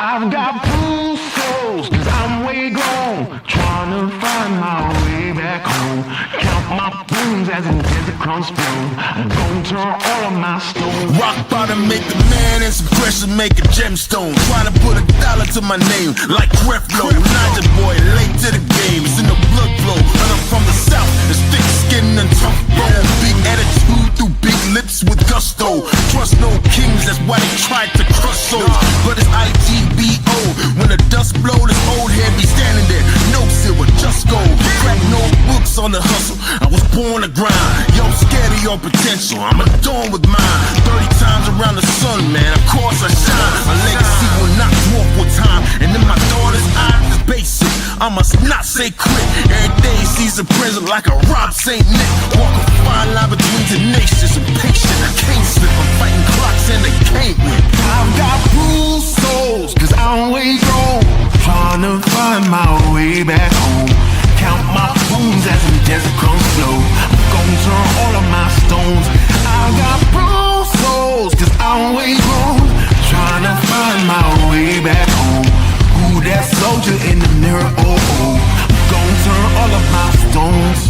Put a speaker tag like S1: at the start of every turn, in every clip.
S1: I've got bruised souls, cause I'm way gone, trying to find my way back home. Count my bones as in desert crumbs flow. I'm gonna turn all of my stones.
S2: Rock bottom make a man and some pressure make a gemstone. Trying to put $1 to my name like Creflo. Niger boy, late to the game, it's in the blood flow. And I'm from the south, it's thick skin and tough bone. Big attitude through big lips with gusto. Trust no kings, that's why they tried to crush souls. But it's IGBO, when the dust blow, this old head be standing there. No silver, just gold. Crack no books on the hustle, I was born to grind. Yo, scared of your potential, I'm adorned with mine. 30 times around the sun, man, of course I shine. My legacy will not dwarf with time. And in my daughter's eyes, it's basic, I must not say quit. Every day sees a present like a Rob St. Nick. Walk a fine line between tenacious and patient. I can't slip, I'm fighting clocks and they can't win.
S1: I've got bruised souls, cause I'm way gone, trying to find my way back home. Count my wounds as in desert crumbs flow. I'm gonna turn all of my stones. I've got bruised souls, cause I'm way gone, trying to find my way back home. Who that soldier in the mirror? Oh, oh. I'm gonna turn all of my stones.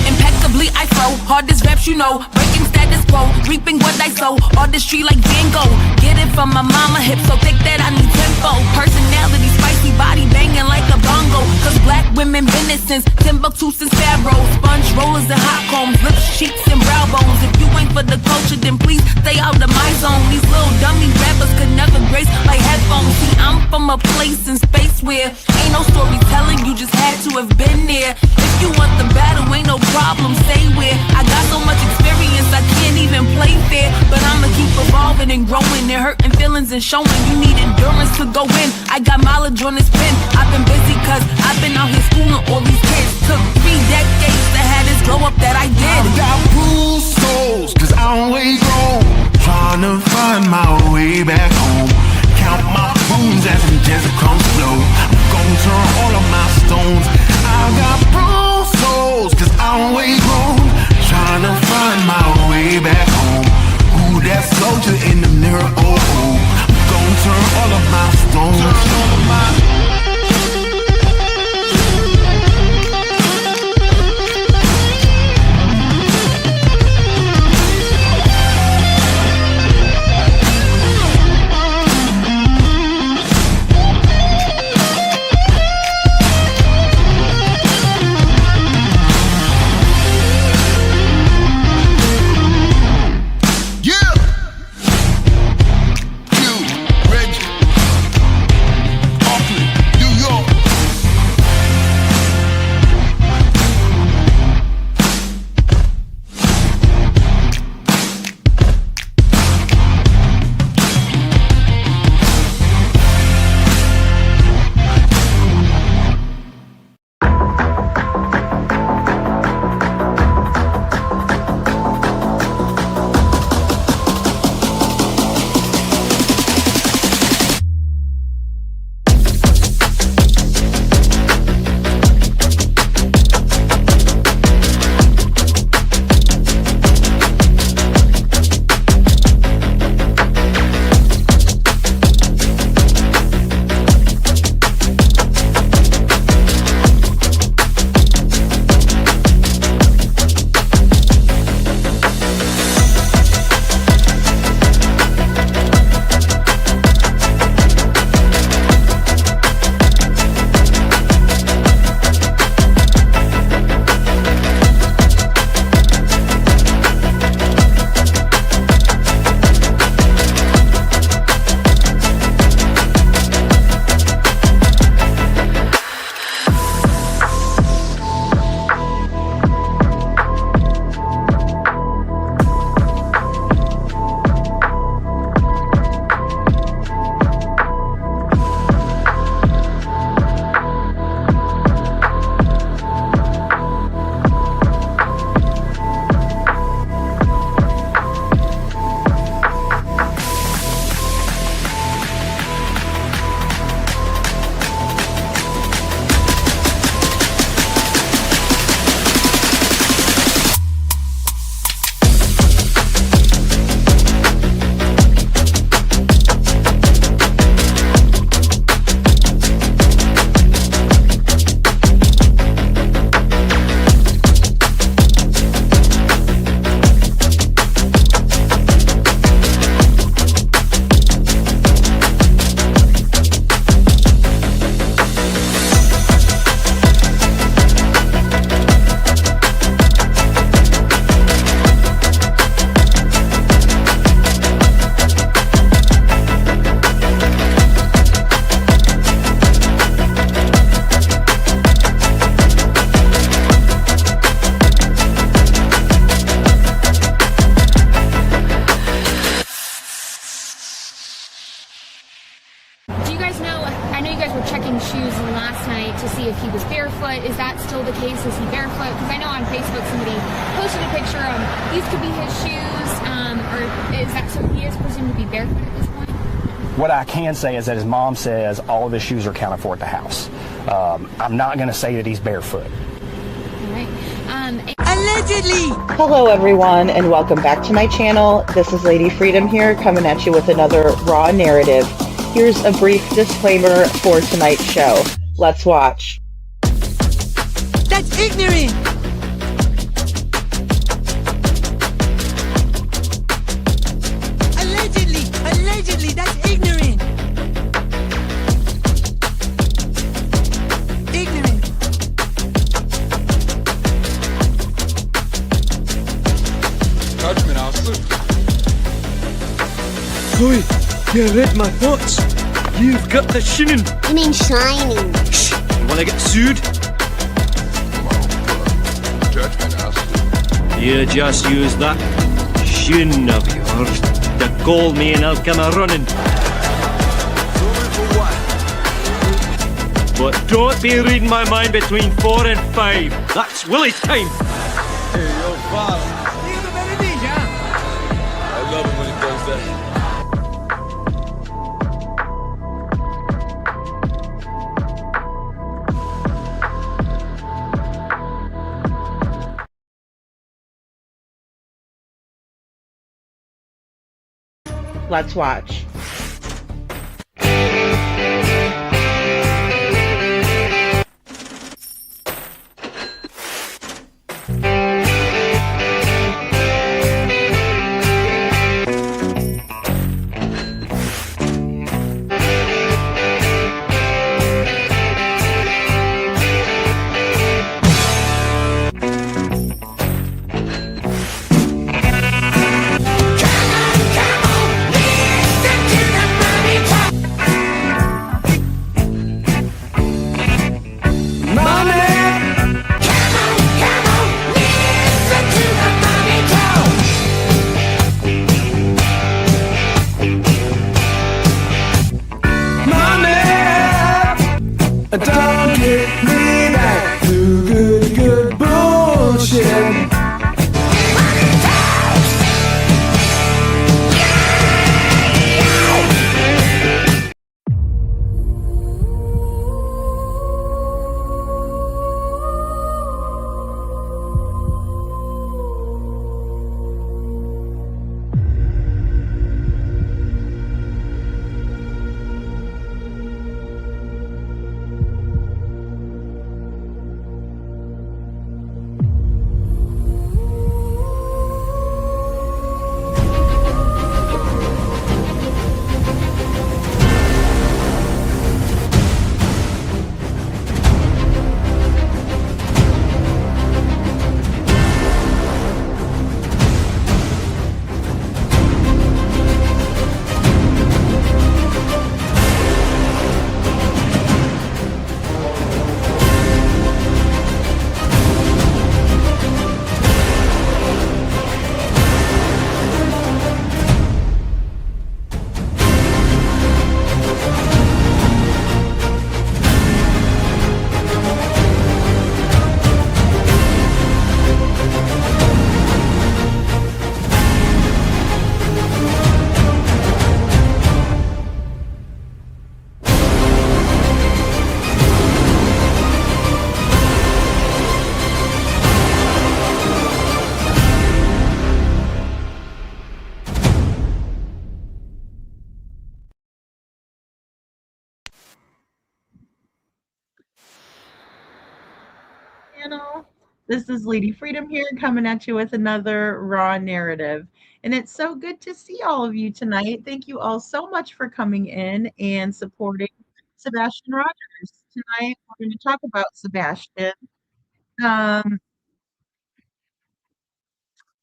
S3: Impeccably I flow, hardest raps you know, breaking status quo, reaping what I sow, artistry like Django. Get it from my mama, hip so thick that I need tempo. Personality, spicy body banging like a bongo. Cause black women been it since Timbuktu, since Pharaoh. Sponge rollers and hot combs, lips, cheeks and brow bones. If you ain't for the culture, then please stay out of my zone. These little dummy rappers could never grace like headphones. See, I'm from a place in space where ain't no storytelling, you just had to have been there. If you want the battle, ain't no problem, stay where I got so much experience, I can't even play fair. But I'ma keep evolving and growing and hurting feelings and showing you need endurance to go in. I got mileage on this pen, I've been busy cause I've been out here schooling all these kids. Took 3 decades to have this glow up that I did.
S1: I've got bruised souls, cause I'm way gone, trying to find my way back home. Count my wounds as in desert crumbs flow. I'm gonna turn all of my stones. I've got bruised souls, cause I'm way gone, trying to find my way back home. Who that soldier in the mirror? Oh, oh. I'm gonna turn all of my stones. All of my
S4: guys know, I know you guys were checking shoes last night to see if he was barefoot. Is that still the case? Is he barefoot? Because I know on Facebook somebody posted a picture of these could be his shoes, or is that so he is presumed to be barefoot at this point?
S5: What I can say is that his mom says all of his shoes are accounted for at the house. I'm not going to say that he's barefoot.
S4: All right.
S6: Allegedly!
S7: Hello everyone and welcome back to my channel. This is Lady Freedom here coming at you with another raw narrative. Here's a brief disclaimer for tonight's show. Let's watch.
S6: That's ignorant! Allegedly, that's ignorant! Ignorant.
S8: Judgment, Aslı.
S9: Chloe, you read my thoughts. You've got the shinning.
S10: You mean shining?
S9: Shh! You wanna get sued?
S8: Judgment, Aslı.
S9: You just use that shin of yours to call me and I'll come a running. But don't be reading my mind between 4 and 5. That's Willie's time.
S8: Hey, yo, boss. I love it when he does that.
S7: Let's watch.
S1: Don't get me back to good bullshit.
S7: Channel. This is Lady Freedom here coming at you with another raw narrative. And it's so good to see all of you tonight. Thank you all so much for coming in and supporting Sebastian Rogers. Tonight we're going to talk about Sebastian. Um,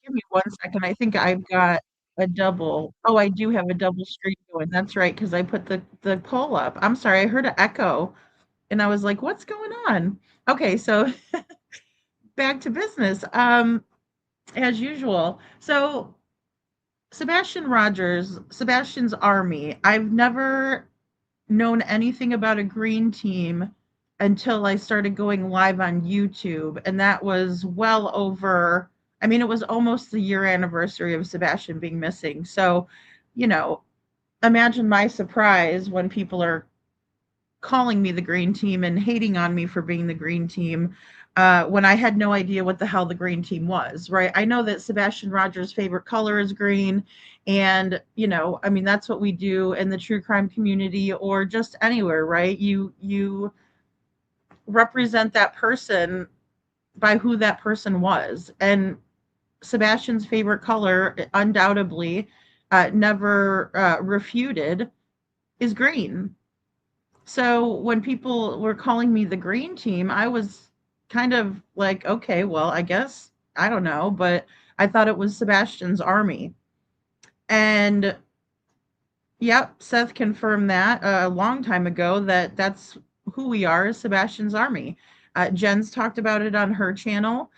S7: Give me one second. I think I've got a double. Oh, I do have a double stream going. That's right, because I put the poll up. I'm sorry, I heard an echo and I was like, what's going on? Okay, so back to business. As usual. So Sebastian Rogers, Sebastian's Army. I've never known anything about a green team until I started going live on YouTube. And that was well over, I mean, it was almost the year anniversary of Sebastian being missing. So, you know, imagine my surprise when people are calling me the green team and hating on me for being the green team when I had no idea what the hell the green team was, right? I know that Sebastian Rogers' favorite color is green. And, I mean, that's what we do in the true crime community or just anywhere, right? You represent that person by who that person was. And Sebastian's favorite color, undoubtedly, never refuted, is green. So when people were calling me the green team, I was kind of like, okay, well, I guess, I don't know, but I thought it was Sebastian's army. And yep, Seth confirmed that a long time ago that that's who we are, Sebastian's army. Jen's talked about it on her channel.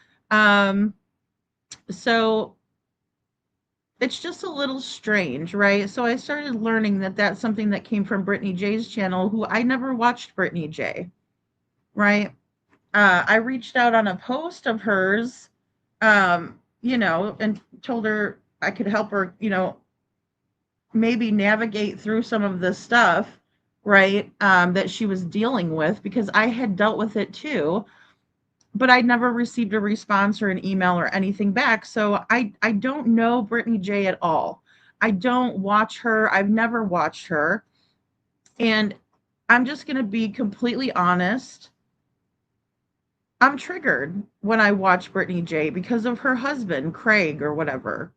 S7: So it's just a little strange, right? So I started learning that that's something that came from Brittany J's channel, who I never watched Brittany J, right? I reached out on a post of hers, and told her I could help her, maybe navigate through some of the stuff, right, that she was dealing with because I had dealt with it too, but I never received a response or an email or anything back. So I don't know Brittany J at all. I don't watch her. I've never watched her. And I'm just going to be completely honest. I'm triggered when I watch Brittany J because of her husband, Craig or whatever.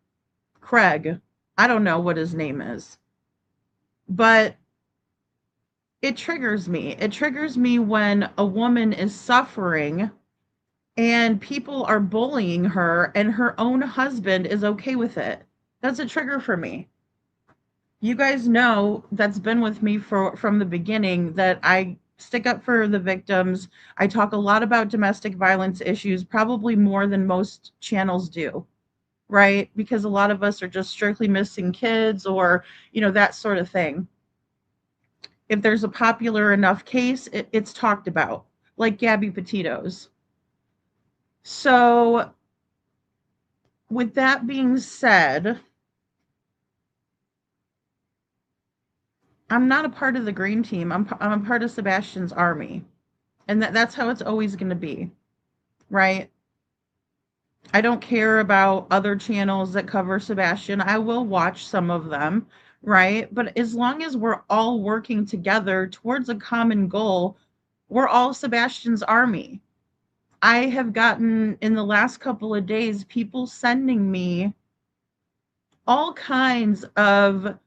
S7: Craig. I don't know what his name is. But it triggers me. It triggers me when a woman is suffering and people are bullying her and her own husband is okay with it. That's a trigger for me. You guys know that's been with me from the beginning that I stick up for the victims. I talk a lot about domestic violence issues, probably more than most channels do, right? Because a lot of us are just strictly missing kids or, that sort of thing. If there's a popular enough case, it's talked about, like Gabby Petito's. So, with that being said, I'm not a part of the green team. I'm a part of Sebastian's army. And that's how it's always going to be, right? I don't care about other channels that cover Sebastian. I will watch some of them, right? But as long as we're all working together towards a common goal, we're all Sebastian's army. I have gotten in the last couple of days people sending me all kinds of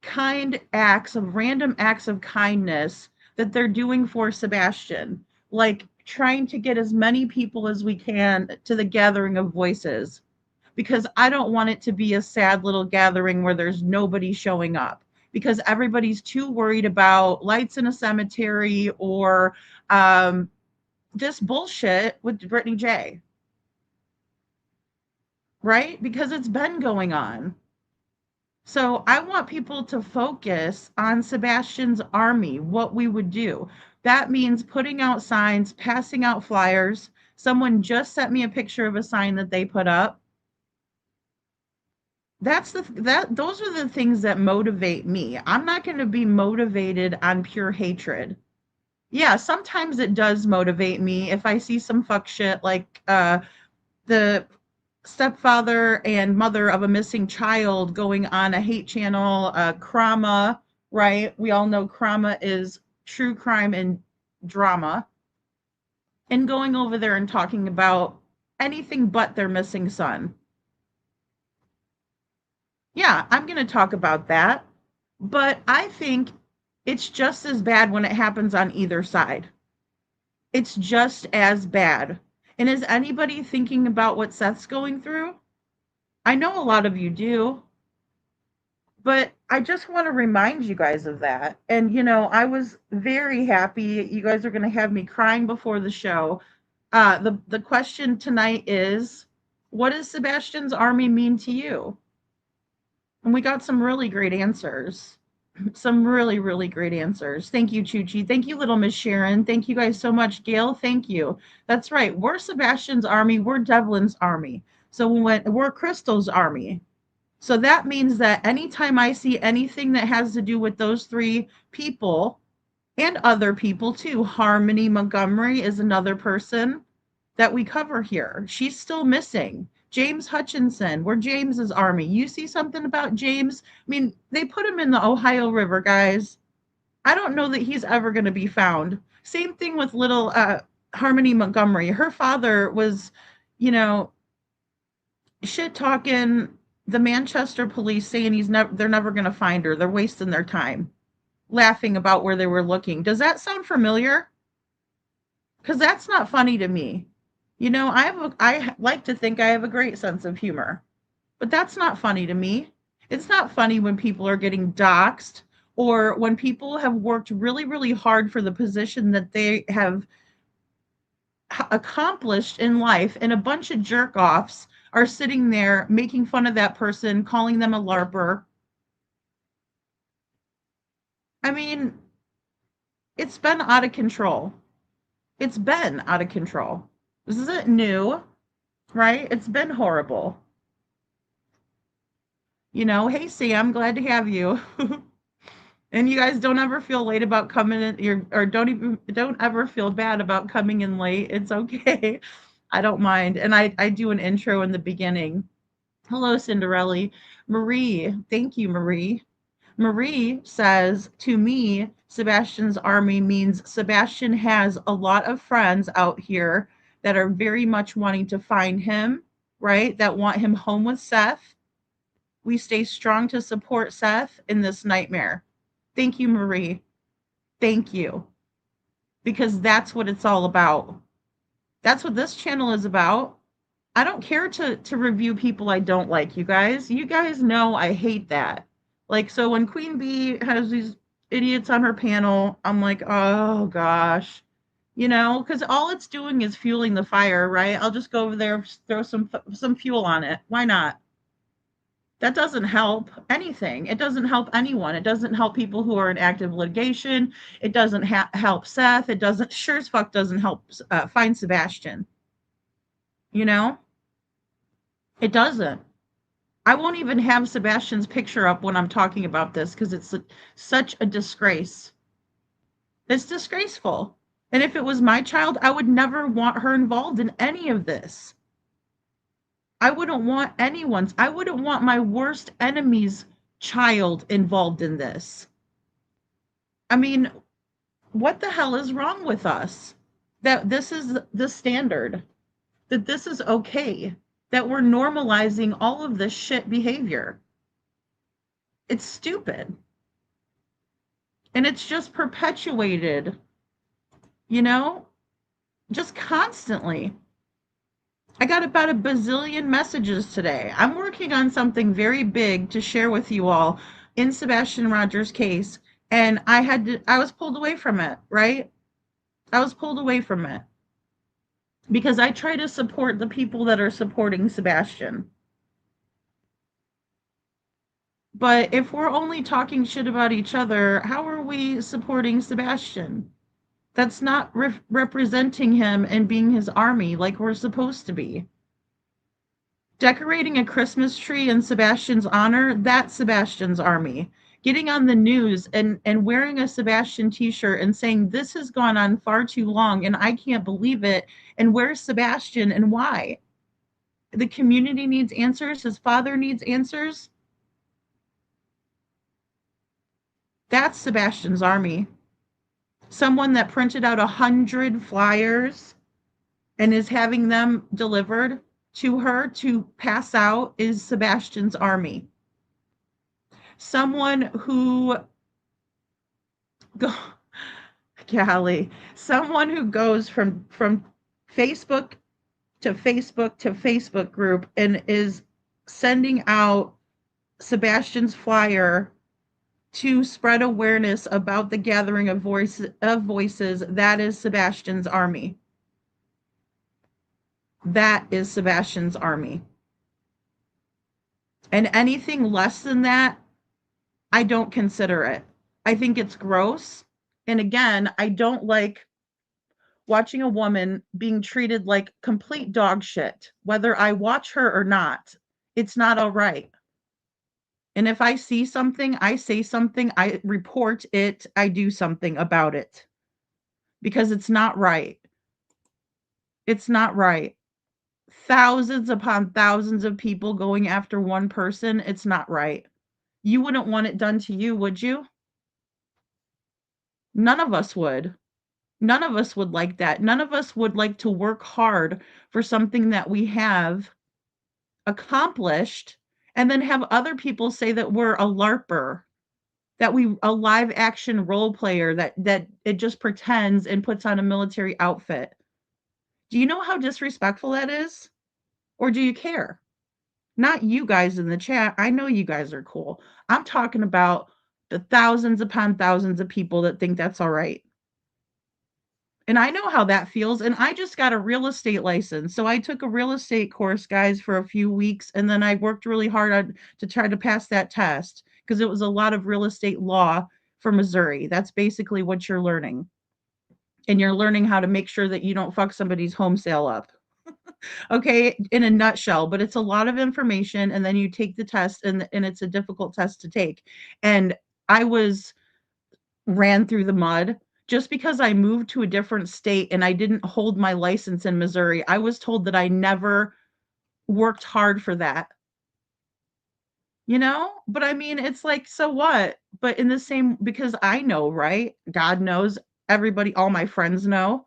S7: kind acts, of random acts of kindness that they're doing for Sebastian, like trying to get as many people as we can to the gathering of voices, because I don't want it to be a sad little gathering where there's nobody showing up because everybody's too worried about lights in a cemetery or this bullshit with Brittany J. Right? Because it's been going on. So I want people to focus on Sebastian's army, what we would do. That means putting out signs, passing out flyers. Someone just sent me a picture of a sign that they put up. Those are the things that motivate me. I'm not going to be motivated on pure hatred. Yeah, sometimes it does motivate me if I see some fuck shit like the stepfather and mother of a missing child going on a hate channel, Krama, right? We all know Krama is true crime and drama. And going over there and talking about anything but their missing son. Yeah, I'm going to talk about that. But I think it's just as bad when it happens on either side. It's just as bad. And is anybody thinking about what Seth's going through? I know a lot of you do. But I just want to remind you guys of that. And, I was very happy. You guys are going to have me crying before the show. The question tonight is, what does Sebastian's army mean to you? And we got some really great answers. Some really, really great answers. Thank you, Chuchi. Thank you, little Miss Sharon. Thank you guys so much, Gail. Thank you. That's right. We're Sebastian's army. We're Devlin's army. So we're Crystal's army. So that means that anytime I see anything that has to do with those three people and other people too, Harmony Montgomery is another person that we cover here. She's still missing. James Hutchinson, we're James's army. You see something about James? I mean, they put him in the Ohio River, guys. I don't know that he's ever going to be found. Same thing with little Harmony Montgomery. Her father was, you know, shit talking the Manchester police, saying they're never going to find her. They're wasting their time laughing about where they were looking. Does that sound familiar? Because that's not funny to me. You know, I like to think I have a great sense of humor, but that's not funny to me. It's not funny when people are getting doxxed or when people have worked really, really hard for the position that they have accomplished in life, and a bunch of jerk offs are sitting there making fun of that person, calling them a LARPer. I mean, it's been out of control. It's been out of control. This isn't new, right? It's been horrible. You know, hey Sam, glad to have you. And you guys don't ever feel late about coming in, or don't ever feel bad about coming in late. It's okay. I don't mind. And I do an intro in the beginning. Hello, Cinderella. Marie, thank you, Marie. Marie says, to me, Sebastian's army means Sebastian has a lot of friends out here that are very much wanting to find him, right? That want him home with Seth. We stay strong to support Seth in this nightmare. Thank you, Marie. Thank you. Because that's what it's all about. That's what this channel is about. I don't care to review people I don't like, you guys. You guys know I hate that. Like, so when Queen Bee has these idiots on her panel, I'm like, oh gosh. You know, because all it's doing is fueling the fire, right? I'll just go over there, throw some fuel on it. Why not? That doesn't help anything. It doesn't help anyone. It doesn't help people who are in active litigation. It doesn't help Seth. It doesn't, sure as fuck doesn't help find Sebastian. You know? It doesn't. I won't even have Sebastian's picture up when I'm talking about this because it's such a disgrace. It's disgraceful. And if it was my child, I would never want her involved in any of this. I wouldn't want I wouldn't want my worst enemy's child involved in this. I mean, what the hell is wrong with us? That this is the standard, that this is okay, that we're normalizing all of this shit behavior. It's stupid. And it's just perpetuated, you know, just constantly. I got about a bazillion messages today. I'm working on something very big to share with you all in Sebastian Rogers' case, and I was pulled away from it, right? I was pulled away from it because I try to support the people that are supporting Sebastian. But if we're only talking shit about each other, how are we supporting Sebastian? That's not representing him and being his army like we're supposed to be. Decorating a Christmas tree in Sebastian's honor, that's Sebastian's army. Getting on the news and wearing a Sebastian t-shirt and saying this has gone on far too long and I can't believe it. And where's Sebastian and why? The community needs answers. His father needs answers. That's Sebastian's army. Someone that printed out 100 flyers and is having them delivered to her to pass out is Sebastian's army. Someone who someone who goes from Facebook to Facebook to Facebook group and is sending out Sebastian's flyer to spread awareness about the gathering of voices, that is Sebastian's army. That is Sebastian's army. And anything less than that I don't consider it. I think it's gross. And again, I don't like watching a woman being treated like complete dog shit, whether I watch her or not. It's not all right. And if I see something, I say something, I report it, I do something about it because it's not right. It's not right. Thousands upon thousands of people going after one person, it's not right. You wouldn't want it done to you, would you? None of us would. None of us would like that. None of us would like to work hard for something that we have accomplished and then have other people say that we're a LARPer, that we a live action role player that it just pretends and puts on a military outfit. Do you know how disrespectful that is? Or do you care? Not you guys in the chat. I know you guys are cool. I'm talking about the thousands upon thousands of people that think that's all right. And I know how that feels. And I just got a real estate license. So I took a real estate course, guys, for a few weeks. And then I worked really hard to try to pass that test because it was a lot of real estate law for Missouri. That's basically what you're learning. And you're learning how to make sure that you don't fuck somebody's home sale up. Okay, in a nutshell, but it's a lot of information. And then you take the test, and it's a difficult test to take. And I was ran through the mud just because I moved to a different state and I didn't hold my license in Missouri. I was told that I never worked hard for that. You know? But I mean, it's like, so what? But in the same, because I know, right? God knows, everybody, all my friends know.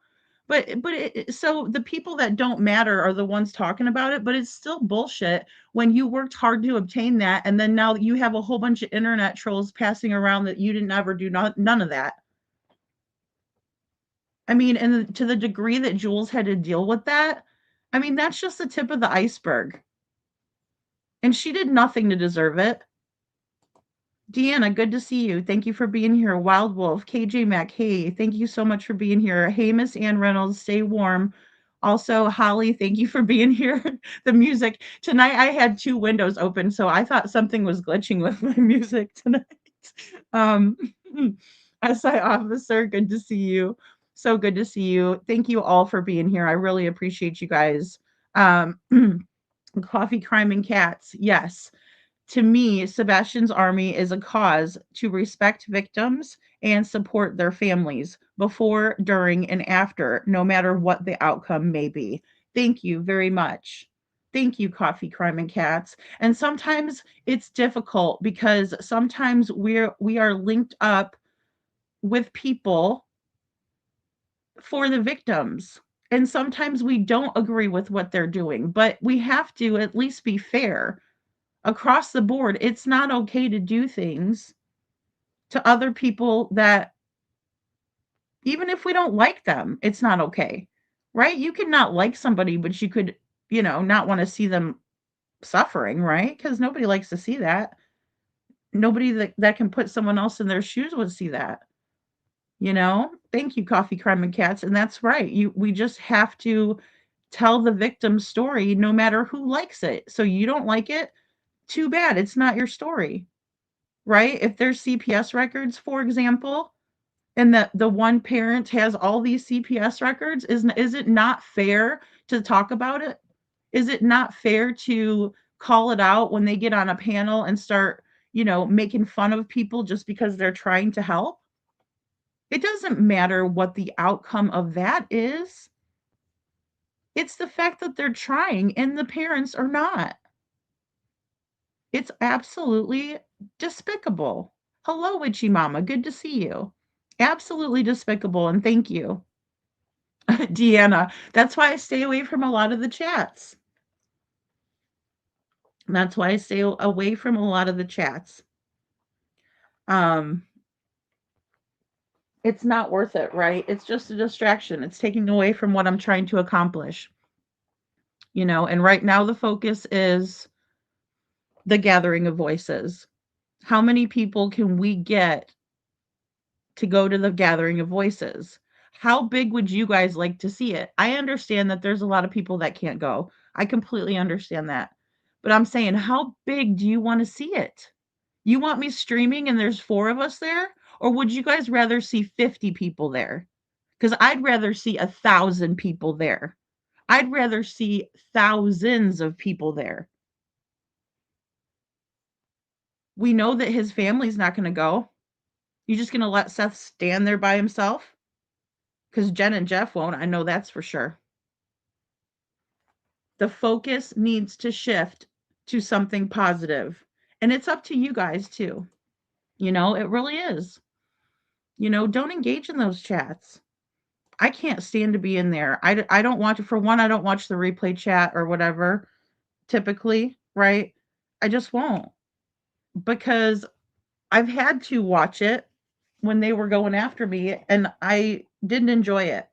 S7: So the people that don't matter are the ones talking about it, but it's still bullshit when you worked hard to obtain that and then now you have a whole bunch of internet trolls passing around that you didn't ever do none of that. I mean, and to the degree that Jules had to deal with that, I mean, that's just the tip of the iceberg. And she did nothing to deserve it. Deanna, good to see you. Thank you for being here. Wild Wolf, KJ Mac, hey, thank you so much for being here. Hey, Miss Ann Reynolds, stay warm. Also, Holly, thank you for being here. The music tonight, I had 2 windows open, so I thought something was glitching with my music tonight. Um, SI officer, good to see you. So good to see you. Thank you all for being here. I really appreciate you guys. Coffee, crime, and cats. Yes. To me, Sebastian's Army is a cause to respect victims and support their families before, during, and after, no matter what the outcome may be. Thank you very much. Thank you, Coffee, Crime, and Cats. And sometimes it's difficult because sometimes we are linked up with people for the victims. And sometimes we don't agree with what they're doing, but we have to at least be fair across the board. It's not okay to do things to other people that, even if we don't like them, it's not okay, right? You could not like somebody, but you could, not want to see them suffering, right? Because nobody likes to see that. Nobody that can put someone else in their shoes would see that. Thank you, Coffee, Crime, and Cats. And that's right. We just have to tell the victim's story no matter who likes it. So you don't like it, too bad. It's not your story, right? If there's CPS records, for example, and the one parent has all these CPS records, is it not fair to talk about it? Is it not fair to call it out when they get on a panel and start, making fun of people just because they're trying to help? It doesn't matter what the outcome of that is. It's the fact that they're trying and the parents are not. It's absolutely despicable. Hello, Witchy Mama. Good to see you. Absolutely despicable, and thank you. Deanna, that's why I stay away from a lot of the chats. That's why I stay away from a lot of the chats. It's not worth it, right? It's just a distraction. It's taking away from what I'm trying to accomplish. And right now the focus is the gathering of voices. How many people can we get to go to the gathering of voices? How big would you guys like to see it? I understand that there's a lot of people that can't go. I completely understand that. But I'm saying, how big do you want to see it? You want me streaming and there's 4 of us there? Or would you guys rather see 50 people there? Because I'd rather see 1,000 people there. I'd rather see thousands of people there. We know that his family's not going to go. You just going to let Seth stand there by himself? Because Jen and Jeff won't. I know that's for sure. The focus needs to shift to something positive. And it's up to you guys too. You know, it really is. You know, don't engage in those chats. I can't stand to be in there. I don't watch it. For one, I don't watch the replay chat or whatever typically, right? I just won't because I've had to watch it when they were going after me and I didn't enjoy it,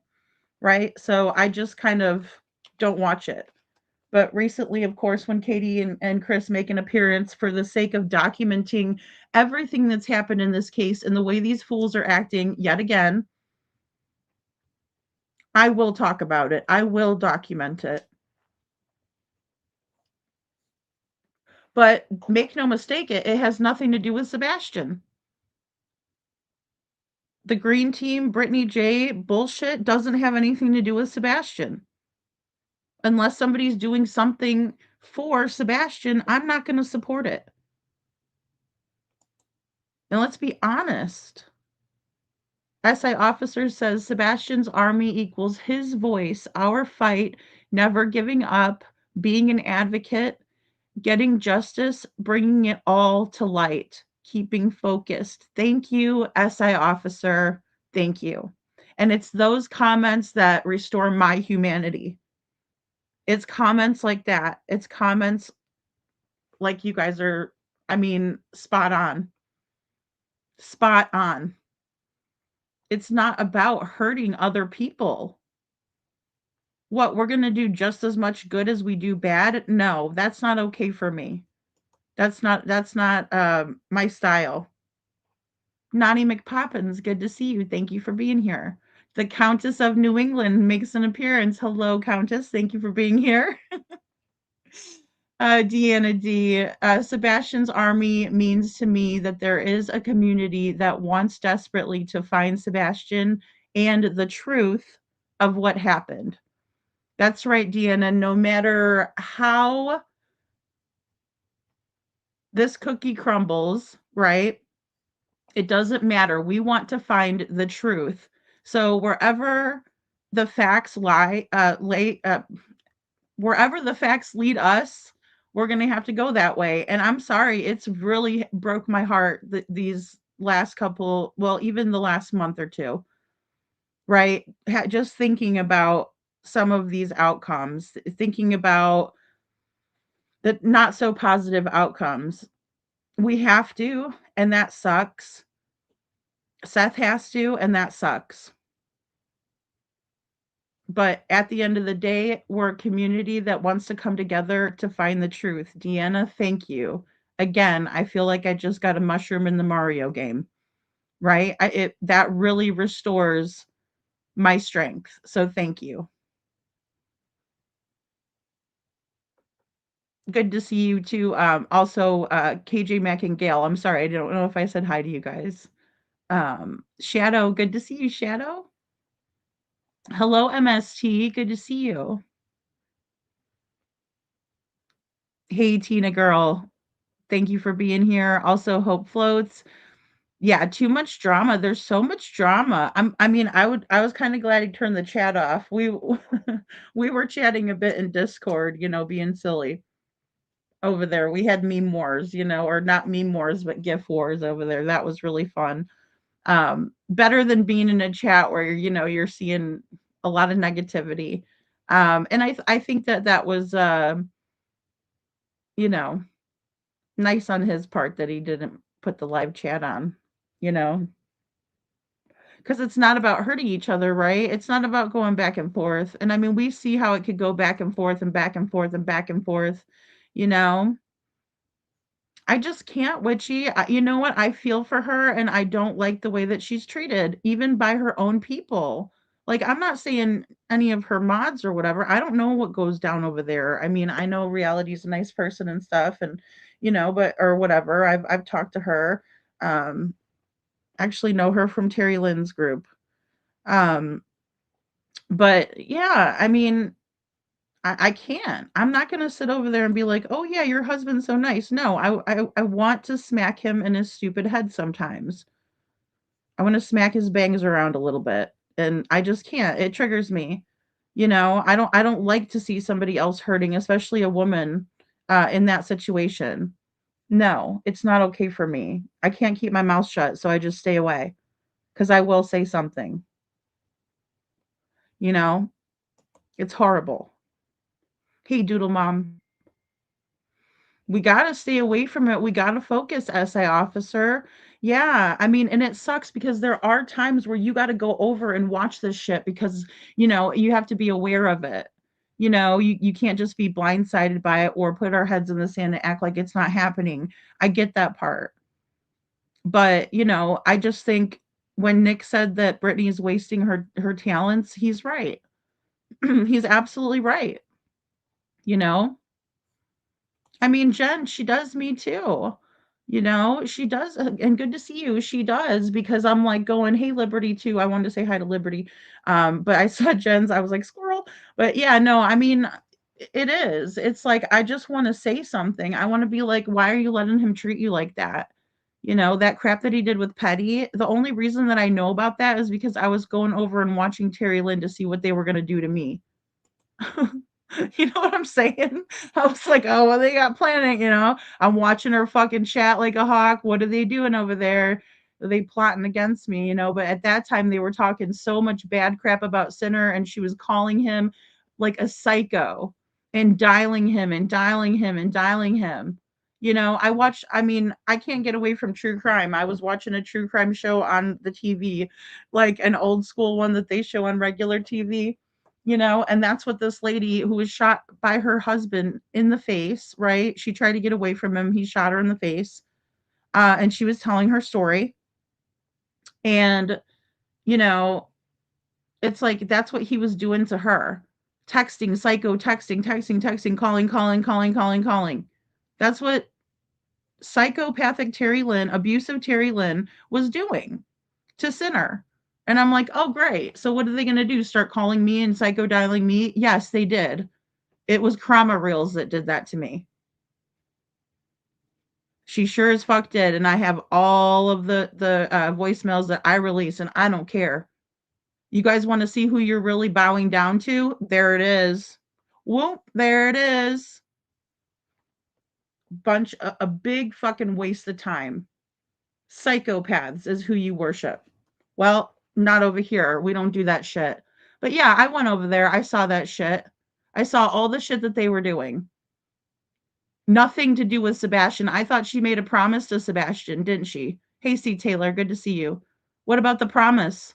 S7: right? So I just kind of don't watch it. But recently, of course, when Katie and Chris make an appearance for the sake of documenting everything that's happened in this case and the way these fools are acting yet again, I will talk about it. I will document it. But make no mistake, it has nothing to do with Sebastian. The green team, Brittany J bullshit doesn't have anything to do with Sebastian. Unless somebody's doing something for Sebastian, I'm not going to support it. And let's be honest. SI officer says Sebastian's army equals his voice, our fight, never giving up, being an advocate, getting justice, bringing it all to light, keeping focused. Thank you, SI officer. Thank you. And it's those comments that restore my humanity. It's comments like that. It's comments like you guys are, I mean, spot on. Spot on. It's not about hurting other people. What, we're going to do just as much good as we do bad? No, that's not okay for me. That's not my style. Nani McPoppins, good to see you. Thank you for being here. The Countess of New England makes an appearance. Hello, Countess. Thank you for being here. Deanna D. Sebastian's army means to me that there is a community that wants desperately to find Sebastian and the truth of what happened. That's right, Deanna. No matter how this cookie crumbles, right? It doesn't matter. We want to find the truth. So wherever the facts wherever the facts lead us, we're going to have to go that way. And I'm sorry, it's really broke my heart these last couple, well, even the last month or two, right? Just thinking about some of these outcomes, thinking about the not so positive outcomes. We have to, and that sucks. Seth has to, and that sucks. But at the end of the day, we're a community that wants to come together to find the truth. Deanna, thank you. Again, I feel like I just got a mushroom in the Mario game, right? That really restores my strength. So thank you. Good to see you too. Also, KJ Mack and Gail. I'm sorry, I don't know if I said hi to you guys. Shadow, good to see you, Shadow. Hello, MST. Good to see you. Hey, Tina girl. Thank you for being here. Also, Hope Floats. Yeah, too much drama. There's so much drama. I was kind of glad he turned the chat off. We were chatting a bit in Discord, being silly over there. We had meme wars, or not meme wars, but GIF wars over there. That was really fun. Better than being in a chat where you're seeing a lot of negativity. And I think that was nice on his part that he didn't put the live chat on, because it's not about hurting each other, right? It's not about going back and forth. And I mean, we see how it could go back and forth and back and forth and back and forth, you know. I just can't, Witchy. You know what? I feel for her and I don't like the way that she's treated, even by her own people. Like, I'm not saying any of her mods or whatever. I don't know what goes down over there. I mean, I know Reality's a nice person and stuff, and but or whatever. I've talked to her. Um, actually know her from Terry Lynn's group. Um, but yeah, I mean, I can't. I'm not gonna sit over there and be like, "Oh yeah, your husband's so nice." No, I want to smack him in his stupid head sometimes. I want to smack his bangs around a little bit, and I just can't. It triggers me. I don't like to see somebody else hurting, especially a woman, in that situation. No, it's not okay for me. I can't keep my mouth shut, so I just stay away because I will say something. You know, it's horrible. Hey, Doodle Mom, we gotta stay away from it. We gotta focus, SA officer. Yeah, I mean, and it sucks because there are times where you gotta go over and watch this shit because, you have to be aware of it. You can't just be blindsided by it or put our heads in the sand and act like it's not happening. I get that part. But, I just think when Nick said that Britney is wasting her talents, he's right. He's absolutely right. You know? I mean, Jen, she does me too. She does, and good to see you. She does because I'm like going, "Hey, Liberty," too. I wanted to say hi to Liberty, but I saw Jen's. I was like, "Squirrel." But yeah, no, I mean, it is. It's like I just want to say something. I want to be like, "Why are you letting him treat you like that?" That crap that he did with Petty. The only reason that I know about that is because I was going over and watching Terry Lynn to see what they were gonna do to me. You know what I'm saying? I was like, "Oh, well, they got planning." I'm watching her fucking chat like a hawk. What are they doing over there? Are they plotting against me? But at that time, they were talking so much bad crap about Sinner, and she was calling him like a psycho and dialing him and dialing him and dialing him. I mean, I can't get away from true crime. I was watching a true crime show on the TV, like an old school one that they show on regular TV, and that's what this lady who was shot by her husband in the face, right? She tried to get away from him. He shot her in the face. And she was telling her story. And, you know, it's like that's what he was doing to her. Texting, psycho texting, texting, texting, calling, calling, calling, calling, calling. That's what psychopathic Terry Lynn, abusive Terry Lynn was doing to Sinner. And I'm like, oh, great. So what are they going to do? Start calling me and psycho dialing me? Yes, they did. It was Krama Reels that did that to me. She sure as fuck did, and I have all of the voicemails that I release, and I don't care. You guys want to see who you're really bowing down to? There it is. Whoop, there it is. A big fucking waste of time. Psychopaths is who you worship. Well, not over here. We don't do that shit. But yeah, I went over there. I saw that shit. I saw all the shit that they were doing. Nothing to do with Sebastian. I thought she made a promise to Sebastian, didn't she? Hey, C. Taylor, good to see you. What about the promise?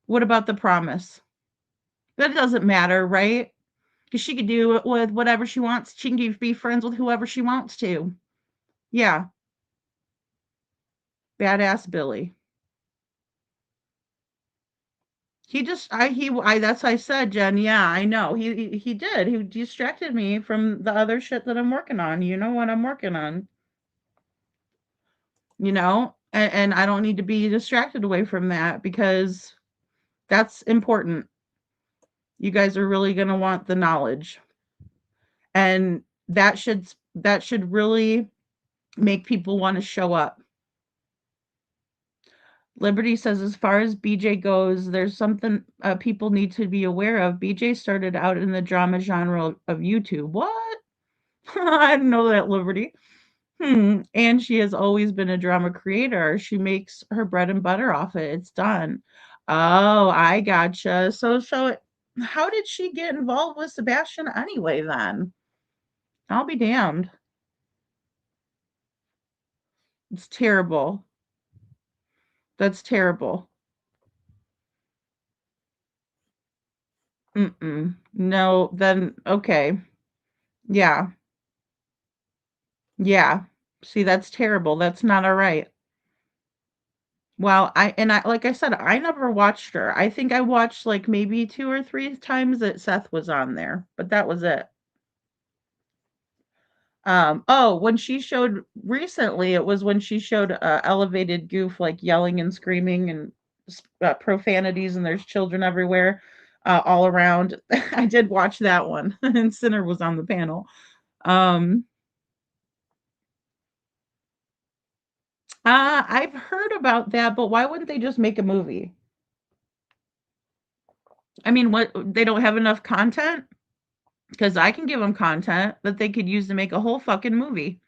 S7: What about the promise? That doesn't matter, right? Because she could do it with whatever she wants. She can be friends with whoever she wants to. Yeah. Badass Billy. That's what I said, Jen. Yeah, I know. He did. He distracted me from the other shit that I'm working on. You know what I'm working on. And I don't need to be distracted away from that because that's important. You guys are really going to want the knowledge. And that should really make people want to show up. Liberty says, as far as BJ goes, there's something people need to be aware of. BJ started out in the drama genre of YouTube. What? I didn't know that, Liberty. And she has always been a drama creator. She makes her bread and butter off it. It's done. Oh, I gotcha. So how did she get involved with Sebastian anyway then? I'll be damned. It's terrible. That's terrible. Mm-mm. No, then okay. Yeah. Yeah. See, that's terrible. That's not all right. Well, like I said, I never watched her. I think I watched like maybe 2 or 3 times that Seth was on there, but that was it. Oh, when she showed recently, it was when she showed elevated goof, like yelling and screaming and profanities, and there's children everywhere, all around. I did watch that one, and Sinner was on the panel. Um, I've heard about that, but why wouldn't they just make a movie? I mean, what, they don't have enough content? Because I can give them content that they could use to make a whole fucking movie.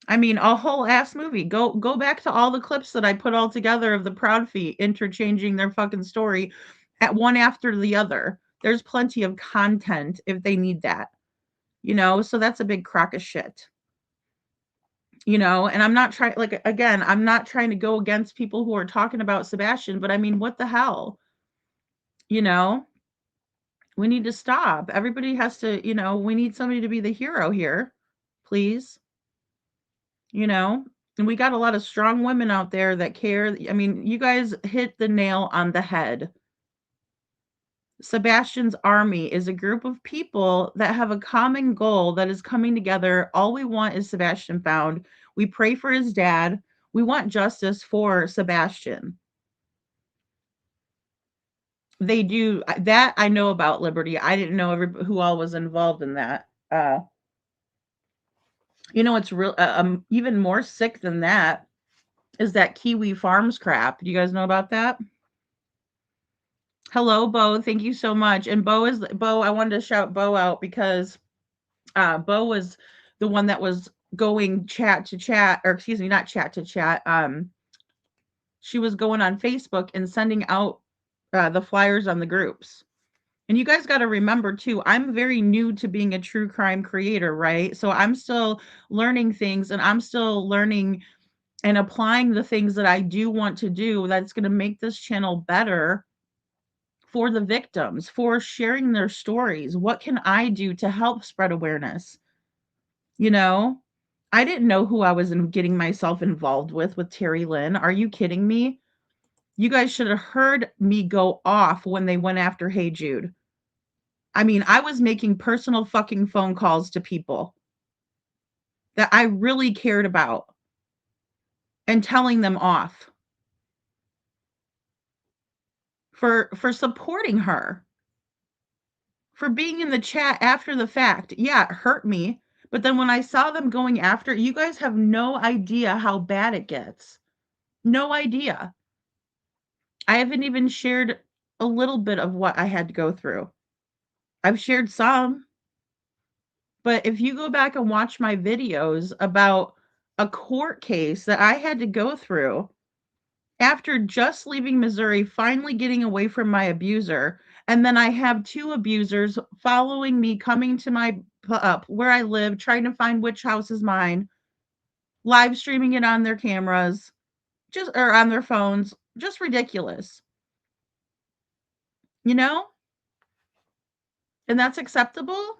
S7: I mean, a whole ass movie. Go back to all the clips that I put all together of the Proud Feet interchanging their fucking story at one after the other. There's plenty of content if they need that. So that's a big crock of shit. And I'm not trying, like, again, I'm not trying to go against people who are talking about Sebastian, but I mean, what the hell? You know? We need to stop. Everybody has to, we need somebody to be the hero here, please. And we got a lot of strong women out there that care. I mean, you guys hit the nail on the head. Sebastian's army is a group of people that have a common goal that is coming together. All we want is Sebastian found. We pray for his dad. We want justice for Sebastian. They do that. I know about Liberty. I didn't know who all was involved in that. It's real. Even more sick than that is that Kiwi Farms crap. Do you guys know about that? Hello, Bo. Thank you so much. And Bo. I wanted to shout Bo out because Bo was the one that was going chat to chat, or excuse me, not chat to chat. She was going on Facebook and sending out the flyers on the groups. And you guys got to remember too, I'm very new to being a true crime creator, right? So I'm still learning things, and I'm still learning and applying the things that I do want to do that's going to make this channel better for the victims, for sharing their stories. What can I do to help spread awareness? I didn't know who I was getting myself involved with Terry Lynn. Are you kidding me? You guys should have heard me go off when they went after Hey Jude. I mean, I was making personal fucking phone calls to people that I really cared about and telling them off for supporting her, for being in the chat after the fact. Yeah, it hurt me. But then when I saw them going after, you guys have no idea how bad it gets. No idea. I haven't even shared a little bit of what I had to go through. I've shared some. But if you go back and watch my videos about a court case that I had to go through after just leaving Missouri, finally getting away from my abuser, and then I have 2 abusers following me, coming to my where I live, trying to find which house is mine, live streaming it on their cameras, or on their phones, just ridiculous. And that's acceptable?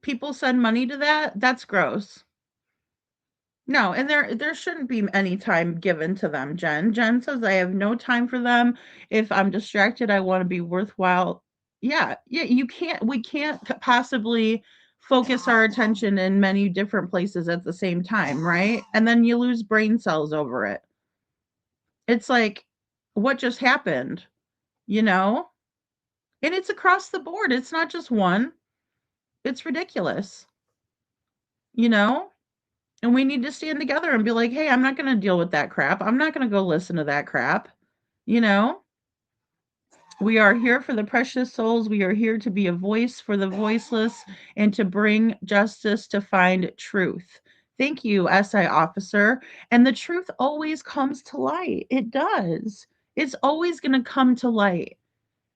S7: People send money to that? That's gross. No, and there shouldn't be any time given to them, Jen. Jen says I have no time for them. If I'm distracted, I want to be worthwhile. Yeah, we can't possibly focus our attention in many different places at the same time, right? And then you lose brain cells over it. It's like, what just happened? And it's across the board. It's not just one. It's ridiculous. And we need to stand together and be like, hey, I'm not going to deal with that crap. I'm not going to go listen to that crap. We are here for the precious souls. We are here to be a voice for the voiceless and to bring justice, to find truth. Thank you, SI officer. And the truth always comes to light. It does. It's always going to come to light.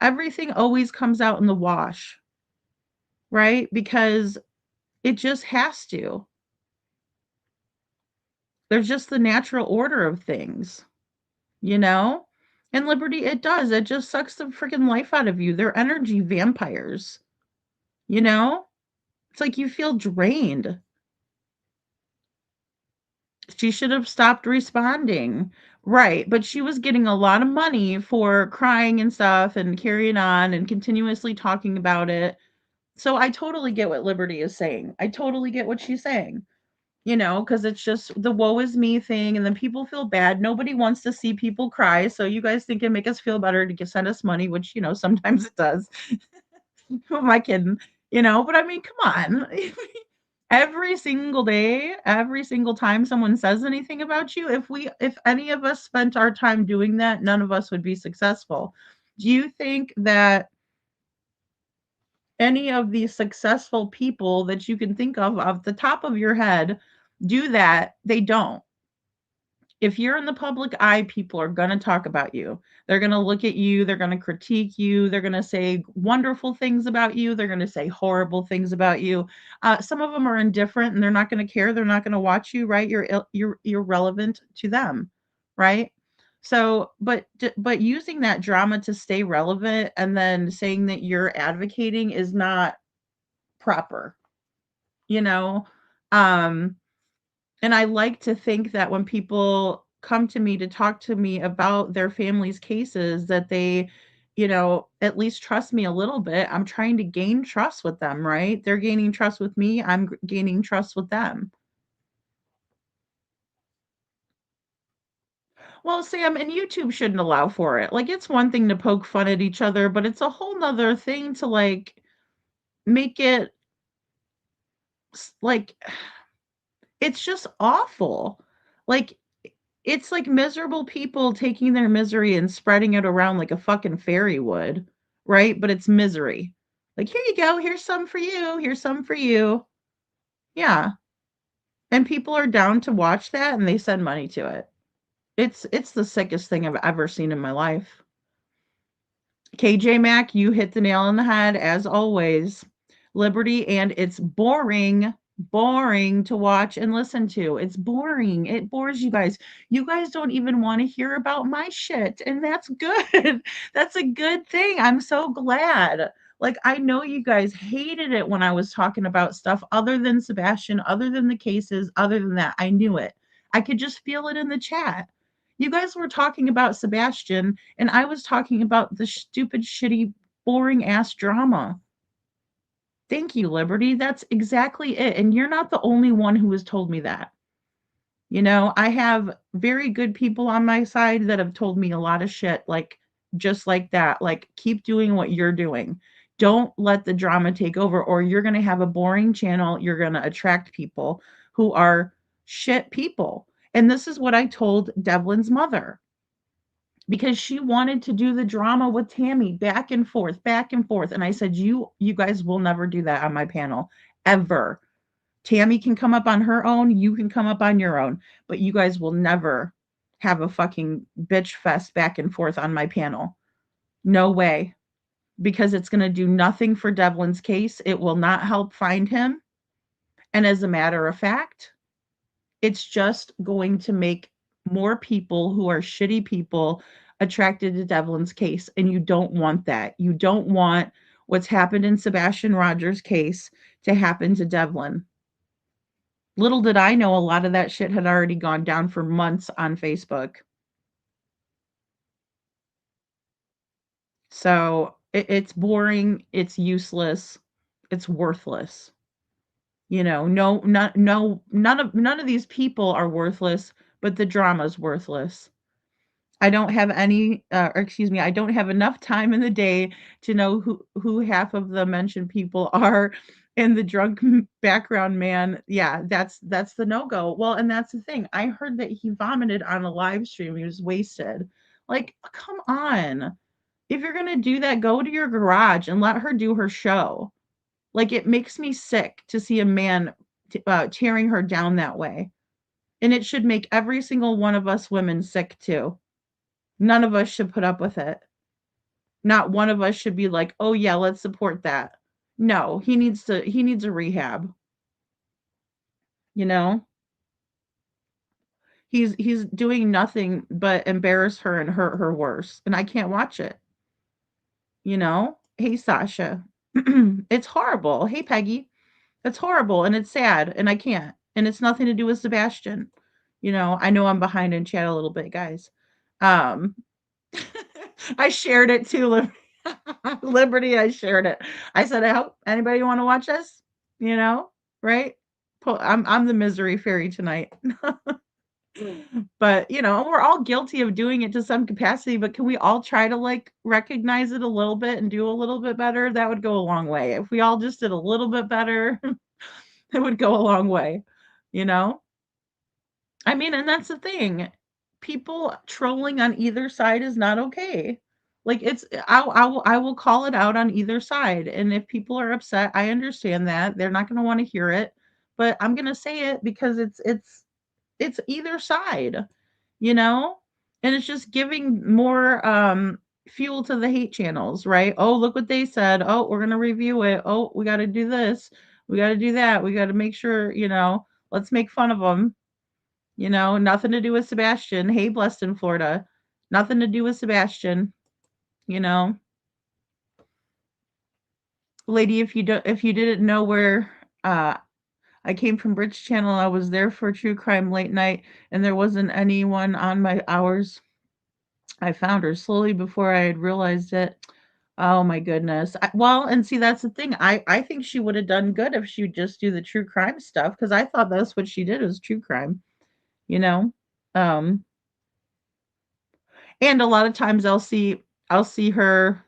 S7: Everything always comes out in the wash, right? Because it just has to. There's just the natural order of things, And Liberty, it does. It just sucks the freaking life out of you. They're energy vampires, It's like you feel drained. She should have stopped responding. Right. But she was getting a lot of money for crying and stuff and carrying on and continuously talking about it. So I totally get what Liberty is saying. I totally get what she's saying. You know, because it's just the woe is me thing, and then people feel bad. Nobody wants to see people cry. So you guys think it make us feel better to send us money, which sometimes it does. Who am I kidding? But I mean, come on. Every single day, every single time someone says anything about you, if any of us spent our time doing that, none of us would be successful. Do you think that any of these successful people that you can think of off the top of your head do that? They don't. If you're in the public eye, people are going to talk about you. They're going to look at you. They're going to critique you. They're going to say wonderful things about you. They're going to say horrible things about you. Some of them are indifferent and they're not going to care. They're not going to watch you, right? You're irrelevant to them, right? So, but using that drama to stay relevant and then saying that you're advocating is not proper, you know? Um, and I like to think that when people come to me to talk to me about their family's cases, that they, at least trust me a little bit. I'm trying to gain trust with them, right? They're gaining trust with me. I'm gaining trust with them. Well, Sam, and YouTube shouldn't allow for it. Like, it's one thing to poke fun at each other, but it's a whole nother thing to like make it like it's just awful. Like, it's like miserable people taking their misery and spreading it around like a fucking fairy would, right? But it's misery. Like, here you go, here's some for you, here's some for you. Yeah. And people are down to watch that and they send money to it. It's the sickest thing I've ever seen in my life. KJ Mac, you hit the nail on the head as always. Liberty, and it's boring to watch and listen to. It's boring. It bores you guys. You guys don't even want to hear about my shit, and that's good. That's a good thing. I'm so glad. Like, I know you guys hated it when I was talking about stuff other than Sebastian, other than the cases, other than that. I knew it. I could just feel it in the chat. You guys were talking about Sebastian, and I was talking about the stupid, shitty, boring ass drama. Thank you, Liberty. That's exactly it. And you're not the only one who has told me that. I have very good people on my side that have told me a lot of shit, like just like that. Like, keep doing what you're doing. Don't let the drama take over, or you're going to have a boring channel. You're going to attract people who are shit people. And this is what I told Devlin's mother, because she wanted to do the drama with Tammy back and forth, back and forth. And I said, you guys will never do that on my panel ever. Tammy can come up on her own, you can come up on your own, but you guys will never have a fucking bitch fest back and forth on my panel. No way. Because it's going to do nothing for Devlin's case. It will not help find him. And as a matter of fact, it's just going to make more people who are shitty people attracted to Devlin's case. And you don't want that. You don't want what's happened in Sebastian Rogers' case to happen to Devlin. Little did I know a lot of that shit had already gone down for months on Facebook. So it's boring, it's useless, it's worthless. No, none of these people are worthless, but the drama's worthless. I don't have any, or excuse me, I don't have enough time in the day to know who half of the mentioned people are. And the drunk background man, yeah, that's the no-go. Well, and that's the thing. I heard that he vomited on a live stream. He was wasted. Like, come on. If you're gonna do that, go to your garage and let her do her show. Like, it makes me sick to see a man tearing her down that way. And it should make every single one of us women sick too. None of us should put up with it. Not one of us should be like, "Oh yeah, let's support that." No, he needs a rehab. You know? He's doing nothing but embarrass her and hurt her worse, and I can't watch it. Hey Sasha. It's horrible. Hey Peggy. It's horrible and it's sad and I can't. And it's nothing to do with Sebastian. I know I'm behind in chat a little bit, guys. Um I shared it too. Liberty, I shared it. I said, I hope anybody want to watch this, you know, right? I'm the misery fairy tonight. But, we're all guilty of doing it to some capacity, but can we all try to like recognize it a little bit and do a little bit better? That would go a long way. If we all just did a little bit better, it would go a long way, you know? I mean, and that's the thing. People trolling on either side is not okay. Like I will call it out on either side. And if people are upset, I understand that. They're not going to want to hear it, but I'm going to say it because it's either side, you know? And it's just giving more fuel to the hate channels, right? Oh, look what they said. Oh, we're going to review it. Oh, we got to do this. We got to do that. We got to make sure, let's make fun of them. Nothing to do with Sebastian. Hey, blessed in Florida. Nothing to do with Sebastian, you know. Lady, if you didn't know where I came from Bridge Channel, I was there for True Crime Late Night and there wasn't anyone on my hours. I found her slowly before I had realized it. Oh my goodness. Well, and see that's the thing. I think she would have done good if she would just do the true crime stuff because I thought that's what she did was true crime, you know. Um And a lot of times I'll see her,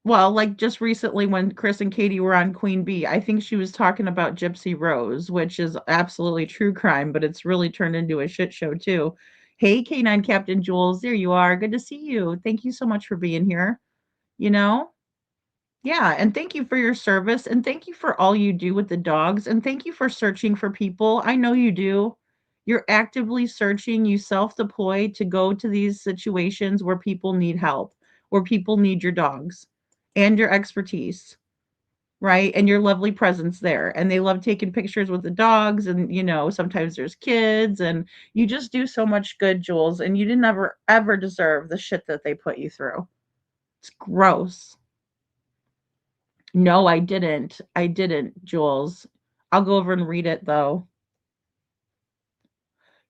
S7: well, like just recently when Chris and Katie were on Queen Bee, I think she was talking about Gypsy Rose, which is absolutely true crime, but it's really turned into a shit show too. Hey, K9 Captain Jules, there you are. Good to see you. Thank you so much for being here. You know? Yeah, and thank you for your service, and thank you for all you do with the dogs, and thank you for searching for people. I know you do. You're actively searching, you self-deploy to go to these situations where people need help, where people need your dogs and your expertise, right? And your lovely presence there. And they love taking pictures with the dogs, and sometimes there's kids, and you just do so much good, Jules, and you didn't ever deserve the shit that they put you through. It's gross. No, I didn't. I didn't, Jules. I'll go over and read it though.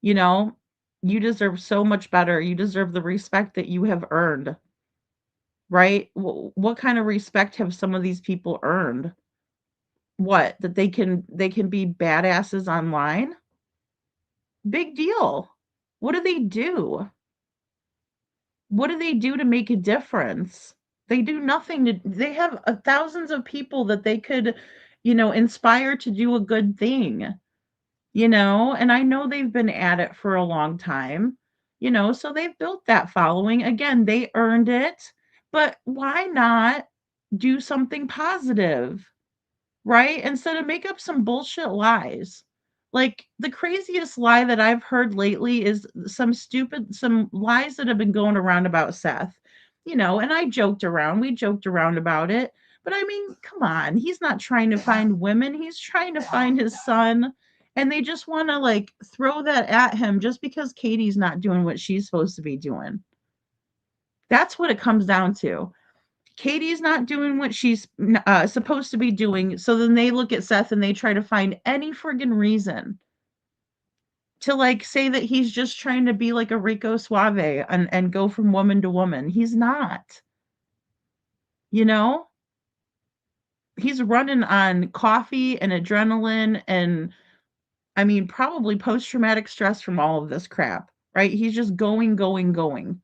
S7: You know, you deserve so much better. You deserve the respect that you have earned, right? What kind of respect have some of these people earned? What? That they can be badasses online? Big deal. What do they do? What do they do to make a difference? They do nothing they have thousands of people that they could, inspire to do a good thing. And I know they've been at it for a long time, so they've built that following. Again, they earned it, but why not do something positive, right? Instead of make up some bullshit lies. Like the craziest lie that I've heard lately is some lies that have been going around about Seth, and we joked around about it. But I mean, come on, he's not trying to find women, he's trying to find his son. And they just want to like throw that at him just because Katie's not doing what she's supposed to be doing. That's what it comes down to. Katie's not doing what she's supposed to be doing. So then they look at Seth and they try to find any friggin' reason to like say that he's just trying to be like a Rico Suave and go from woman to woman. He's not. You know, he's running on coffee and adrenaline and I mean, probably post traumatic stress from all of this crap, right? He's just going, going, going.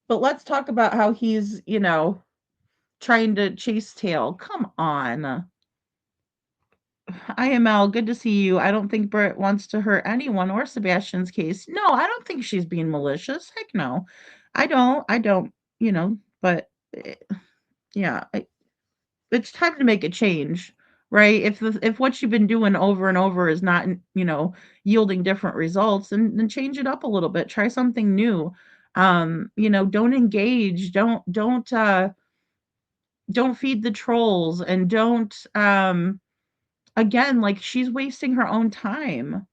S7: But let's talk about how he's, trying to chase tail. Come on. IML, good to see you. I don't think Britt wants to hurt anyone or Sebastian's case. No, I don't think she's being malicious. Heck no. I don't, but yeah, it's time to make a change, right? If what you've been doing over and over is not, yielding different results, then change it up a little bit. Try something new. Don't engage. Don't feed the trolls and don't again, like she's wasting her own time,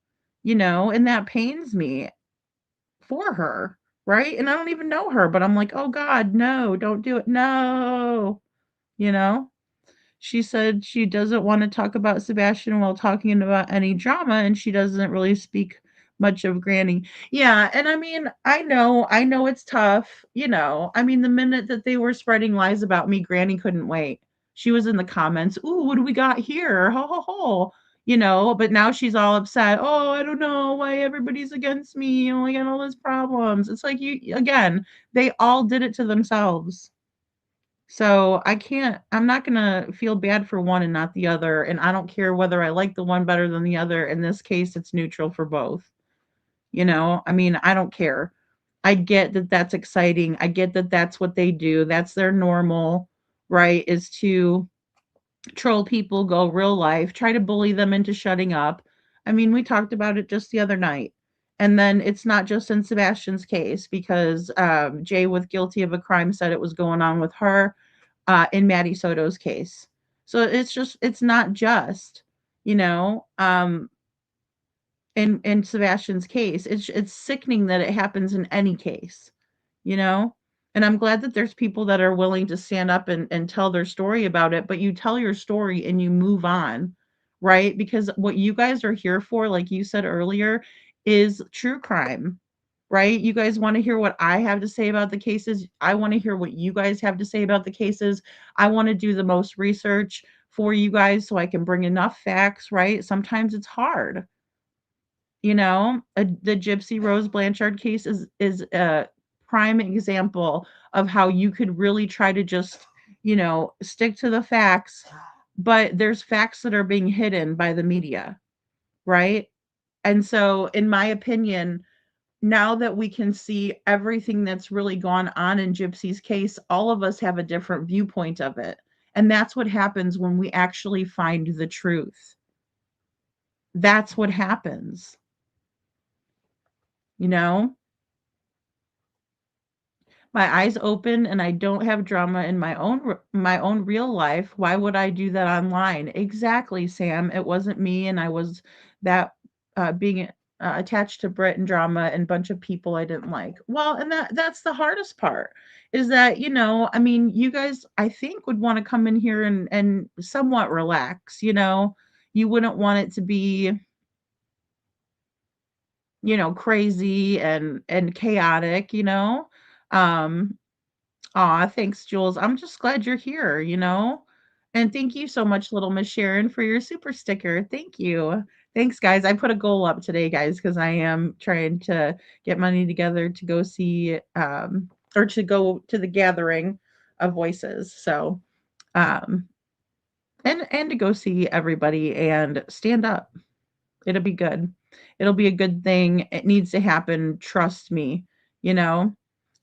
S7: and that pains me for her, right? And I don't even know her, but I'm like, oh God, no, don't do it. No, you know? She said she doesn't want to talk about Sebastian while talking about any drama, and she doesn't really speak much of Granny. Yeah, and I mean, I know it's tough, you know. I mean, the minute that they were spreading lies about me, Granny couldn't wait. She was in the comments, "Ooh, what do we got here? Ho ho ho." You know, but now she's all upset. "Oh, I don't know why everybody's against me. Oh, I got all these problems." It's like you again, they all did it to themselves. So I'm not gonna feel bad for one and not the other. And I don't care whether I like the one better than the other. In this case, it's neutral for both. You know, I mean, I don't care. I get that that's exciting. I get that that's what they do. That's their normal, right? Is to troll people, go real life, try to bully them into shutting up. I mean, we talked about it just the other night. And then it's not just in Sebastian's case because Jay, with guilty of a crime, said it was going on with her in Maddie Soto's case. So it's not just, you know, in Sebastian's case. It's sickening that it happens in any case, you know? And I'm glad that there's people that are willing to stand up and tell their story about it, but you tell your story and you move on, right? Because what you guys are here for, like you said earlier, is true crime, right? You guys want to hear what I have to say about the cases. I want to hear what you guys have to say about the cases. I want to do the most research for you guys so I can bring enough facts, right? Sometimes it's hard, you know, the Gypsy Rose Blanchard case is a prime example of how you could really try to just, you know, stick to the facts, but there's facts that are being hidden by the media, right? And so, in my opinion, now that we can see everything that's really gone on in Gypsy's case, all of us have a different viewpoint of it. And that's what happens when we actually find the truth. That's what happens, you know? My eyes open and I don't have drama in my own real life. Why would I do that online? Exactly, Sam. It wasn't me, and I was that being attached to Brit and drama and bunch of people I didn't like. Well, and that's the hardest part is that, you know, I mean, you guys I think would want to come in here and somewhat relax, you know. You wouldn't want it to be, you know, crazy and chaotic, you know. Um Aw, thanks, Jules. I'm just glad you're here, you know? And thank you so much, little Miss Sharon, for your super sticker. Thank you. Thanks, guys. I put a goal up today, guys, because I am trying to get money together to go see or to go to the gathering of voices. So and to go see everybody and stand up. It'll be good. It'll be a good thing. It needs to happen. Trust me, you know?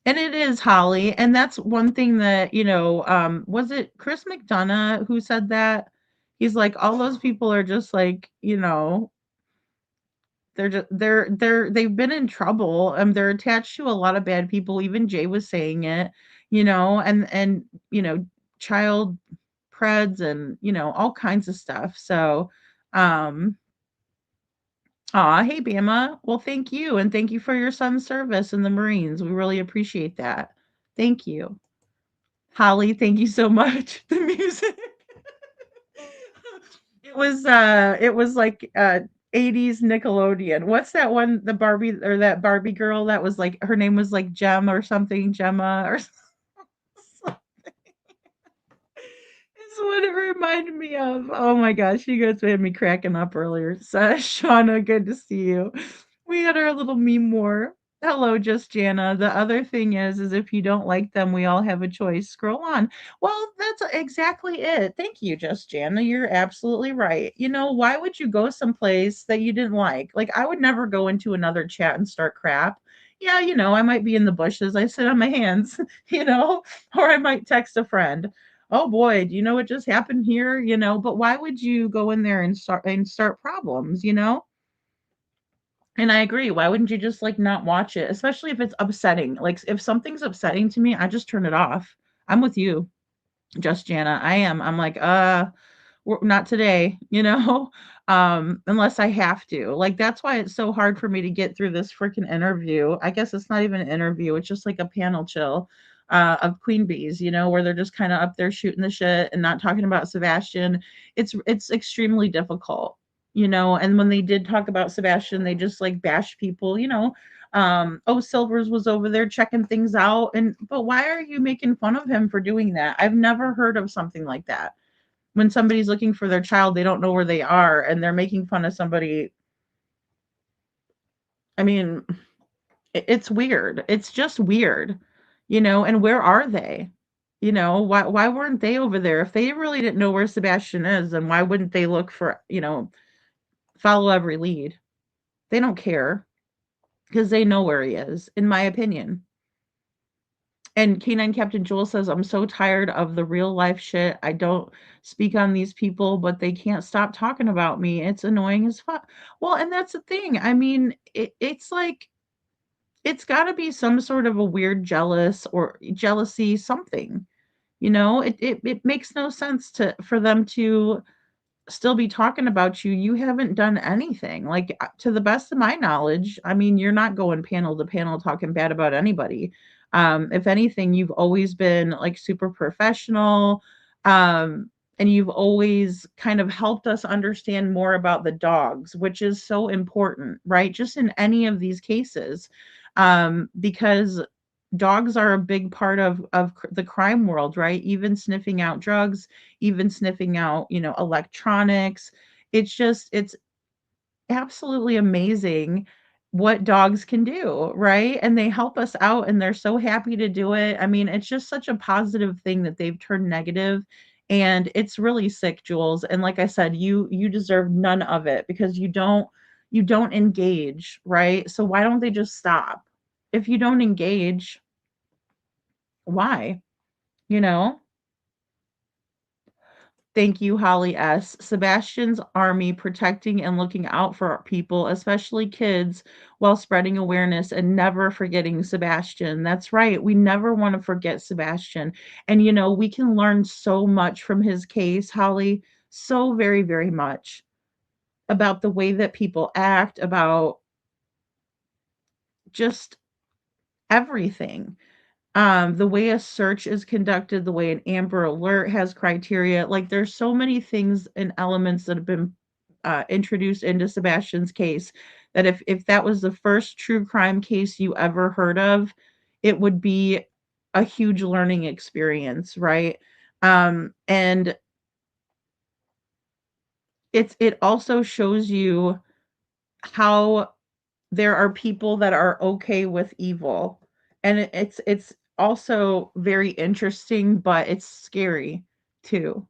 S7: And it is, Holly, and that's one thing that, you know, was it Chris McDonough who said that? He's like, all those people are just like, you know, they've been in trouble. They're attached to a lot of bad people. Even Jay was saying it, you know, and you know, child preds and you know all kinds of stuff. So, um, hey Bama. Well, thank you, and thank you for your son's service in the Marines. We really appreciate that. Thank you. Holly, thank you so much. The music. It was like 80s Nickelodeon. What's that one, the Barbie or that Barbie girl that was like her name was like Gem or something, Gemma or something. It's what it reminded me of. Oh my gosh, you guys made me cracking up earlier. So, Shauna, good to see you. We had our little meme war. Hello, just Jana. The other thing is if you don't like them, we all have a choice. Scroll on. Well, that's exactly it. Thank you, just Jana. You're absolutely right. You know, why would you go someplace that you didn't like? Like, I would never go into another chat and start crap. Yeah, you know, I might be in the bushes. I sit on my hands, you know, or I might text a friend. Oh boy, do you know what just happened here? You know, but why would you go in there and start problems, you know? And I agree. Why wouldn't you just like not watch it? Especially if it's upsetting. Like if something's upsetting to me, I just turn it off. I'm with you, just Jana. I am. I'm like, not today, you know, unless I have to. Like that's why it's so hard for me to get through this freaking interview. I guess it's not even an interview, it's just like a panel chill of queen bees, you know, where they're just kind of up there shooting the shit and not talking about Sebastian. It's extremely difficult, And when they did talk about Sebastian, they just like bashed people, oh, Silvers was over there checking things out. But why are you making fun of him for doing that? I've never heard of something like that. When somebody's looking for their child, they don't know where they are and they're making fun of somebody. I mean, it's weird. It's just weird, and where are they? Why weren't they over there? If they really didn't know where Sebastian is, then why wouldn't they look for, follow every lead? They don't care because they know where he is, in my opinion. And Canine Captain Joel says, I'm so tired of the real life shit. I don't speak on these people, but they can't stop talking about me. It's annoying as fuck. Well, and that's the thing. I mean, it's like, it's got to be some sort of a weird jealousy, something. It makes no sense for them to still be talking about you. You haven't done anything. Like, to the best of my knowledge, I mean, you're not going panel to panel talking bad about anybody. If anything, you've always been like super professional. And you've always kind of helped us understand more about the dogs, which is so important, right? Just in any of these cases. Because dogs are a big part of the crime world, right? Even sniffing out drugs, even sniffing out, electronics. It's absolutely amazing what dogs can do, right? And they help us out and they're so happy to do it. I mean, it's just such a positive thing that they've turned negative, and it's really sick, Jules. And like I said, you deserve none of it because you don't engage, right? So why don't they just stop? If you don't engage, why? You know? Thank you, Holly S. Sebastian's army protecting and looking out for people, especially kids, while spreading awareness and never forgetting Sebastian. That's right. We never want to forget Sebastian. And, we can learn so much from his case, Holly, so very, very much about the way that people act, about just everything. The way a search is conducted, the way an Amber Alert has criteria, like there's so many things and elements that have been introduced into Sebastian's case that if that was the first true crime case you ever heard of, it would be a huge learning experience, right? And it also shows you how there are people that are okay with evil. And it's also very interesting, but it's scary too.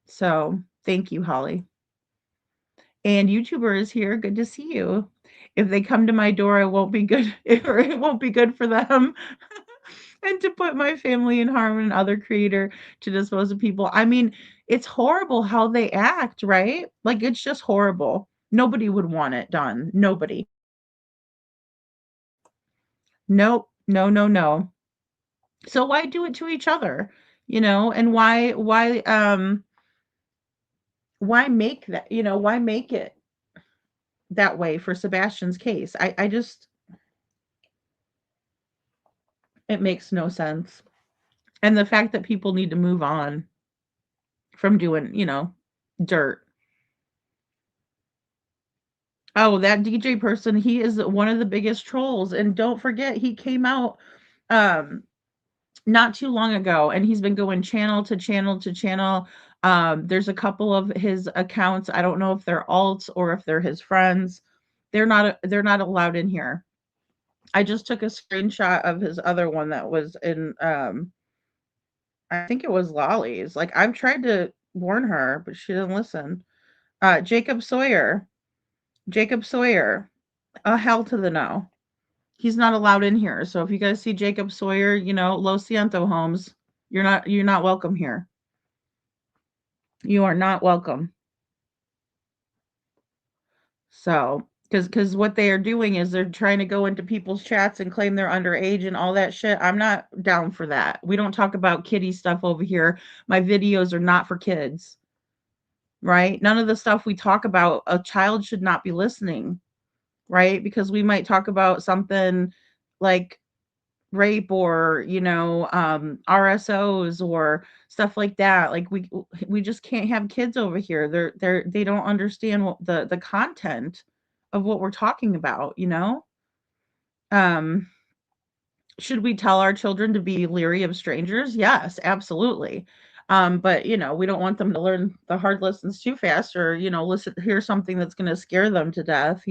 S7: So, thank you, Holly. And YouTuber is here. Good to see you. If they come to my door, it won't be good, or it won't be good for them. And to put my family in harm and other creator to dispose of people. I mean, it's horrible how they act, right? Like, it's just horrible. Nobody would want it done. Nobody. Nope. No, no, no. So why do it to each other? And why make that, why make it that way for Sebastian's case? I just, it makes no sense. And the fact that people need to move on from doing, dirt. Oh, that DJ person, he is one of the biggest trolls. And don't forget, he came out um not too long ago, and he's been going channel to channel to channel. There's a couple of his accounts. I don't know if they're alts or if they're his friends. They're not allowed in here. I just took a screenshot of his other one that was in I think it was Lolly's. Like, I've tried to warn her, but she didn't listen. Jacob Sawyer. Jacob Sawyer. A hell to the no. He's not allowed in here. So if you guys see Jacob Sawyer, Lo Siento Homes, you're not welcome here. You are not welcome. So, because what they are doing is they're trying to go into people's chats and claim they're underage and all that shit. I'm not down for that. We don't talk about kiddie stuff over here. My videos are not for kids. Right? None of the stuff we talk about, a child should not be listening, right? Because we might talk about something like rape or, RSOs or stuff like that. Like we just can't have kids over here. They don't understand the content of what we're talking about, you know? Um should we tell our children to be leery of strangers? Yes, absolutely. But we don't want them to learn the hard lessons too fast or, listen hear something that's going to scare them to death.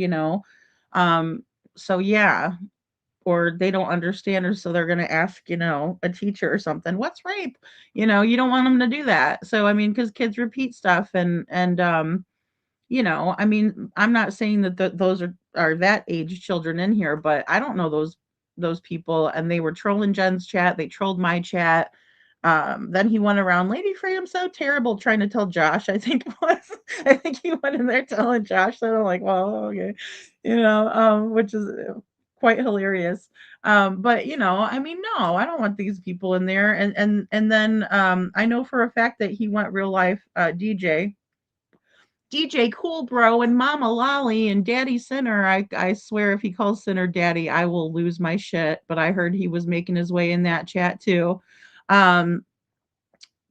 S7: Um so yeah, or they don't understand or so they're going to ask, a teacher or something, "What's rape?" You don't want them to do that. So I mean, cuz kids repeat stuff I mean, I'm not saying that those are that age children in here, but I don't know those people, and they were trolling Jen's chat. They trolled my chat. Then he went around, "Lady Freedom's so terrible," trying to tell Josh. I think it was. I think he went in there telling Josh that. I'm like, well, okay, which is quite hilarious. But I mean, no, I don't want these people in there. And then I know for a fact that he went real life DJ Cool Bro and Mama Lolly and Daddy Sinner. I swear if he calls Sinner Daddy, I will lose my shit. But I heard he was making his way in that chat too. Um,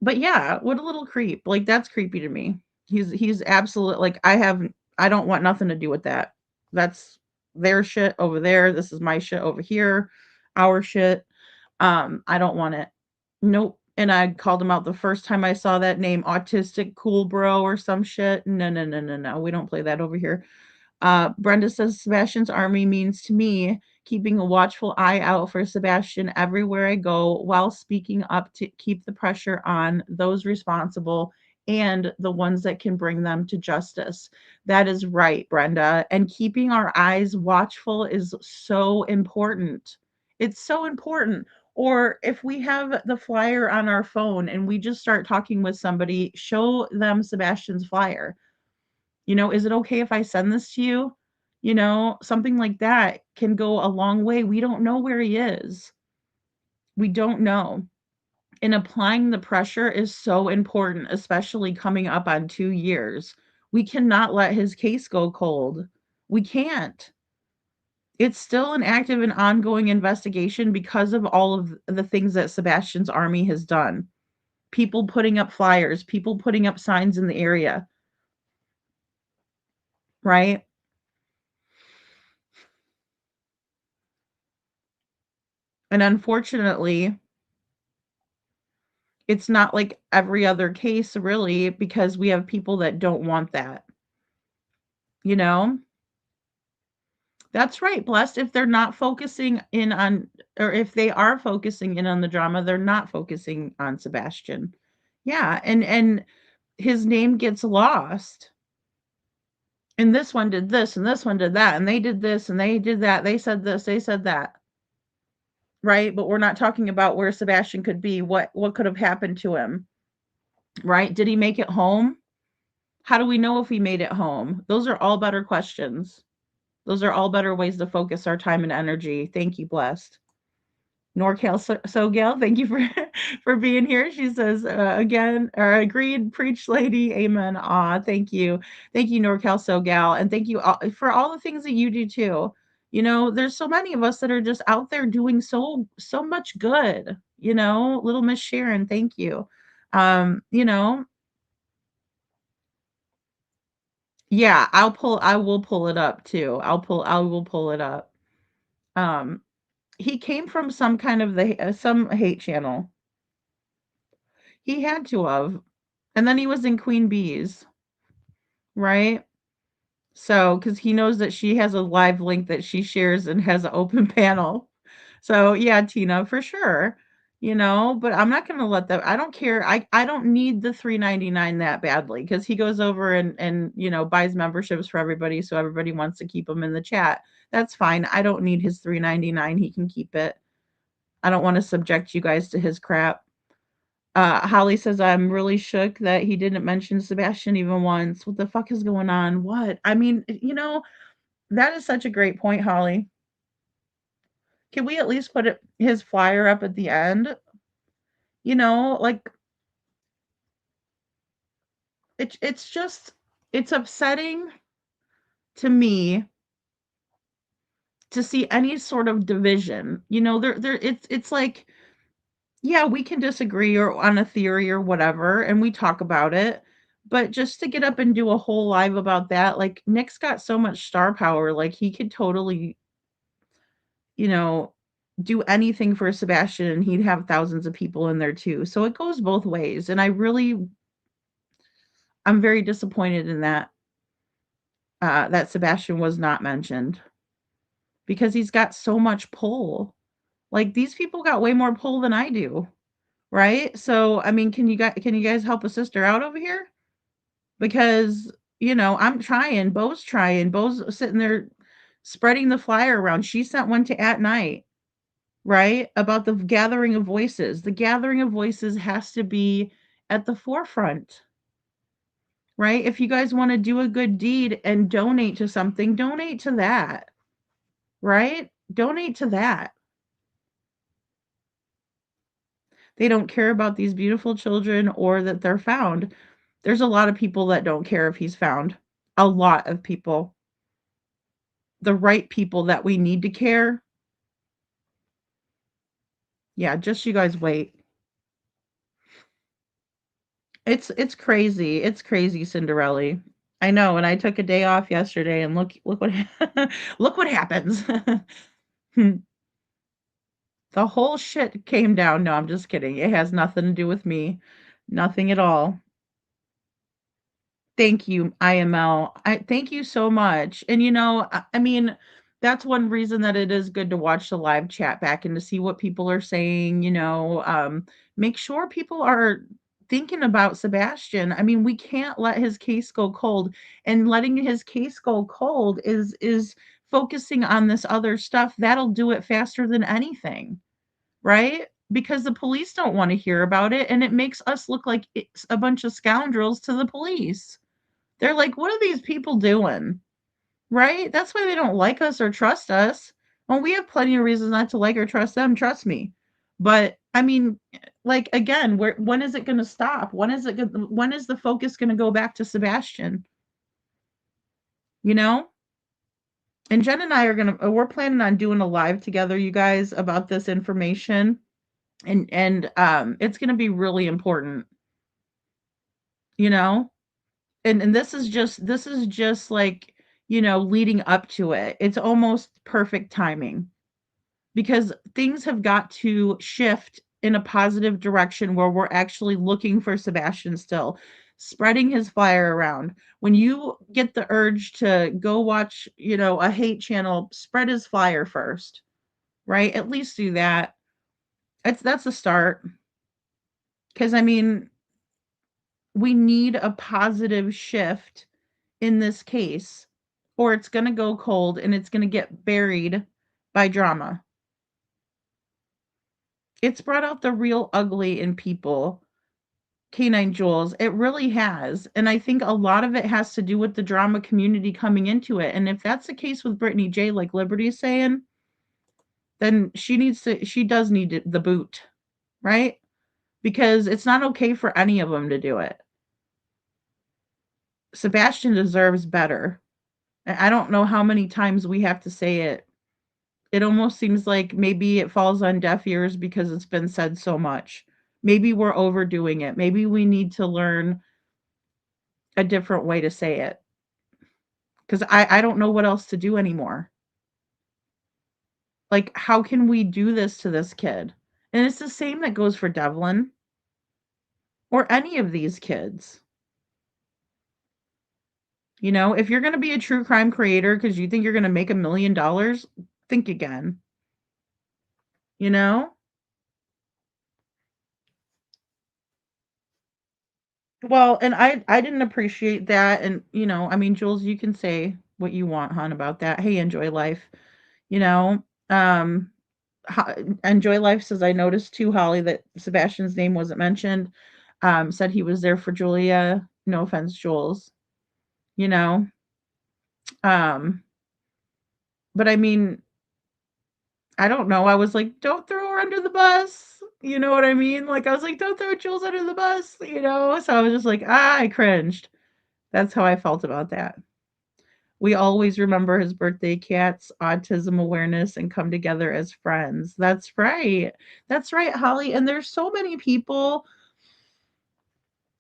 S7: but yeah, what a little creep. Like that's creepy to me. He's absolute like I don't want nothing to do with that. That's their shit over there. This is my shit over here. Our shit. I don't want it. Nope. And I called him out the first time I saw that name, Autistic Cool Bro or some shit. No, no, no, no, no. We don't play that over here. Brenda says Sebastian's army means to me keeping a watchful eye out for Sebastian everywhere I go while speaking up to keep the pressure on those responsible and the ones that can bring them to justice. That is right, Brenda. And keeping our eyes watchful is so important. It's so important. Or if we have the flyer on our phone and we just start talking with somebody, show them Sebastian's flyer. Is it okay if I send this to you? Something like that can go a long way. We don't know where he is. We don't know. And applying the pressure is so important, especially coming up on 2 years. We cannot let his case go cold. We can't. It's still an active and ongoing investigation because of all of the things that Sebastian's army has done. People putting up flyers, people putting up signs in the area, right? And unfortunately, it's not like every other case really because we have people that don't want that, you know? That's right, blessed. If they're not focusing in on or if they are focusing in on the drama, they're not focusing on Sebastian. Yeah, and his name gets lost. And this one did this and this one did that and they did this and they did that. They said this, they said that. Right? But we're not talking about where Sebastian could be, what could have happened to him. Right? Did he make it home? How do we know if he made it home? Those are all better questions. Those are all better ways to focus our time and energy. Thank you, blessed. NorCal Sogel, thank you for for being here. She says again, or agreed, preach, lady, amen. Thank you, NorCal Sogel, and thank you all, for all the things that you do too. There's so many of us that are just out there doing so much good. Little Miss Sharon, thank you. Um, you know, Yeah, I will pull it up too. I will pull it up. Um, he came from some kind of some hate channel. He had to have. And then he was in Queen Bees, right? So, because he knows that she has a live link that she shares and has an open panel. So, yeah, Tina, for sure. But I'm not gonna let that I don't care. I don't need the 3.99 that badly because he goes over and buys memberships for everybody, so everybody wants to keep him in the chat. That's fine. I don't need his 3.99. He can keep it. I don't want to subject you guys to his crap. Holly says, I'm really shook that he didn't mention Sebastian even once. What the fuck is going on? What? I mean, that is such a great point, Holly. Can we at least put his flyer up at the end? Like it's just it's upsetting to me to see any sort of division. You know, there it's like, yeah, we can disagree or on a theory or whatever, and we talk about it. But just to get up and do a whole live about that, like Nick's got so much star power, like he could totally, you know, do anything for Sebastian and he'd have thousands of people in there too. So it goes both ways. And I'm very disappointed in that that Sebastian was not mentioned because he's got so much pull. Like these people got way more pull than I do, right? So I mean, can you guys help a sister out over here? Because I'm trying. Bo's trying. Bo's sitting there spreading the flyer around. She sent one to at night, right? About the gathering of voices. The gathering of voices has to be at the forefront, right? If you guys want to do a good deed and donate to something, donate to that, right? Donate to that. They don't care about these beautiful children or that they're found. There's a lot of people that don't care if he's found. A lot of people. The right people that we need to care. Yeah, just you guys wait. It's crazy. It's crazy, Cinderella. I know, and I took a day off yesterday and look what look what happens. The whole shit came down. No, I'm just kidding. It has nothing to do with me. Nothing at all. Thank you, IML. Thank you so much. And I mean, that's one reason that it is good to watch the live chat back and to see what people are saying, make sure people are thinking about Sebastian. I mean, we can't let his case go cold. And letting his case go cold is focusing on this other stuff. That'll do it faster than anything, right? Because the police don't want to hear about it and it makes us look like it's a bunch of scoundrels to the police. They're like, "What are these people doing?" Right? That's why they don't like us or trust us. Well, we have plenty of reasons not to like or trust them, trust me. But I mean, like again, when is it going to stop? When is the focus going to go back to Sebastian? You know? And Jen and I we're planning on doing a live together, you guys, about this information. And it's going to be really important, you know? And this is just like leading up to it. It's almost perfect timing because things have got to shift in a positive direction where we're actually looking for Sebastian still spreading his fire around. When you get the urge to go watch a hate channel, spread his flyer first, right? At least do that. That's a start. Because I mean, we need a positive shift in this case, or it's going to go cold and it's going to get buried by drama. It's brought out the real ugly in people, Canine Jules. It really has. And I think a lot of it has to do with the drama community coming into it. And if that's the case with Brittany J, like Liberty's saying, then she does need the boot, right? Because it's not okay for any of them to do it. Sebastian deserves better. I don't know how many times we have to say it. It almost seems like maybe it falls on deaf ears because it's been said so much. Maybe we're overdoing it. Maybe we need to learn a different way to say it. Because I don't know what else to do anymore. Like, how can we do this to this kid? And it's the same that goes for Devlin or any of these kids. If you're going to be a true crime creator because you think you're going to make $1 million, think again. You know? Well, and I didn't appreciate that. And, I mean, Jules, you can say what you want, hon, about that. Hey, enjoy life. You know, um, enjoy life says, I noticed too, Holly, that Sebastian's name wasn't mentioned. Said he was there for Julia. No offense, Jules. You know, um, but I mean, I don't know. I was like, don't throw her under the bus. You know what I mean? Like, I was like, don't throw Jules under the bus, So I was just like, I cringed. That's how I felt about that. We always remember his birthday, cats, autism awareness, and come together as friends. That's right. That's right, Holly. And there's so many people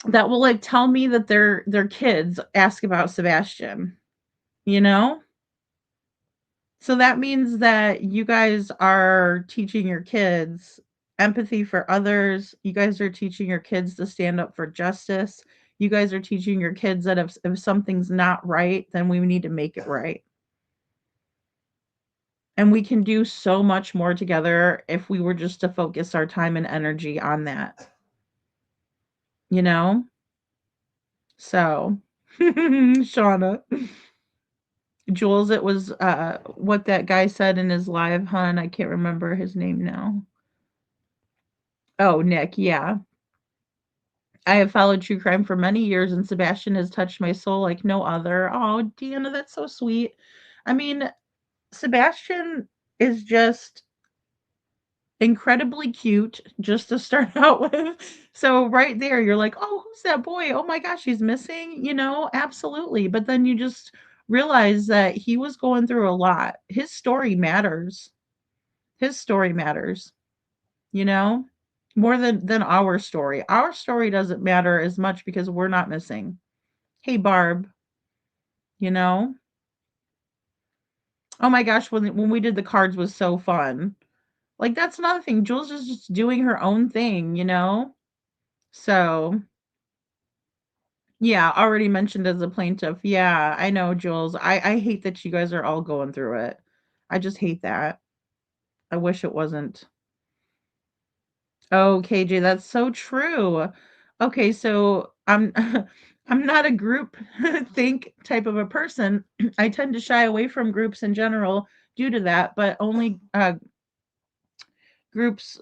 S7: that will like tell me that their kids ask about Sebastian, you know? So that means that you guys are teaching your kids empathy for others. You guys are teaching your kids to stand up for justice. You guys are teaching your kids that if something's not right, then we need to make it right. And we can do so much more together if we were just to focus our time and energy on that, you know? So, Shauna, Jules, it was what that guy said in his live, hun. I can't remember his name now. Oh, Nick, yeah. I have followed true crime for many years, and Sebastian has touched my soul like no other. Oh, Deanna, that's so sweet. I mean, Sebastian is just incredibly cute just to start out with. So right there, you're like, oh, who's that boy? Oh my gosh, he's missing, absolutely. But then you just realize that he was going through a lot. His story matters. His story matters, you know, more than our story. Our story doesn't matter as much because we're not missing. Hey, Barb, you know? Oh my gosh, when we did the cards was so fun. Like that's another thing. Jules is just doing her own thing, you know? So, yeah, already mentioned as a plaintiff. Yeah, I know, Jules. I hate that you guys are all going through it. I just hate that. I wish it wasn't. Oh, KJ, that's so true. Okay, so I'm I'm not a group think type of a person. I tend to shy away from groups in general due to that, but only groups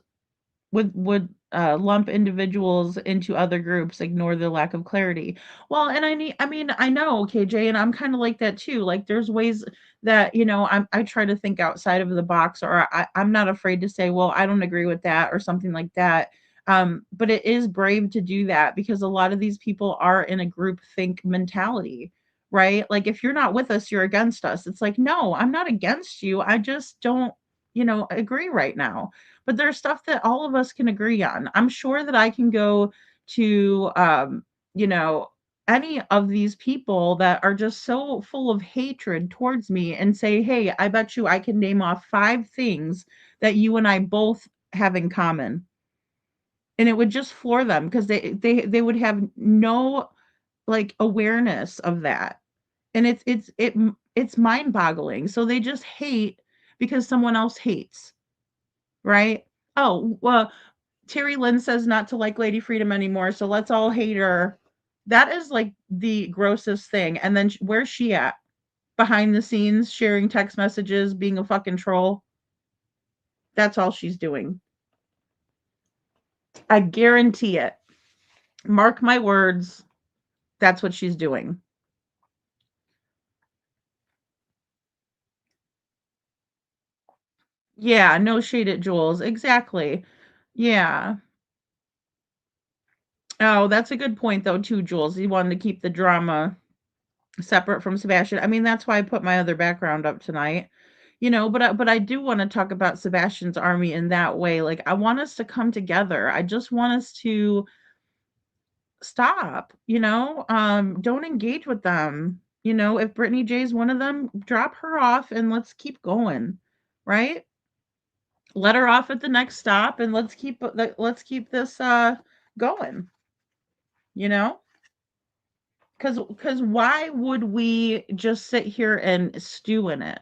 S7: would lump individuals into other groups, ignore the lack of clarity. Well, and I mean, I know, KJ, and I'm kind of like that too. Like there's ways that, I try to think outside of the box, or I'm not afraid to say, well, I don't agree with that or something like that. But it is brave to do that because a lot of these people are in a group think mentality, right? Like if you're not with us, you're against us. It's like, no, I'm not against you. I just don't, agree right now, but there's stuff that all of us can agree on. I'm sure that I can go to, you know, any of these people that are just so full of hatred towards me and say, hey, I bet you I can name off 5 things that you and I both have in common. And it would just floor them because they would have no like awareness of that. And it's mind boggling. So they just hate because someone else hates, right? Oh, well, Terry Lynn says not to like Lady Freedom anymore, so let's all hate her. That is like the grossest thing. And then where's she at? Behind the scenes, sharing text messages, being a fucking troll. That's all she's doing. I guarantee it. Mark my words. That's what she's doing. Yeah, no shade at Jules. Exactly. Yeah. Oh, that's a good point though, too, Jules. He wanted to keep the drama separate from Sebastian. I mean, that's why I put my other background up tonight. But I do want to talk about Sebastian's army in that way. Like I want us to come together. I just want us to stop, don't engage with them. If Brittany J's one of them, drop her off and let's keep going. Right? Let her off at the next stop and let's keep this going, you know? Cuz why would we just sit here and stew in it?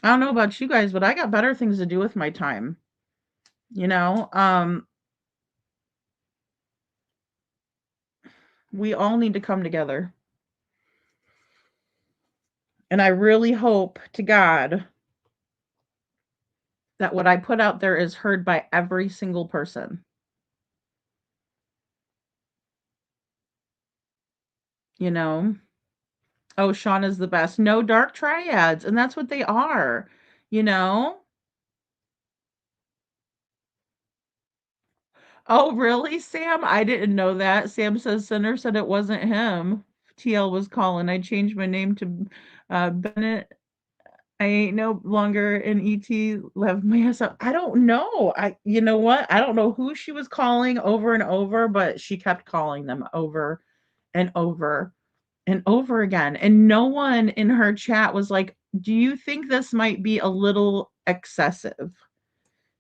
S7: I don't know about you guys, but I got better things to do with my time. You know, we all need to come together. And I really hope to God that what I put out there is heard by every single person. You know, oh, Sean is the best. No dark triads. And that's what they are, you know? Oh, really, Sam? I didn't know that. Sam says Center said it wasn't him. TL was calling. I changed my name to Bennett. I ain't no longer an ET. Left my ass up. I don't know. You know what? I don't know who she was calling over and over, but she kept calling them over and over and over again. And no one in her chat was like, "Do you think this might be a little excessive?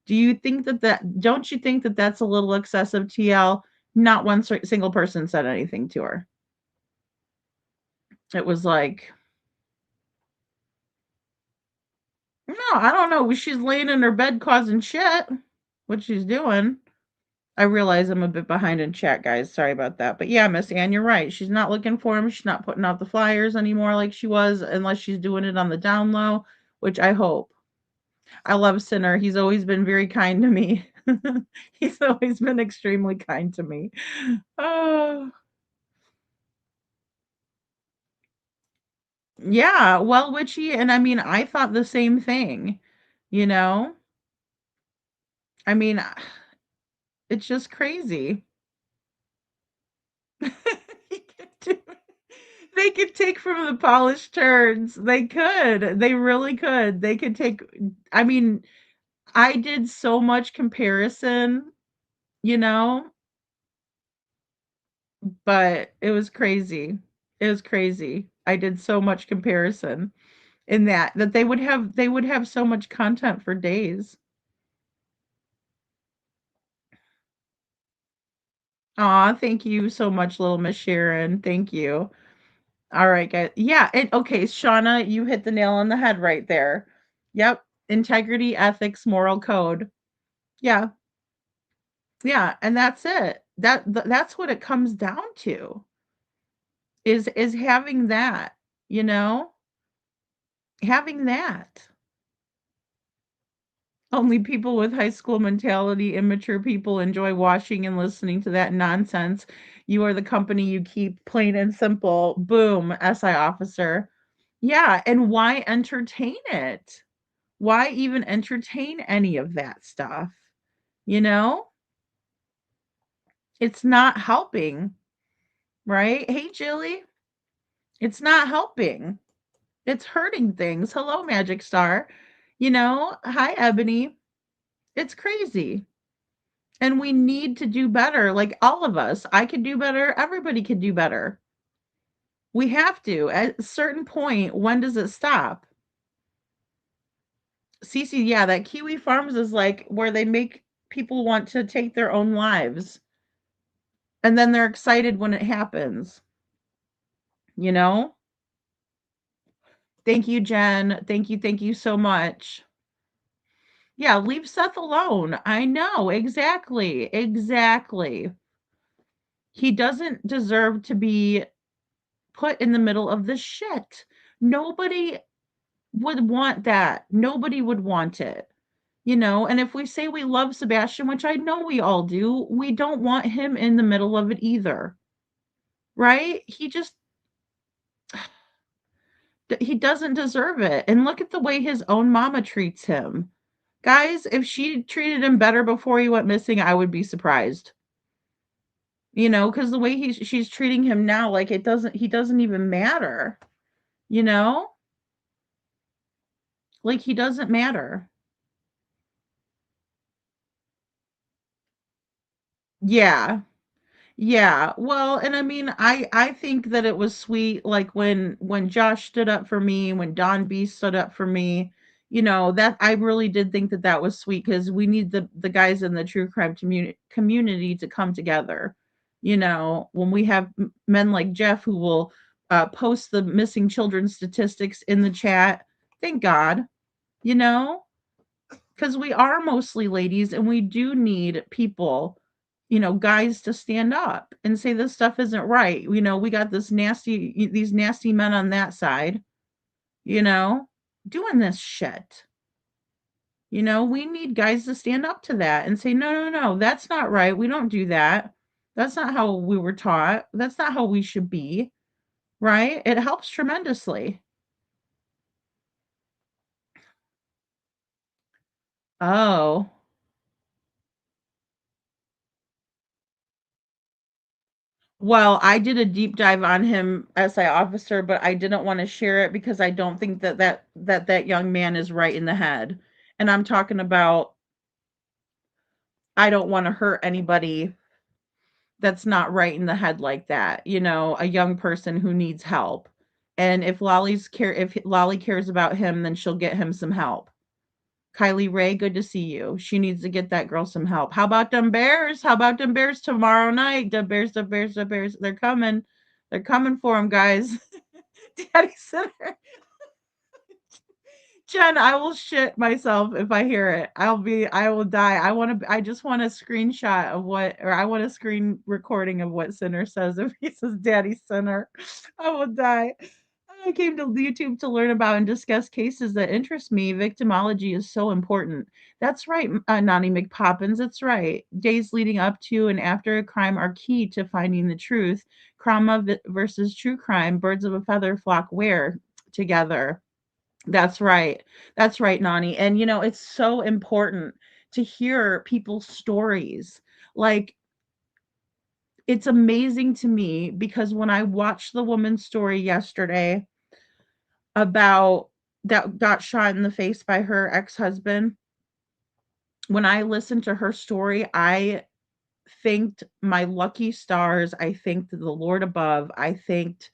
S7: Do you think that don't you think that that's a little excessive, TL?" Not one single person said anything to her. It was like, no, I don't know. She's laying in her bed causing shit. What she's doing. I realize I'm a bit behind in chat, guys. Sorry about that. But yeah, Miss Ann, you're right. She's not looking for him. She's not putting out the flyers anymore like she was, unless she's doing it on the down low, which I hope. I love Sinner. He's always been very kind to me. He's always been extremely kind to me. Oh, yeah. Well, Witchy, and I mean, I thought the same thing, you know? I mean, it's just crazy. He could do it. They could take from the polished turds. They could. They really could. They could take, I mean, I did so much comparison, you know, but it was crazy. It was crazy. I did so much comparison in that they would have so much content for days. Aw, thank you so much, little Miss Sharon. Thank you. All right, guys. Yeah, and okay, Shauna, you hit the nail on the head right there. Yep. Integrity, ethics, moral code. Yeah. Yeah, and that's it. That's what it comes down to. Is having that, you know? Having that. Only people with high school mentality, immature people enjoy watching and listening to that nonsense. You are the company you keep, plain and simple. Boom, SI officer. Yeah, and why entertain it? Why even entertain any of that stuff? You know? It's not helping, right? Hey, Jilly, it's not helping. It's hurting things. Hello, Magic Star. You know, hi, Ebony. It's crazy. And we need to do better. Like all of us, I could do better. Everybody could do better. We have to. At a certain point, when does it stop? Cece, yeah, that Kiwi Farms is like where they make people want to take their own lives. And then they're excited when it happens, you know? Thank you, Jen. Thank you so much. Yeah, leave Seth alone. I know, exactly, exactly. He doesn't deserve to be put in the middle of this shit. Nobody would want that. Nobody would want it. You know, and if we say we love Sebastian, which I know we all do, we don't want him in the middle of it either. Right? He doesn't deserve it. And look at the way his own mama treats him. Guys, if she treated him better before he went missing, I would be surprised. You know, because the way she's treating him now, like he doesn't even matter. You know? Like he doesn't matter. Yeah. Yeah. Well, and I mean, I think that it was sweet, like when Josh stood up for me, when Don B stood up for me, you know, that I really did think that that was sweet because we need the guys in the true crime community to come together. You know, when we have men like Jeff who will post the missing children statistics in the chat, thank God, you know, because we are mostly ladies and we do need people, you know, guys to stand up and say this stuff isn't right. You know, we got these nasty men on that side, you know, doing this shit. You know, we need guys to stand up to that and say, no, no, no, that's not right. We don't do that. That's not how we were taught. That's not how we should be. Right? It helps tremendously. Oh, Well, I did a deep dive on him, SI officer, but I didn't want to share it because I don't think that young man is right in the head. And I'm talking about I don't want to hurt anybody that's not right in the head like that, a young person who needs help. And if Lolly cares about him, then she'll get him some help. Kylie Ray, good to see you. She needs to get that girl some help. How about them Bears? How about them Bears tomorrow night? The Bears, the Bears, the Bears. They're coming. They're coming for them, guys. Daddy Center. Jen, I will shit myself if I hear it. I will die. I just want a screenshot of or I want a screen recording of what Sinner says. If he says Daddy Sinner, I will die. I came to YouTube to learn about and discuss cases that interest me. Victimology is so important. That's right, Nani McPoppins. That's right. Days leading up to and after a crime are key to finding the truth. Versus true crime. Birds of a feather flock where together. That's right. That's right, Nani. And it's so important to hear people's stories. Like, it's amazing to me because when I watched the woman's story yesterday about that got shot in the face by her ex-husband, when I listened to her story, I thanked my lucky stars. I thanked the Lord above. I thanked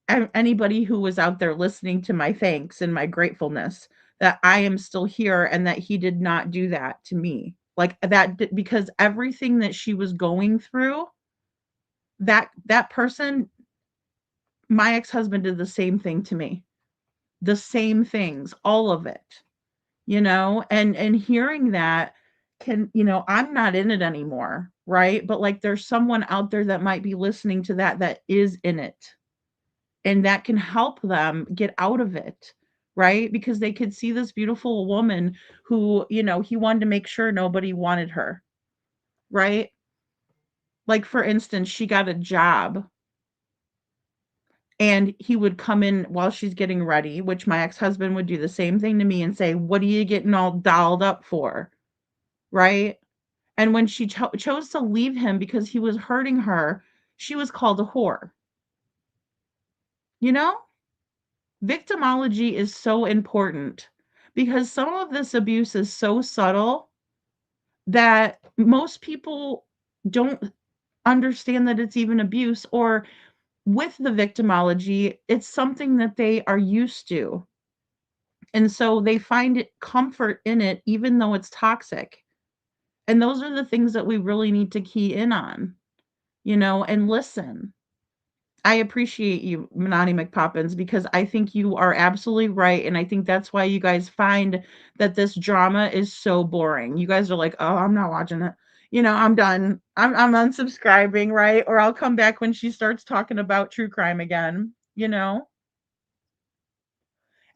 S7: anybody who was out there listening to my thanks and my gratefulness that I am still here and that he did not do that to me. Like that, because everything that she was going through, that person, my ex-husband did the same thing to me. The same things, all of it, and hearing that I'm not in it anymore, right? But like there's someone out there that might be listening to that is in it and that can help them get out of it, right? Because they could see this beautiful woman who, he wanted to make sure nobody wanted her, right? Like, for instance, she got a job and he would come in while she's getting ready, which my ex-husband would do the same thing to me and say, "What are you getting all dolled up for?" Right? And when she chose to leave him because he was hurting her, she was called a whore. You know? Victimology is so important because some of this abuse is so subtle that most people don't understand that it's even abuse, or with the victimology, it's something that they are used to. And so they find comfort in it, even though it's toxic. And those are the things that we really need to key in on, and listen. I appreciate you, Manani McPoppins, because I think you are absolutely right. And I think that's why you guys find that this drama is so boring. You guys are like, oh, I'm not watching it. I'm done. I'm unsubscribing, right? Or I'll come back when she starts talking about true crime again. And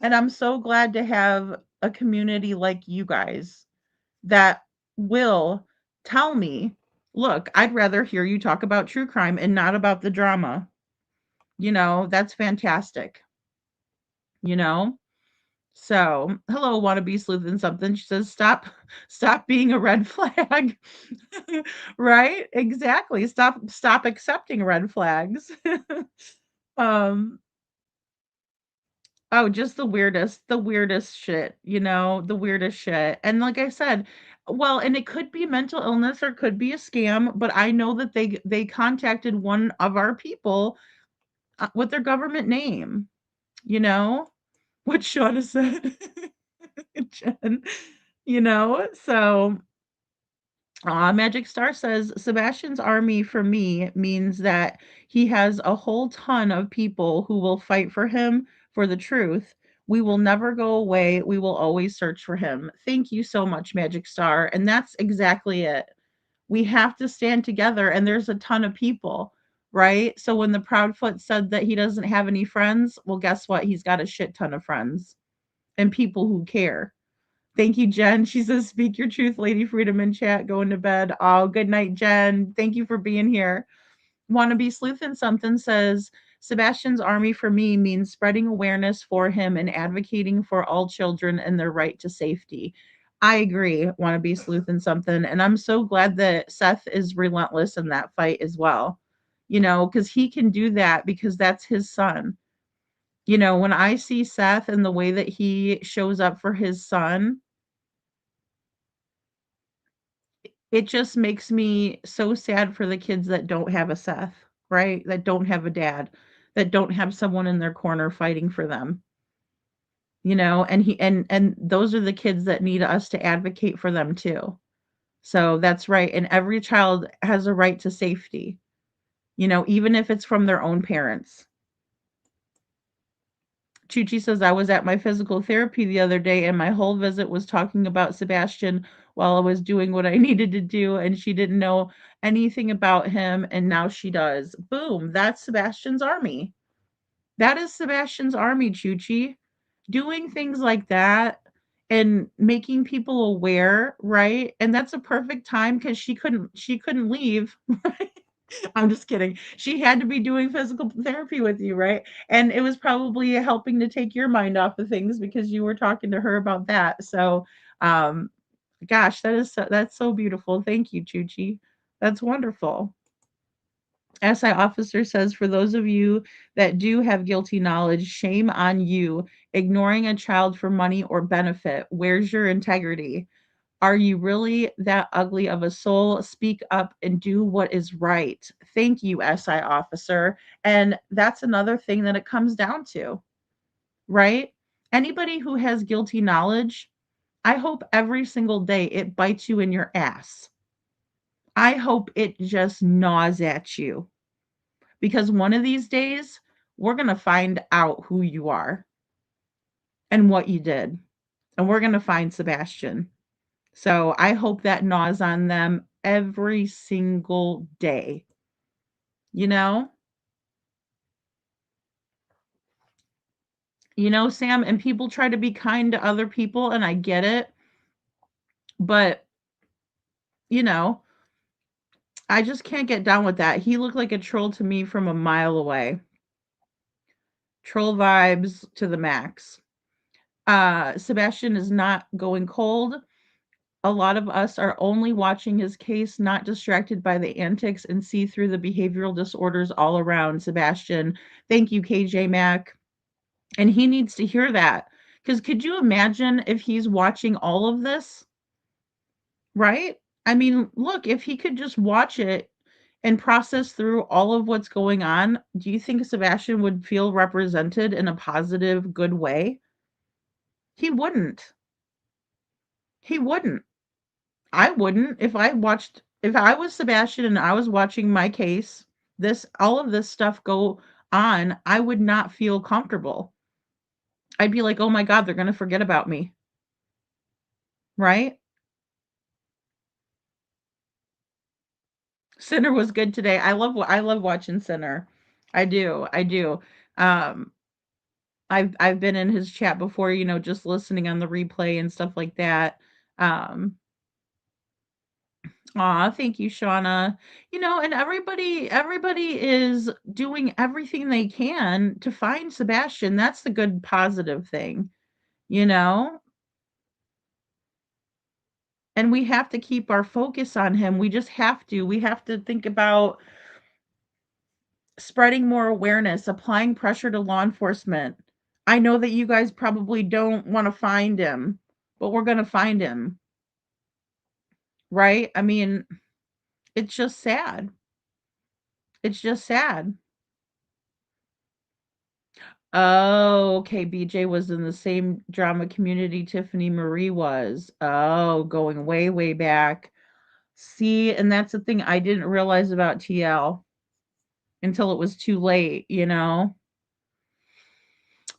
S7: I'm so glad to have a community like you guys that will tell me, look, I'd rather hear you talk about true crime and not about the drama. That's fantastic. You know? So, hello, wannabe sleuth and something. She says, stop being a red flag. Right? Exactly. Stop accepting red flags. um, oh, just the weirdest shit, the weirdest shit. And like I said, well, and it could be mental illness or could be a scam, but I know that they contacted one of our people with their government name, you know? What Shauna said. Jen, so Magic Star says Sebastian's army for me means that he has a whole ton of people who will fight for him for the truth. We will never go away. We will always search for him. Thank you so much, Magic Star. And that's exactly it. We have to stand together, and there's a ton of people, right? So when the Proudfoot said that he doesn't have any friends, well, guess what? He's got a shit ton of friends and people who care. Thank you, Jen. She says, "Speak your truth, Lady Freedom in chat. Going to bed." Oh, good night, Jen. Thank you for being here. Wannabe Sleuthin' Something says, Sebastian's army for me means spreading awareness for him and advocating for all children and their right to safety. I agree, Wannabe Sleuthin' Something. And I'm so glad that Seth is relentless in that fight as well. because he can do that because that's his son. When I see Seth and the way that he shows up for his son, it just makes me so sad for the kids that don't have a Seth, right? That don't have a dad, that don't have someone in their corner fighting for them. And those are the kids that need us to advocate for them too. So that's right. And every child has a right to safety, even if it's from their own parents. Chuchi says, I was at my physical therapy the other day and my whole visit was talking about Sebastian while I was doing what I needed to do. And she didn't know anything about him. And now she does. Boom. That's Sebastian's army. That is Sebastian's army, Chuchi. Doing things like that and making people aware, right? And that's a perfect time because she couldn't leave. Right? I'm just kidding. She had to be doing physical therapy with you, right? And it was probably helping to take your mind off of things because you were talking to her about that. So, um, gosh, that's so beautiful. Thank you, Chuchi. That's wonderful. SI officer says, for those of you that do have guilty knowledge, shame on you. Ignoring a child for money or benefit. Where's your integrity? Are you really that ugly of a soul? Speak up and do what is right. Thank you, SI officer. And that's another thing that it comes down to, right? Anybody who has guilty knowledge, I hope every single day it bites you in your ass. I hope it just gnaws at you because one of these days we're going to find out who you are and what you did. And we're going to find Sebastian. So I hope that gnaws on them every single day. You know? Sam, and people try to be kind to other people, and I get it. But, you know, I just can't get down with that. He looked like a troll to me from a mile away. Troll vibes to the max. Sebastian is not going cold. A lot of us are only watching his case, not distracted by the antics and see through the behavioral disorders all around. Sebastian, thank you, KJ Mac. And he needs to hear that. Because could you imagine if he's watching all of this? Right? I mean, look, if he could just watch it and process through all of what's going on, do you think Sebastian would feel represented in a positive, good way? He wouldn't. He wouldn't. I wouldn't if I was Sebastian and I was watching my case, all of this stuff go on, I would not feel comfortable. I'd be like, "Oh my god, they're going to forget about me." Right? Sinner was good today. I love watching Sinner. I do. I do. Um I've been in his chat before, just listening on the replay and stuff like that. Um Aw, thank you, Shauna. And everybody is doing everything they can to find Sebastian. That's the good positive thing, you know? And we have to keep our focus on him. We just have to. We have to think about spreading more awareness, applying pressure to law enforcement. I know that you guys probably don't want to find him, but we're going to find him, right? I mean, it's just sad. It's just sad. Oh, okay, BJ was in the same drama community Tiffany Marie was. Oh, going way, way back. See, and that's the thing I didn't realize about TL until it was too late.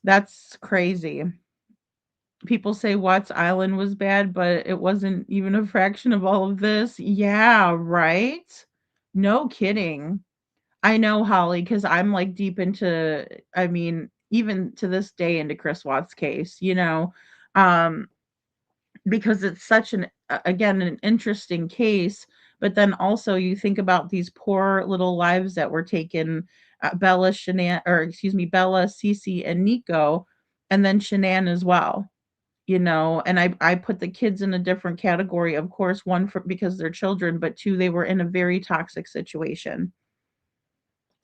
S7: That's crazy. People say Watts Island was bad, but it wasn't even a fraction of all of this. Yeah, right? No kidding. I know, Holly, because I'm like deep into, I mean, even to this day into Chris Watts' case, um, because it's such again, an interesting case. But then also you think about these poor little lives that were taken, Bella, Shanann, or excuse me, Bella, Cece, and Nico, and then Shanann as well. And I put the kids in a different category, of course, one for because they're children, but two, they were in a very toxic situation.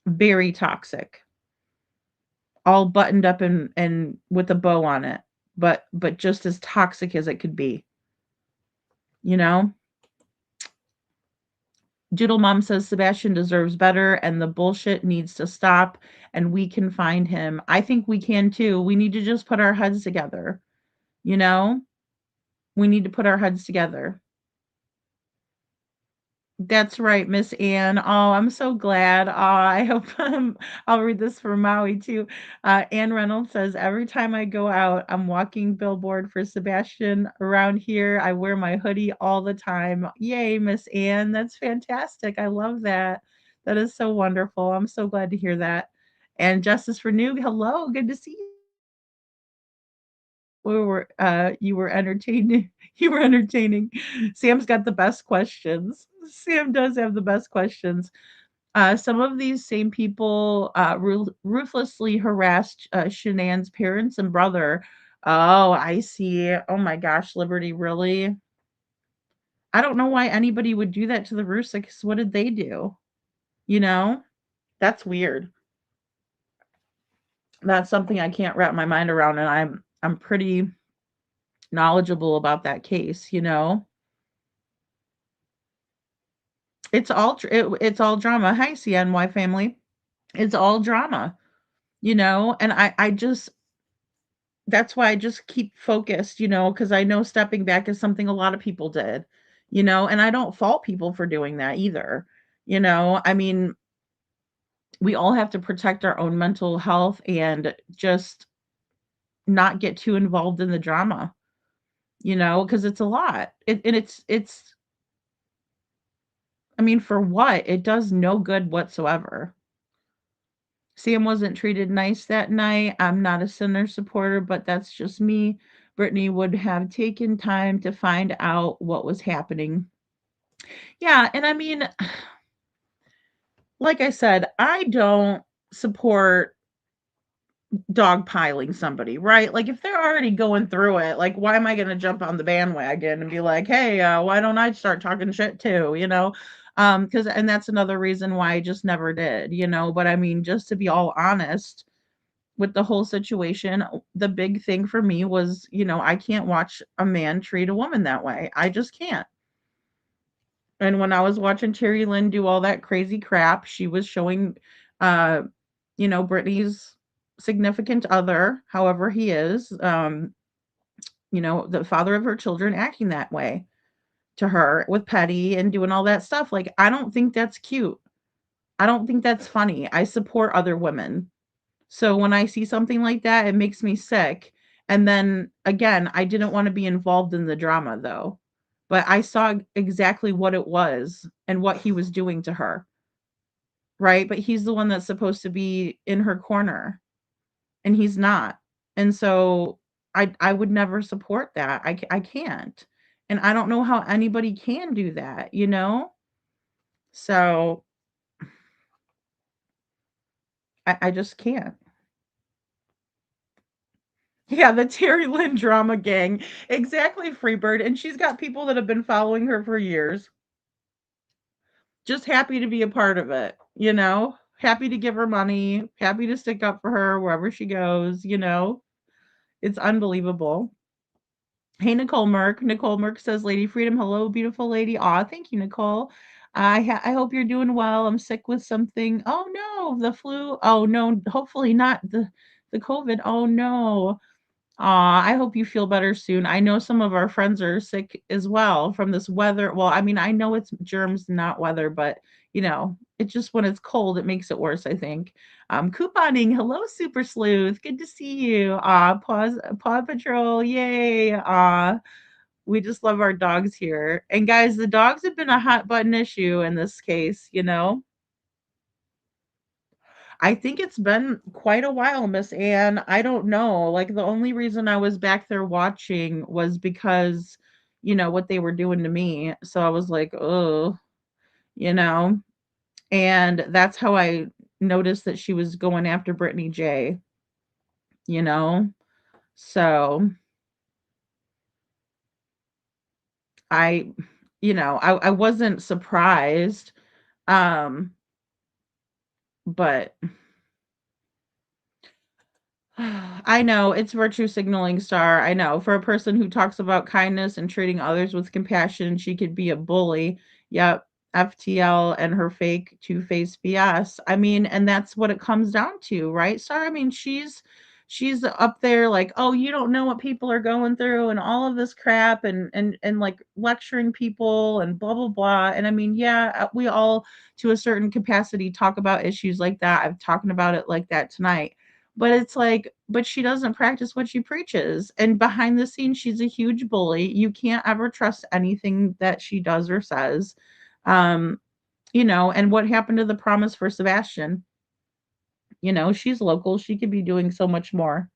S7: very toxic, all buttoned up and with a bow on it, but just as toxic as it could be, you know? Doodle Mom says Sebastian deserves better and the bullshit needs to stop and we can find him. I think we can too. We need to just put our heads together, you know? We need to put our heads together. That's right, Miss Ann. Oh, I'm so glad. I hope I'll read this for Maui too. Ann Reynolds says, every time I go out, I'm walking billboard for Sebastian around here. I wear my hoodie all the time. Yay, Miss Ann. That's fantastic. I love that. That is so wonderful. I'm so glad to hear that. And Justice for New, hello. Good to see you. You were entertaining. You were entertaining. Sam's got the best questions. Sam does have the best questions. Some of these same people ruthlessly harassed Shanann's parents and brother. Oh, I see. Oh my gosh, Liberty, really? I don't know why anybody would do that to the Rusiks. What did they do? You know, that's weird. That's something I can't wrap my mind around, and I'm pretty knowledgeable about that case. You know, it's all drama. Hi, CNY family. It's all drama. You know, and I just that's why I just keep focused, you know, because I know stepping back is something a lot of people did, you know, and I don't fault people for doing that either. You know, I mean, we all have to protect our own mental health and just not get too involved in the drama, you know, because it's a lot. And I mean, for what? It does no good whatsoever. Sam wasn't treated nice that night. I'm not a Sinner supporter, but that's just me. Brittany would have taken time to find out what was happening. Yeah, and I mean, like I said, I don't support dogpiling somebody, right? Like if they're already going through it, like why am I going to jump on the bandwagon and be like, "Hey, why don't I start talking shit too?" You know? Cuz and that's another reason why I just never did, you know, but I mean, just to be all honest, with the whole situation, the big thing for me was, you know, I can't watch a man treat a woman that way. I just can't. And when I was watching Terry Lynn do all that crazy crap, she was showing, uh, you know, Brittany's significant other, however he is, you know, the father of her children acting that way to her with Petty and doing all that stuff. Like, I don't think that's cute. I don't think that's funny. I support other women. So when I see something like that, it makes me sick. And then again, I didn't want to be involved in the drama though. But I saw exactly what it was and what he was doing to her, right? But he's the one that's supposed to be in her corner and he's not. And so I would never support that. I can't. And I don't know how anybody can do that, you know? So I just can't. Yeah, the Terry Lynn drama gang. Exactly, Freebird. And she's got people that have been following her for years. Just happy to be a part of it, you know? Happy to give her money, happy to stick up for her wherever she goes, you know? It's unbelievable. Hey, Nicole Merck. Nicole Merck says, Lady Freedom, hello, beautiful lady. Aw, thank you, Nicole. I hope you're doing well. I'm sick with something. Oh no, the flu. Oh no, hopefully not the COVID. Oh no. I hope you feel better soon. I know some of our friends are sick as well from this weather. Well, I mean, I know it's germs, not weather, but you know, it's just when it's cold, it makes it worse, I think. Couponing. Hello, Super Sleuth. Good to see you. Paw Patrol. Yay. We just love our dogs here. And guys, the dogs have been a hot button issue in this case, you know. I think it's been quite a while, Miss Anne. I don't know. Like the only reason I was back there watching was because, you know, what they were doing to me. So I was like, oh, you know, and that's how I noticed that she was going after Brittany J, you know. So I, you know, I wasn't surprised. Um, But I know it's virtue signaling, Star. I know. For a person who talks about kindness and treating others with compassion, she could be a bully. Yep. FTL and her fake two-faced BS. I mean, and that's what it comes down to, right, Star? I mean, she's up there like, "Oh, you don't know what people are going through," and all of this crap and like lecturing people and blah blah blah. And I mean, yeah, we all to a certain capacity talk about issues like that. I'm talking about it like that tonight, but it's like, but she doesn't practice what she preaches. And behind the scenes, she's a huge bully. You can't ever trust anything that she does or says. Um, and what happened to the promise for Sebastian? She's local. She could be doing so much more.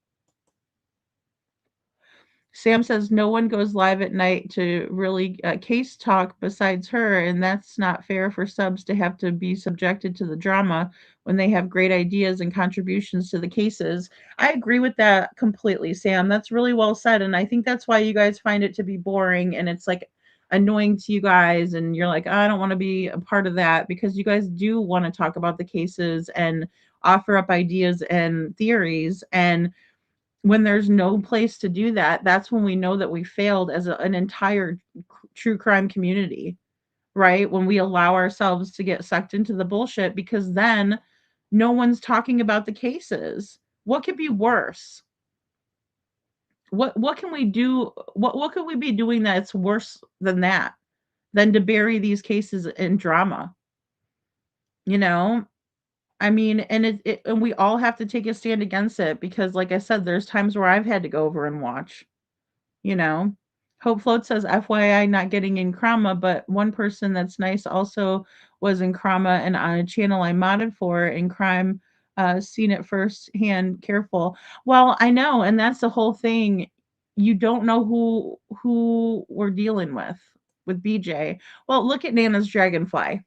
S7: Sam says no one goes live at night to really case talk besides her, and that's not fair for subs to have to be subjected to the drama when they have great ideas and contributions to the cases. I agree with that completely, Sam. That's really well said, and I think that's why you guys find it to be boring and it's like annoying to you guys, and you're like, I don't want to be a part of that, because you guys do want to talk about the cases and offer up ideas and theories. And when there's no place to do that, that's when we know that we failed as an entire true crime community, right? When we allow ourselves to get sucked into the bullshit, because then no one's talking about the cases. What could be worse? What can we do? What could we be doing that's worse than that? Than to bury these cases in drama? You know, I mean, and and we all have to take a stand against it, because, like I said, there's times where I've had to go over and watch. You know, Hope Float says, FYI, not getting in Krama, but one person that's nice also was in Krama and on a channel I modded for in crime, seen it firsthand, careful. Well, I know, and that's the whole thing. You don't know who we're dealing with BJ. Well, look at Nana's Dragonfly.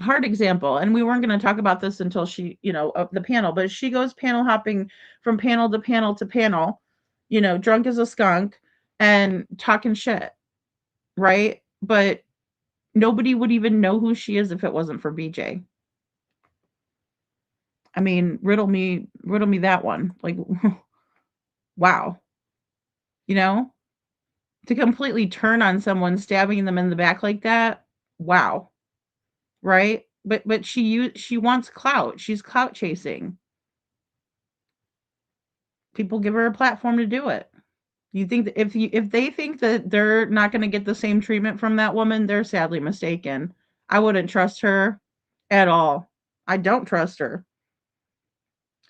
S7: Hard example, and we weren't going to talk about this until she, the panel, but she goes panel hopping from panel to panel to panel, drunk as a skunk and talking shit, right? But nobody would even know who she is if it wasn't for BJ. I mean, riddle me that one. Like, wow. You know, to completely turn on someone, stabbing them in the back like that. Wow. Right? But she wants clout. She's clout chasing. People give her a platform to do it. You think that if they think that they're not going to get the same treatment from that woman, they're sadly mistaken. I wouldn't trust her at all. I don't trust her.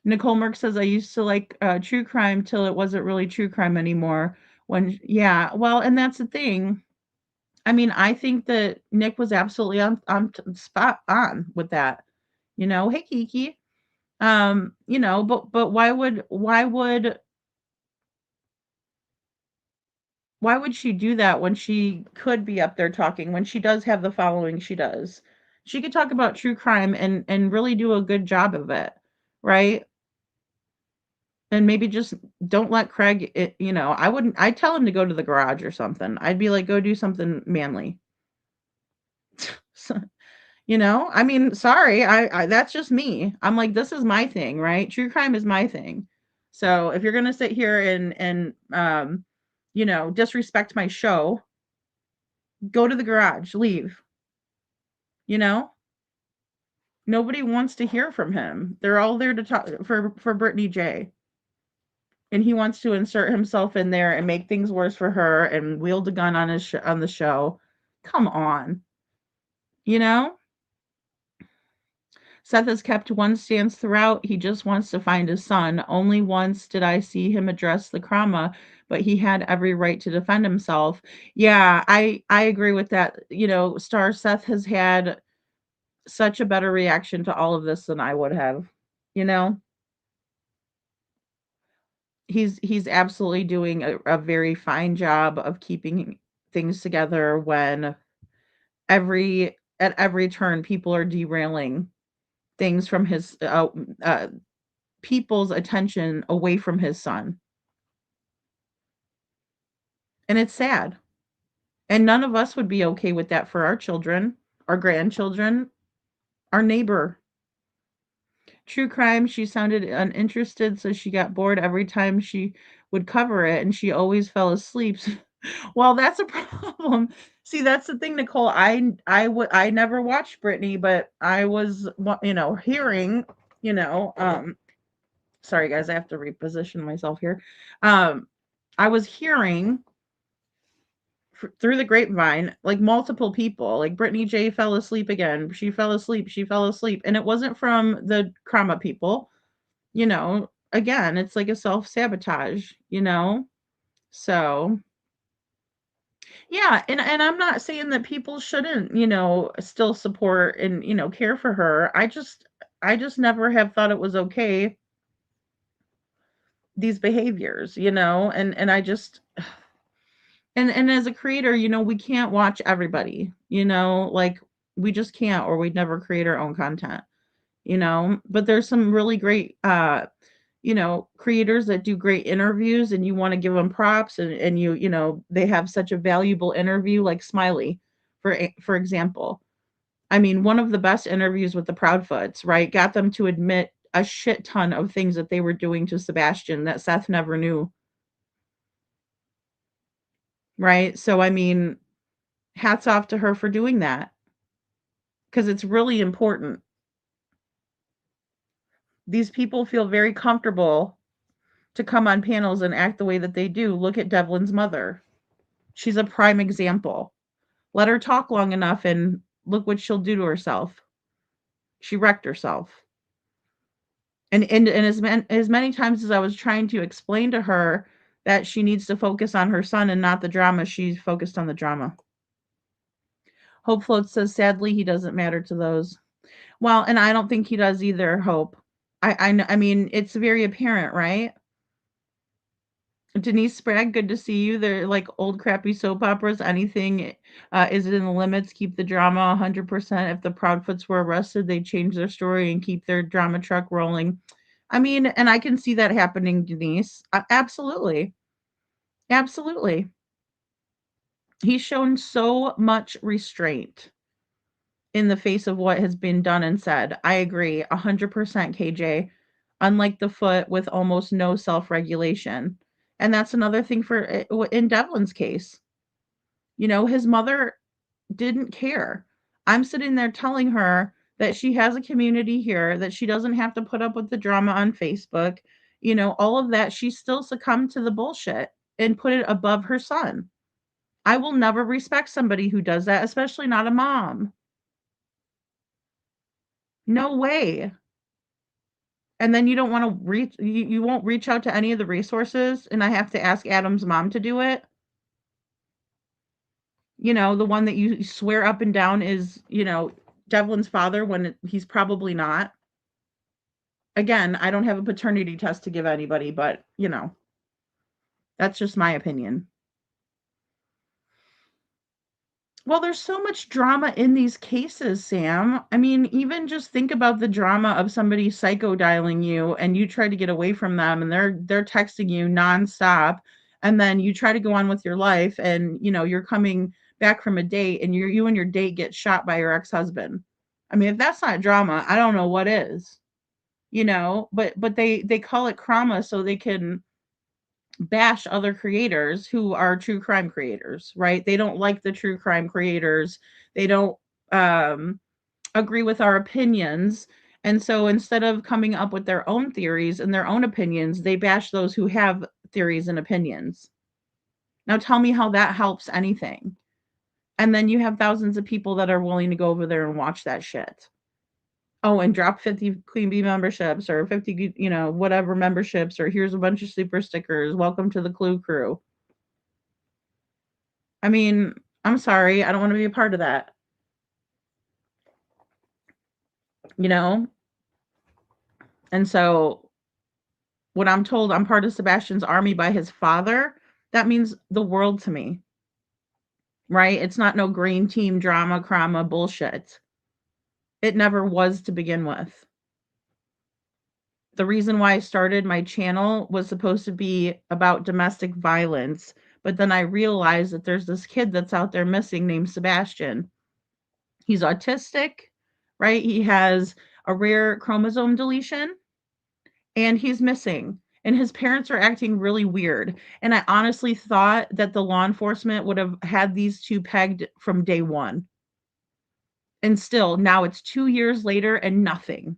S7: Nicole Merck says, I used to like true crime till it wasn't really true crime anymore. Yeah, well, and that's the thing. I mean, I think that Nick was absolutely on spot on with that. Hey Kiki. But why would she do that when she could be up there talking, when she does have the following she does? She could talk about true crime and really do a good job of it, right? And maybe just don't let Craig, I'd tell him to go to the garage or something. I'd be like, go do something manly. So, I mean, sorry, I that's just me. I'm like, this is my thing, right? True crime is my thing. So if you're gonna sit here and disrespect my show, go to the garage, leave. You know, nobody wants to hear from him. They're all there to talk for Brittany J. And he wants to insert himself in there and make things worse for her and wield a gun on on the show. Come on, you know. Seth has kept one stance throughout. He just wants to find his son. Only once did I see him address the Krama, but he had every right to defend himself. Yeah, I agree with that. Star Seth has had such a better reaction to all of this than I would have. You know, he's absolutely doing a very fine job of keeping things together when at every turn people are derailing things from his people's attention away from his son. And it's sad. And none of us would be okay with that for our children, our grandchildren, our neighbor. True crime, she sounded uninterested, so she got bored every time she would cover it, and she always fell asleep. Well, that's a problem. See, that's the thing, Nicole. I never watched Britney, but I was, hearing, you know, sorry guys, I have to reposition myself here. Um, I was hearing through the grapevine, like multiple people, like Brittany J fell asleep again. She fell asleep. She fell asleep, and it wasn't from the Krama people. Again, it's like a self sabotage. So yeah, and I'm not saying that people shouldn't, still support and care for her. I just never have thought it was okay, these behaviors, and I just and as a creator, we can't watch everybody, like we just can't, or we'd never create our own content, but there's some really great creators that do great interviews, and you want to give them props, and they have such a valuable interview, like Smiley, for example. I mean, one of the best interviews with the Proudfoots, right, got them to admit a shit ton of things that they were doing to Sebastian that Seth never knew, right? So I mean, hats off to her for doing that, because it's really important. These people feel very comfortable to come on panels and act the way that they do. Look at Devlin's mother. She's a prime example. Let her talk long enough and look what she'll do to herself. She wrecked herself. And as many times as I was trying to explain to her that she needs to focus on her son and not the drama, she's focused on the drama. Hope Float says, sadly, he doesn't matter to those. Well, and I don't think he does either, Hope. I mean, it's very apparent, right? Denise Sprague, good to see you. They're like old crappy soap operas. Anything is in the limits. Keep the drama 100%. If the Proudfoots were arrested, they'd change their story and keep their drama truck rolling. I mean, and I can see that happening, Denise. Absolutely. Absolutely. He's shown so much restraint in the face of what has been done and said. I agree 100%, KJ. Unlike the Foot, with almost no self-regulation. And that's another thing for in Devlin's case. His mother didn't care. I'm sitting there telling her that she has a community here, that she doesn't have to put up with the drama on Facebook, all of that. She still succumbed to the bullshit and put it above her son. I will never respect somebody who does that, especially not a mom. No way. And then you don't want to you won't reach out to any of the resources, and I have to ask Adam's mom to do it. The one that you swear up and down is, Devlin's father, when he's probably not. Again, I don't have a paternity test to give anybody, but, that's just my opinion. Well, there's so much drama in these cases, Sam. I mean, even just think about the drama of somebody psycho dialing you and you try to get away from them, and they're texting you nonstop, and then you try to go on with your life, and you're coming back from a date, and you and your date get shot by your ex-husband. I mean, if that's not drama, I don't know what is. But they call it crama so they can bash other creators who are true crime creators, right? They don't like the true crime creators. They don't agree with our opinions. And so instead of coming up with their own theories and their own opinions, they bash those who have theories and opinions. Now tell me how that helps anything. And then you have thousands of people that are willing to go over there and watch that shit. Oh, and drop 50 Queen Bee memberships, or 50, whatever memberships, or here's a bunch of super stickers. Welcome to the Clue Crew. I mean, I'm sorry. I don't want to be a part of that. And so when I'm told I'm part of Sebastian's army by his father, that means the world to me. Right? It's not no green team drama, crama bullshit. It never was to begin with. The reason why I started my channel was supposed to be about domestic violence, but then I realized that there's this kid that's out there missing named Sebastian. He's autistic, right? He has a rare chromosome deletion, and he's missing. And his parents are acting really weird. And I honestly thought that the law enforcement would have had these two pegged from day one. And still, now it's 2 years later and nothing.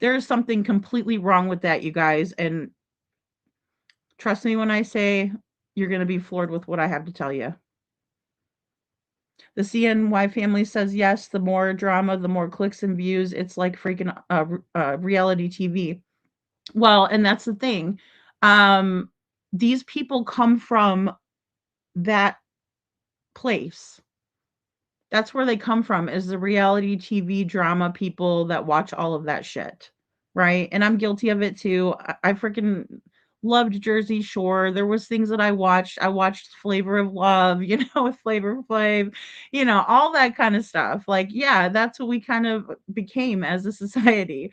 S7: There is something completely wrong with that, you guys. And trust me when I say you're going to be floored with what I have to tell you. The CNY family says yes, the more drama, the more clicks and views. It's like freaking reality TV. Well, and that's the thing. These people come from that place. That's where they come from, is the reality TV drama people that watch all of that shit, right? And I'm guilty of it too. I freaking loved Jersey Shore. There was things that I watched. I watched Flavor of Love, with Flavor Flav, all that kind of stuff. Like, yeah, that's what we kind of became as a society,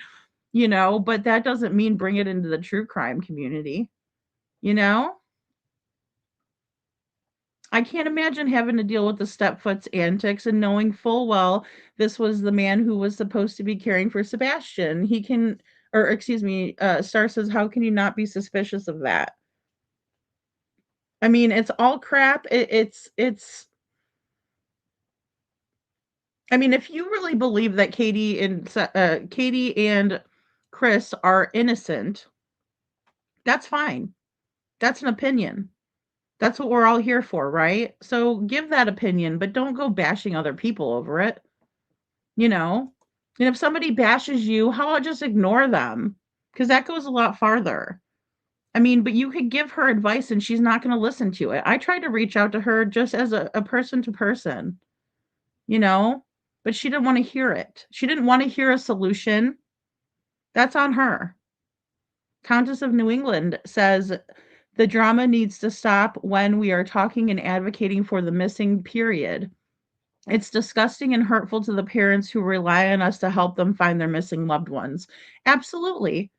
S7: but that doesn't mean bring it into the true crime community, you know? I can't imagine having to deal with the stepfoot's antics and knowing full well this was the man who was supposed to be caring for Sebastian. He can, or excuse me, Star says, how can you not be suspicious of that? I mean, it's all crap. I mean, if you really believe that Katie and Chris are innocent, that's fine. That's an opinion. That's what we're all here for, right? So give that opinion, but don't go bashing other people over it, And if somebody bashes you, how about just ignore them? Because that goes a lot farther. I mean, but you could give her advice and she's not going to listen to it. I tried to reach out to her just as a person to person, but she didn't want to hear it. She didn't want to hear a solution. That's on her. Countess of New England says the drama needs to stop when we are talking and advocating for the missing, period. It's disgusting and hurtful to the parents who rely on us to help them find their missing loved ones. Absolutely.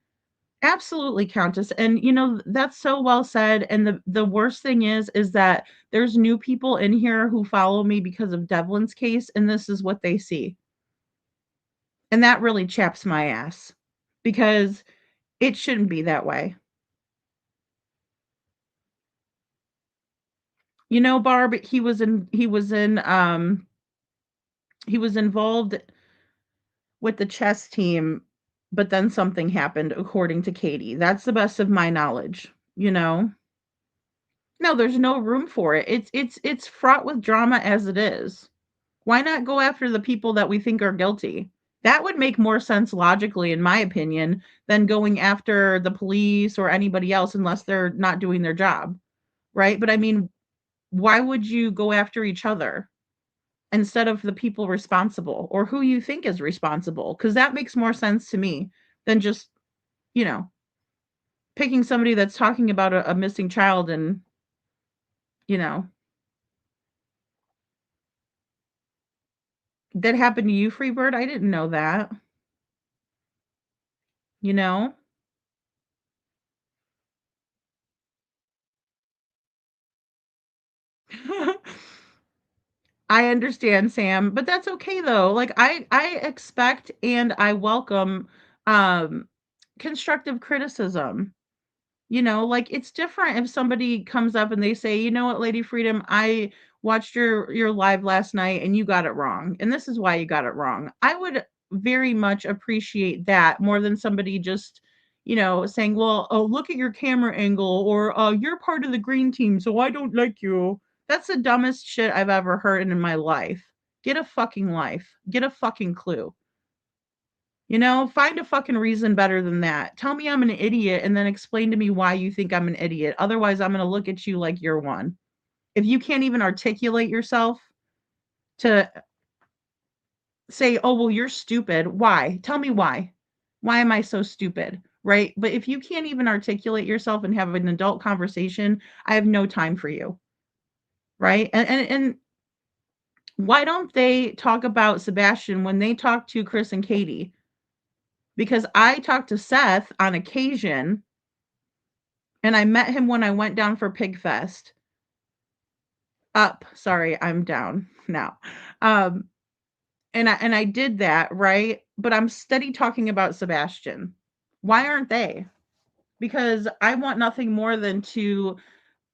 S7: Absolutely, Countess. And that's so well said. And the worst thing is that there's new people in here who follow me because of Devlin's case, and this is what they see. And that really chaps my ass because it shouldn't be that way. Barb, he was involved with the chess team, but then something happened, according to Katie. That's the best of my knowledge, No, there's no room for it. It's fraught with drama as it is. Why not go after the people that we think are guilty? That would make more sense logically, in my opinion, than going after the police or anybody else unless they're not doing their job, right? But I mean, why would you go after each other instead of the people responsible or who you think is responsible? Because that makes more sense to me than just, picking somebody that's talking about a missing child and, that happened to you, Freebird? I didn't know that. You know? I understand, Sam, but that's okay though. Like I expect and I welcome um constructive criticism. Like it's different if somebody comes up and they say, "You know what, Lady Freedom, I watched your live last night and you got it wrong. And this is why you got it wrong." I would very much appreciate that more than somebody just, saying, "Well, oh, look at your camera angle," or "You're part of the green team, so I don't like you." That's the dumbest shit I've ever heard in my life. Get a fucking life. Get a fucking clue. Find a fucking reason better than that. Tell me I'm an idiot and then explain to me why you think I'm an idiot. Otherwise, I'm going to look at you like you're one. If you can't even articulate yourself to say, "Oh, well, you're stupid." Why? Tell me why. Why am I so stupid? Right? But if you can't even articulate yourself and have an adult conversation, I have no time for you. Right? And why don't they talk about Sebastian when they talk to Chris and Katie? Because I talked to Seth on occasion, and I met him when I went down for Pig Fest. Sorry, I'm down now. And I did that, right? but I'm steady talking about Sebastian. Why aren't they? Because I want nothing more than to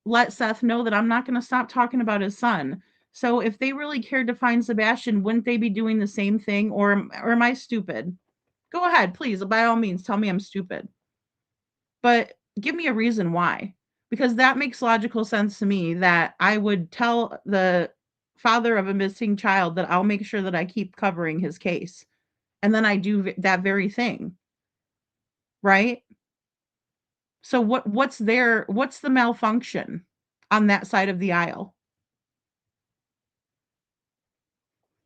S7: let Seth know that I'm not going to stop talking about his son. So if they really cared to find Sebastian, wouldn't they be doing the same thing? Or am I stupid? Go ahead, please. By all means, tell me I'm stupid. But give me a reason why. Because that makes logical sense to me that I would tell the father of a missing child that I'll make sure that I keep covering his case. And then I do that very thing. Right? So what's the malfunction on that side of the aisle?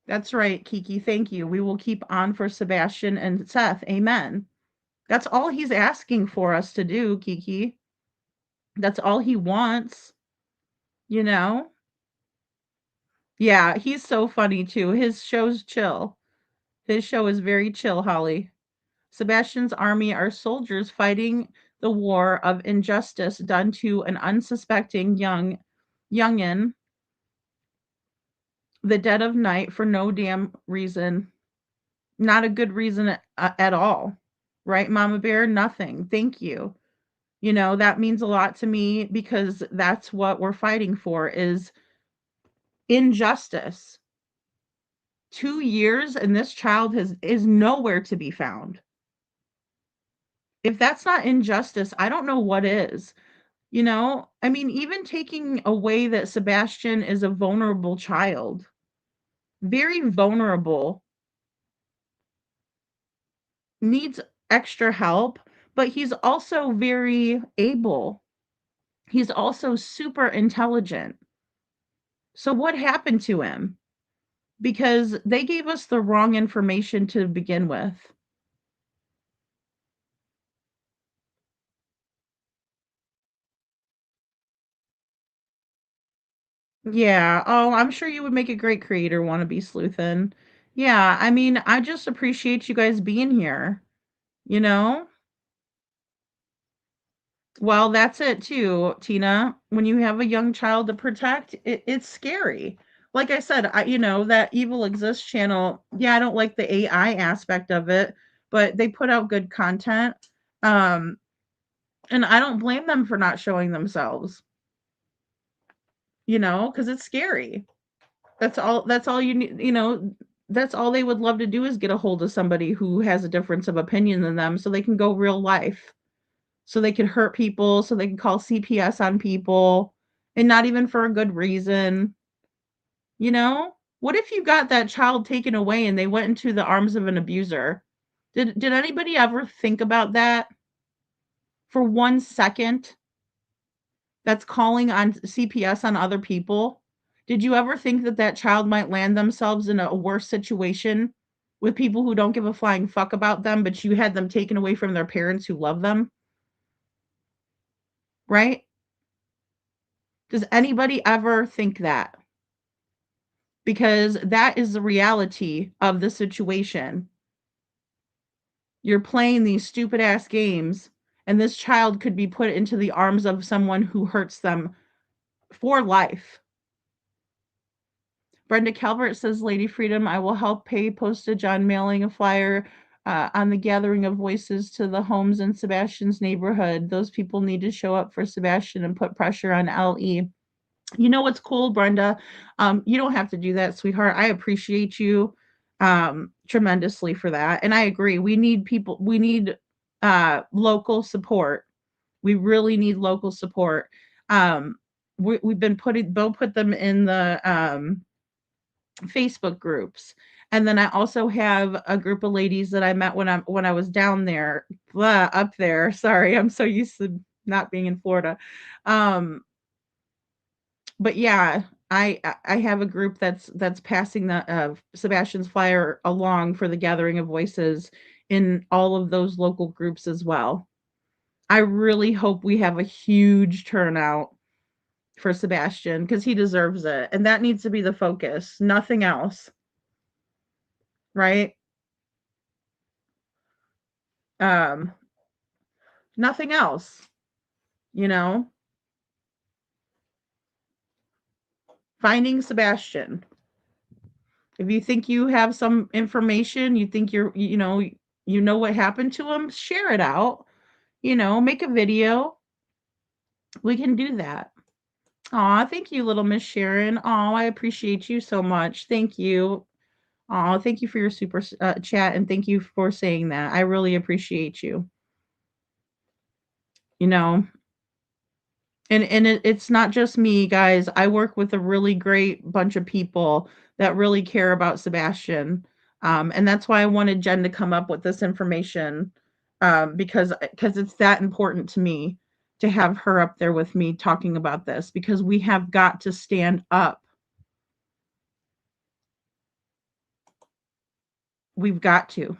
S7: That's right, Kiki. Thank you. We will keep on for Sebastian and Seth. Amen. That's all he's asking for us to do, Kiki. That's all he wants, you know? Yeah, he's so funny too. His show's chill. His show is very chill, Holly. Sebastian's army are soldiers fighting the war of injustice done to an unsuspecting youngin, the dead of night for no damn reason. Not a good reason at all. Right, Mama Bear? Nothing. Thank you. You know, that means a lot to me because that's what we're fighting for is injustice. 2 years and this child is nowhere to be found. If that's not injustice, I don't know what is. You know, I mean, even taking away that Sebastian is a vulnerable child, very vulnerable, needs extra help, but he's also very able. He's also super intelligent. So what happened to him? Because they gave us the wrong information to begin with. Yeah. Oh, I'm sure you would make a great creator, wannabe sleuthin. Yeah, I mean, I just appreciate you guys being here, you know? Well, that's it too, Tina. When you have a young child to protect, it's scary. Like I said, that Evil Exists channel, yeah, I don't like the AI aspect of it, but they put out good content. Um, and I don't blame them for not showing themselves, because it's scary. That's all you need, that's all they would love to do is get a hold of somebody who has a difference of opinion than them so they can go real life. So they can hurt people, so they can call CPS on people and not even for a good reason. You know? What if you got that child taken away and they went into the arms of an abuser? Did anybody ever think about that for 1 second? That's calling on CPS on other people? Did you ever think that that child might land themselves in a worse situation with people who don't give a flying fuck about them, but you had them taken away from their parents who love them? Right? Does anybody ever think that? Because that is the reality of the situation. You're playing these stupid ass games, and this child could be put into the arms of someone who hurts them for life. Brenda Calvert says, Lady Freedom, I will help pay postage on mailing a flyer on the gathering of voices to the homes in Sebastian's neighborhood. Those people need to show up for Sebastian and put pressure on LE. You know what's cool, Brenda? You don't have to do that, sweetheart. I appreciate you tremendously for that. And I agree. We need local support. We really need local support. We've been put them in the Facebook groups. And then I also have a group of ladies that I met when I was down there, up there. Sorry, I'm so used to not being in Florida. But yeah, I have a group that's passing the Sebastian's flyer along for the gathering of voices in all of those local groups as well. I really hope we have a huge turnout for Sebastian because he deserves it, and that needs to be the focus, nothing else, right? Um, Nothing else, you know. Finding Sebastian. If you think you have some information, you think you know what happened to him, share it out. Make a video. We can do that. Aw, thank you, little Miss Sharon. Aw, I appreciate you so much. Thank you. Aw, thank you for your super chat and thank you for saying that. I really appreciate you. You know, it's not just me, guys. I work with a really great bunch of people that really care about Sebastian. And that's why I wanted Jen to come up with this information, because it's that important to me to have her up there with me talking about this, because we have got to stand up. We've got to.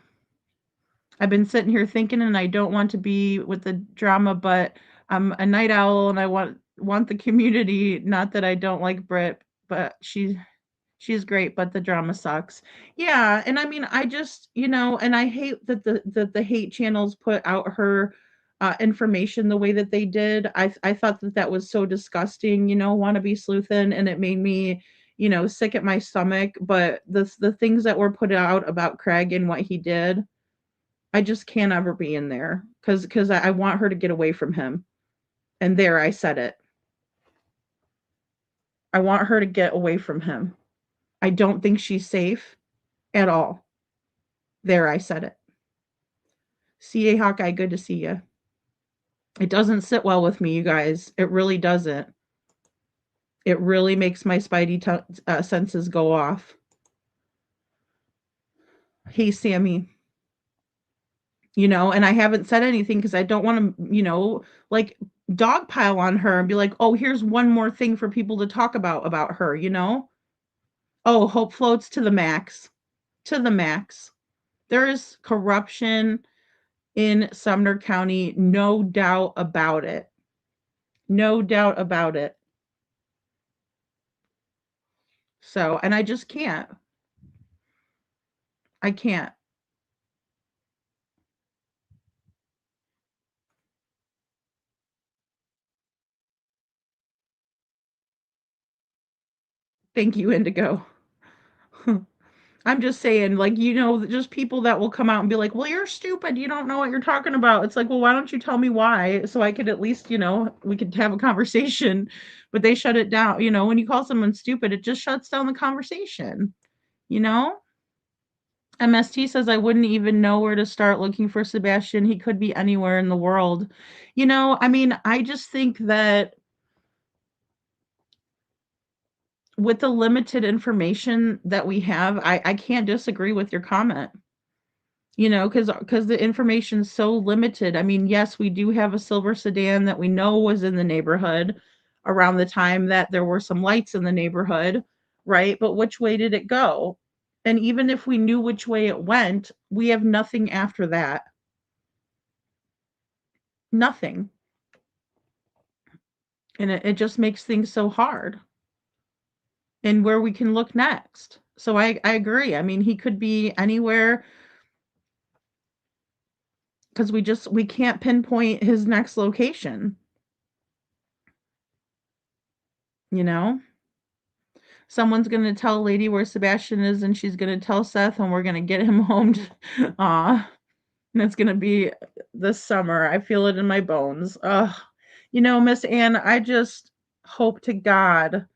S7: I've been sitting here thinking, and I don't want to be with the drama, but I'm a night owl, and I want the community. Not that I don't like Brit, but she's great, but the drama sucks. Yeah, and I mean, I just, and I hate that the hate channels put out her information the way that they did. I thought that was so disgusting. Want to be sleuthin', and it made me, sick at my stomach. But the things that were put out about Craig and what he did, I just can't ever be in there, because I want her to get away from him. And there, I said it. I want her to get away from him. I don't think she's safe at all. There, I said it. CA Hawkeye, good to see you. It doesn't sit well with me, you guys. It really doesn't. It really makes my spidey senses go off. Hey, Sammy. And I haven't said anything because I don't want to, like, dogpile on her and be like, oh, here's one more thing for people to talk about her. Oh, hope floats to the max. To the max. There is corruption in Sumner County, no doubt about it. No doubt about it. So, and I just can't. I can't. Thank you, Indigo. I'm just saying, like, just people that will come out and be like, well, you're stupid. You don't know what you're talking about. It's like, well, why don't you tell me why? So I could at least, we could have a conversation. But they shut it down. When you call someone stupid, it just shuts down the conversation. MST says, I wouldn't even know where to start looking for Sebastian. He could be anywhere in the world. I mean, I just think that with the limited information that we have, I can't disagree with your comment. Because the information's so limited. I mean, yes, we do have a silver sedan that we know was in the neighborhood around the time that there were some lights in the neighborhood, right? But which way did it go? And even if we knew which way it went, we have nothing after that. Nothing. And it just makes things so hard. And where we can look next. So I agree. I mean, he could be anywhere, because we can't pinpoint his next location. Someone's going to tell Lady where Sebastian is, and she's going to tell Seth, and we're going to get him home. And it's going to be this summer. I feel it in my bones. Miss Ann, I just hope to God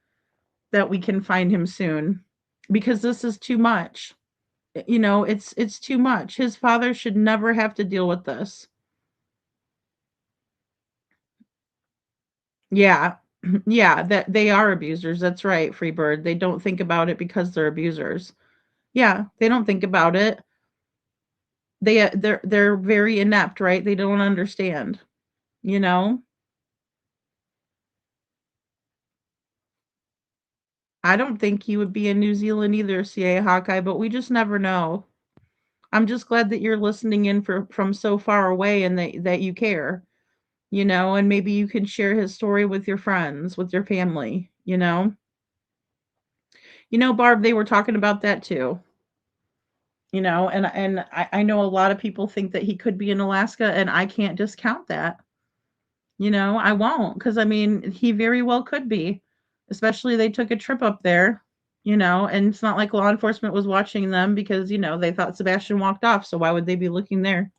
S7: that we can find him soon, because this is too much. It's too much. His father should never have to deal with this. Yeah. Yeah, that they are abusers. That's right, Freebird. They don't think about it because they're abusers. Yeah, they don't think about it. They're very inept, right? They don't understand, you know? I don't think he would be in New Zealand either, CA Hawkeye, but we just never know. I'm just glad that you're listening in from so far away, and that you care, and maybe you can share his story with your friends, with your family, Barb, they were talking about that too. And I know a lot of people think that he could be in Alaska, and I can't discount that. I won't, because I mean, he very well could be. Especially they took a trip up there, And it's not like law enforcement was watching them because, they thought Sebastian walked off. So why would they be looking there?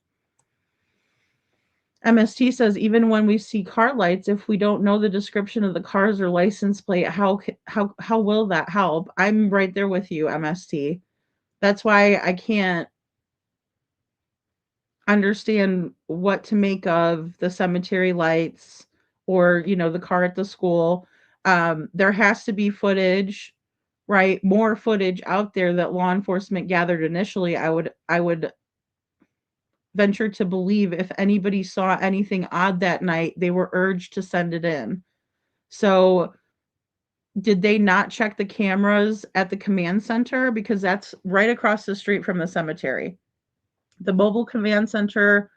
S7: MST says, even when we see car lights, if we don't know the description of the cars or license plate, how will that help? I'm right there with you, MST. That's why I can't understand what to make of the cemetery lights or, the car at the school. There has to be footage, right? More footage out there that law enforcement gathered initially. I would venture to believe if anybody saw anything odd that night, they were urged to send it in. So, did they not check the cameras at the command center? Because that's right across the street from the cemetery. The mobile command center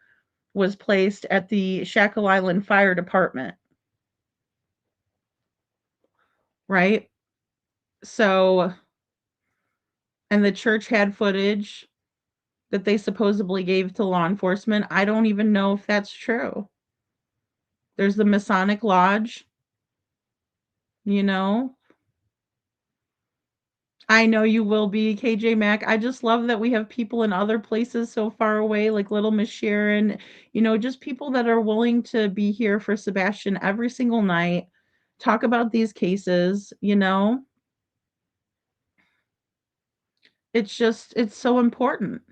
S7: was placed at the Shackle Island Fire Department, right? So, and the church had footage that they supposedly gave to law enforcement. I don't even know if that's true. There's the Masonic Lodge, you know. I know you will be, KJ Mac. I just love that we have people in other places so far away, like Little Miss Sharon, just people that are willing to be here for Sebastian every single night, talk about these cases. It's so important.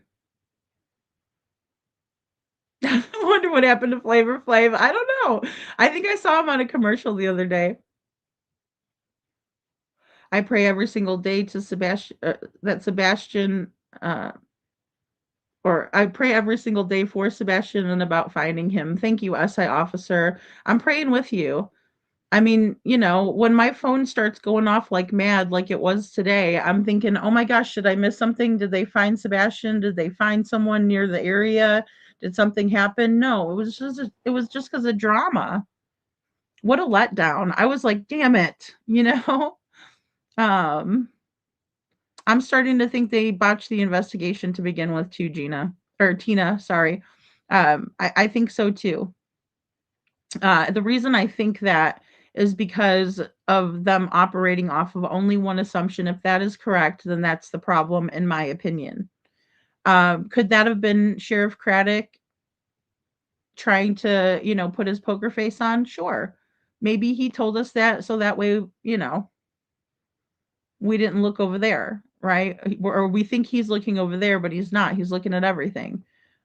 S7: I wonder what happened to Flavor Flav. I don't know. I think I saw him on a commercial the other day. I pray every single day to Sebastian that Sebastian uh or I pray every single day for Sebastian and about finding him. Thank you, SI officer. I'm praying with you. I mean, when my phone starts going off like mad, like it was today, I'm thinking, oh my gosh, did I miss something? Did they find Sebastian? Did they find someone near the area? Did something happen? No, it was just because of drama. What a letdown. I was like, damn it. Um, I'm starting to think they botched the investigation to begin with too, Gina. Or Tina, sorry. I think so too. The reason I think that is because of them operating off of only one assumption. If that is correct, then that's the problem, in my opinion. Could that have been Sheriff Craddock trying to, put his poker face on? Sure. Maybe he told us that so that way, we didn't look over there, right? Or we think he's looking over there, but he's not. He's looking at everything.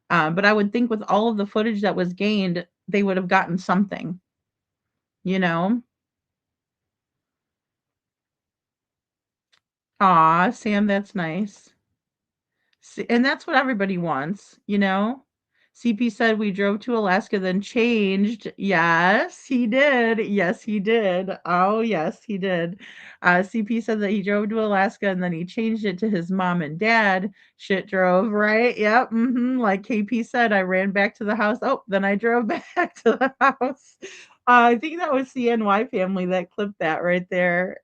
S7: But I would think with all of the footage that was gained, they would have gotten something, you know? Aw, Sam, that's nice. And that's what everybody wants. CP said we drove to Alaska, then changed. Yes, he did. Yes, he did. Oh, yes, he did. CP said that he drove to Alaska and then he changed it to his mom and dad. Shit drove, right? Yep. Like KP said, I ran back to the house. Oh, then I drove back to the house. I think that was CNY family that clipped that right there.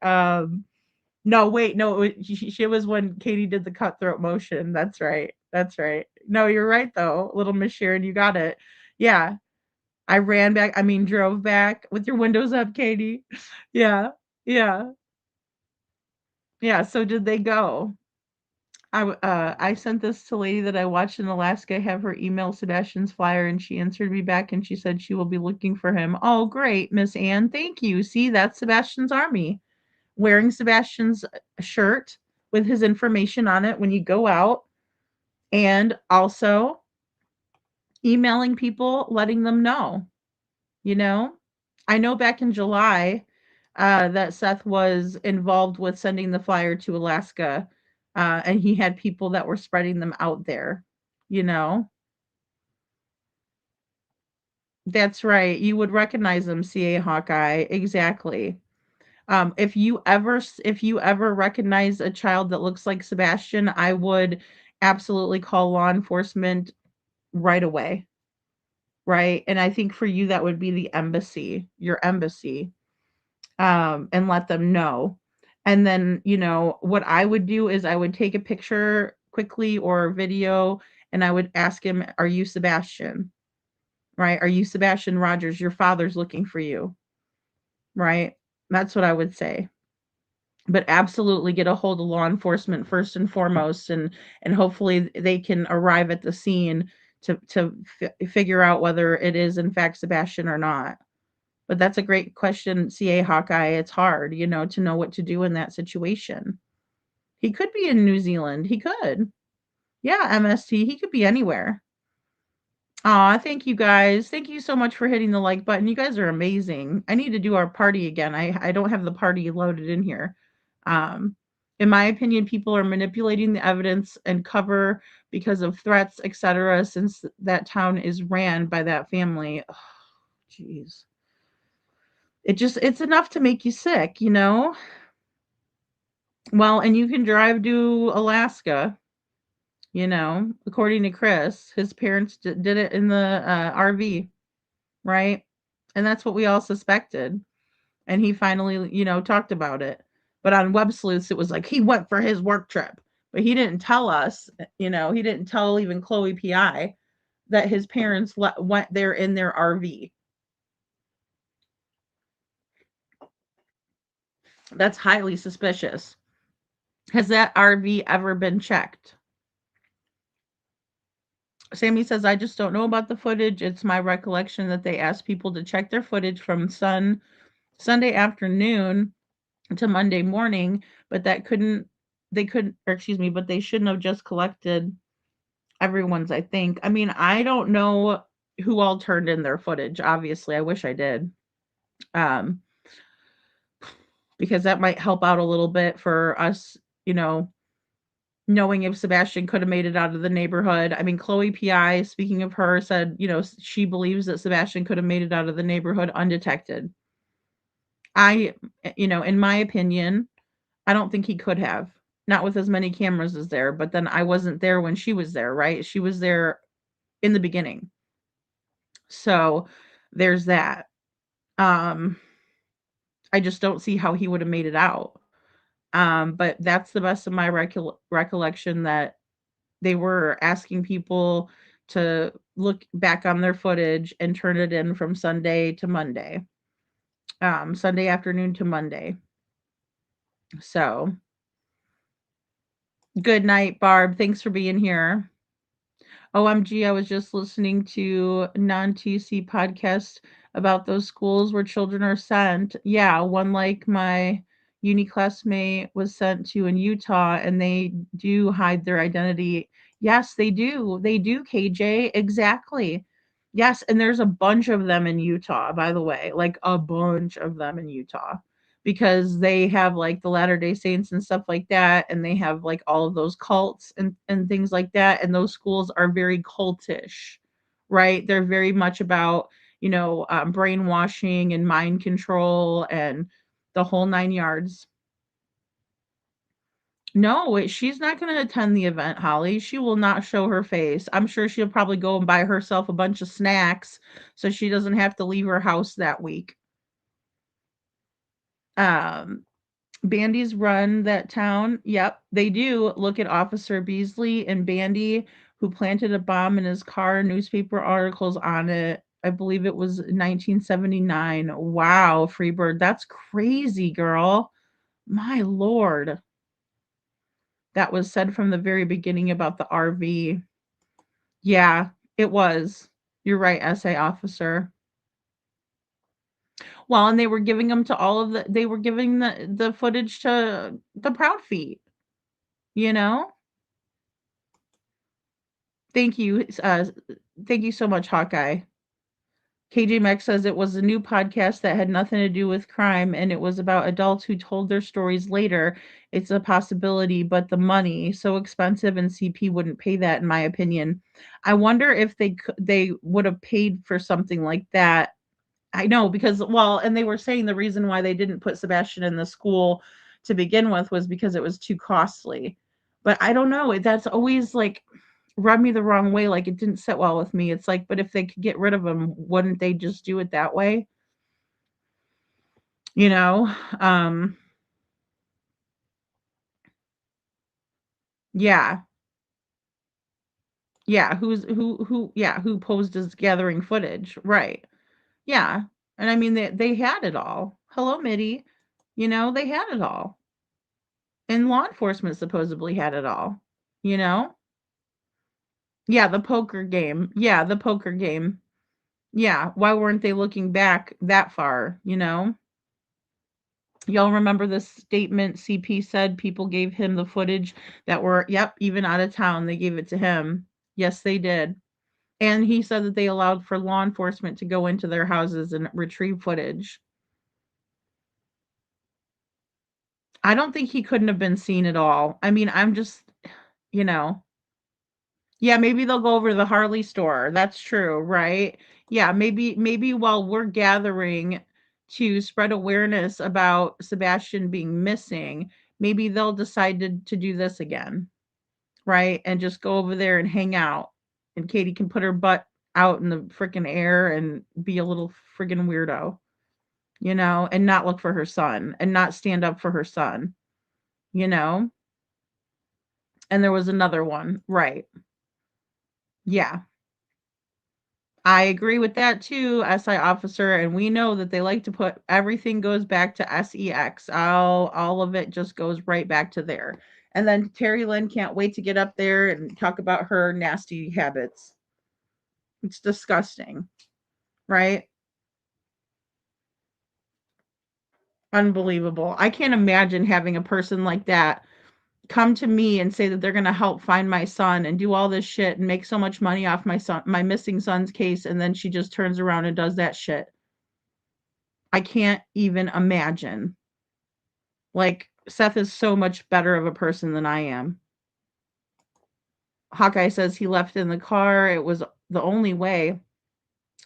S7: No, wait, no, she was when Katie did the cutthroat motion. That's right. That's right. No, you're right though. Little Miss Sharon, you got it. Yeah. I ran back, I mean drove back with your windows up, Katie. Yeah. Yeah. Yeah. So did they go? I sent this to a lady that I watched in Alaska, have her email Sebastian's flyer, and she answered me back and she said she will be looking for him. Oh, great, Miss Ann. Thank you. See, that's Sebastian's army. Wearing Sebastian's shirt with his information on it when you go out, and also emailing people, letting them know, you know? I know back in July, that Seth was involved with sending the flyer to Alaska, and he had people that were spreading them out there, you know? That's right. You would recognize them, CA Hawkeye. Exactly. If you ever recognize a child that looks like Sebastian, I would absolutely call law enforcement right away, right? And I think for you that would be the embassy, your embassy, and let them know. And then, what I would do is I would take a picture quickly or a video and I would ask him, "Are you Sebastian?" Right? "Are you Sebastian Rogers? Your father's looking for you." Right? That's what I would say. but absolutely get a hold of law enforcement first and foremost, and hopefully they can arrive at the scene to figure out whether it is in fact Sebastian or not. But that's a great question, CA Hawkeye. It's hard, to know what to do in that situation. He could be in New Zealand. He could. Yeah, MST. He could be anywhere. Aw, thank you guys. Thank you so much for hitting the like button. You guys are amazing. I need to do our party again. I don't have the party loaded in here. Um, in my opinion, people are manipulating the evidence and cover because of threats, etc., since that town is ran by that family. Oh, jeez. It's enough to make you sick, you know? Well, and you can drive to Alaska, according to Chris. His parents did it in the RV, right? And that's what we all suspected. And he finally, talked about it. But on Web Sleuths, it was like he went for his work trip. But he didn't tell us, he didn't tell even Chloe PI that his parents went there in their RV. That's highly suspicious. Has that RV ever been checked? Sammy says, I just don't know about the footage. It's my recollection that they asked people to check their footage from Sunday afternoon to Monday morning, but they couldn't, or excuse me, but they shouldn't have just collected everyone's, I think. I mean, I don't know who all turned in their footage. Obviously, I wish I did. Um, because that might help out a little bit for us, knowing if Sebastian could have made it out of the neighborhood. I mean, Chloe PI, speaking of her, said, she believes that Sebastian could have made it out of the neighborhood undetected. In my opinion, I don't think he could have. Not with as many cameras as there, but then I wasn't there when she was there, right? She was there in the beginning. So there's that. Um, I just don't see how he would have made it out. But that's the best of my recollection, that they were asking people to look back on their footage and turn it in from Sunday to Monday. Sunday afternoon to Monday. So, good night, Barb. Thanks for being here. OMG, I was just listening to non-TC podcast about those schools where children are sent. Yeah, one like my uni classmate was sent to in Utah, and they do hide their identity. Yes, they do. They do, KJ. Exactly. Yes, and there's a bunch of them in Utah, by the way, like a bunch of them in Utah, because they have like the Latter-day Saints and stuff like that, and they have like all of those cults and things like that, and those schools are very cultish, right? They're very much about, brainwashing and mind control and the whole 9 yards. No, she's not going to attend the event, Holly. She will not show her face. I'm sure she'll probably go and buy herself a bunch of snacks so she doesn't have to leave her house that week. Bandy's run that town. Yep, they do. Look at Officer Beasley and Bandy, who planted a bomb in his car. Newspaper articles on it. I believe it was 1979. Wow, Freebird. That's crazy, girl. My lord. That was said from the very beginning about the RV. Yeah, it was. You're right, SA officer. Well, and they were giving them to they were giving the footage to the Proud Feet, you know? Thank you. Thank you so much, Hawkeye. KJ Max says it was a new podcast that had nothing to do with crime, and it was about adults who told their stories later. It's a possibility, but the money so expensive, and CP wouldn't pay that, in my opinion. I wonder if they would have paid for something like that. I know, because and they were saying the reason why they didn't put Sebastian in the school to begin with was because it was too costly. But I don't know. That's always like rubbed me the wrong way. Like, it didn't sit well with me. It's like, but if they could get rid of him, wouldn't they just do it that way? You know? Yeah. Yeah. Who posed as gathering footage? Right. Yeah. And I mean, they had it all. Hello, Mitty. They had it all. And law enforcement supposedly had it all, you know? Yeah, the poker game. Yeah, the poker game. Yeah, why weren't they looking back that far, you know? Y'all remember the statement CP said people gave him the footage that were, yep, even out of town, they gave it to him. Yes, they did. And he said that they allowed for law enforcement to go into their houses and retrieve footage. I don't think he couldn't have been seen at all. I mean, I'm just, you know, yeah, maybe they'll go over to the Harley store. That's true, right? Yeah, maybe while we're gathering to spread awareness about Sebastian being missing, maybe they'll decide to do this again, right? And just go over there and hang out. And Katie can put her butt out in the freaking air and be a little friggin' weirdo, you know, and not look for her son and not stand up for her son, you know? And there was another one, right? Yeah. I agree with that too, SI officer, and we know that they like to put everything goes back to SEX. All of it just goes right back to there. And then Terry Lynn can't wait to get up there and talk about her nasty habits. It's disgusting, right? Unbelievable. I can't imagine having a person like that come to me and say that they're going to help find my son and do all this shit and make so much money off my missing son's case, and then she just turns around and does that shit. I can't even imagine. Like, Seth is so much better of a person than I am. Hawkeye says he left in the car. It was the only way.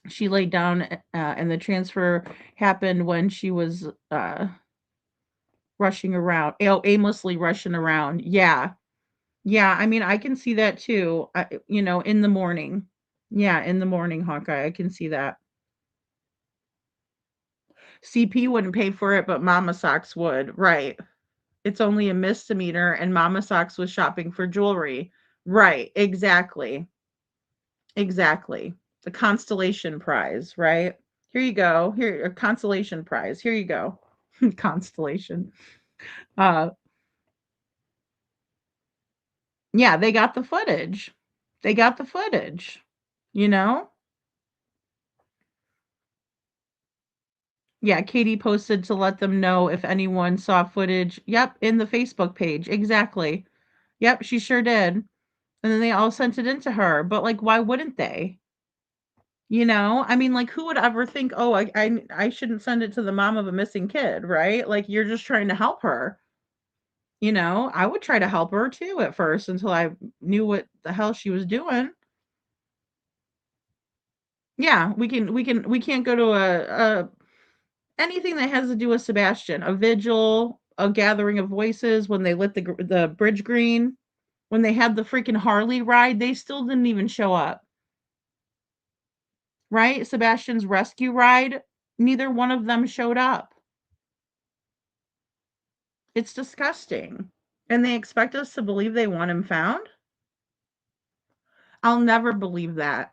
S7: She laid down, and the transfer happened when she was rushing around, aimlessly rushing around. Yeah. Yeah. I mean, I can see that too, in the morning. Yeah. In the morning, Hawkeye. I can see that. CP wouldn't pay for it, but Mama Socks would. Right. It's only a misdemeanor, and Mama Socks was shopping for jewelry. Right, exactly. Exactly. The constellation prize, right? Here you go. Here, a consolation prize. Here you go. Constellation. Uh yeah, they got the footage. They got the footage. You know? Yeah, Katie posted to let them know if anyone saw footage. Yep, in the Facebook page. Exactly. Yep, she sure did. And then they all sent it in to her. But like, why wouldn't they? You know? I mean, like, who would ever think, "Oh, I shouldn't send it to the mom of a missing kid," right? Like, you're just trying to help her, you know? I would try to help her too at first until I knew what the hell she was doing. Yeah, we can't go to a anything that has to do with Sebastian, a vigil, a gathering of voices when they lit the bridge green, when they had the freaking Harley ride, they still didn't even show up. Right? Sebastian's rescue ride, neither one of them showed up. It's disgusting. And they expect us to believe they want him found? I'll never believe that.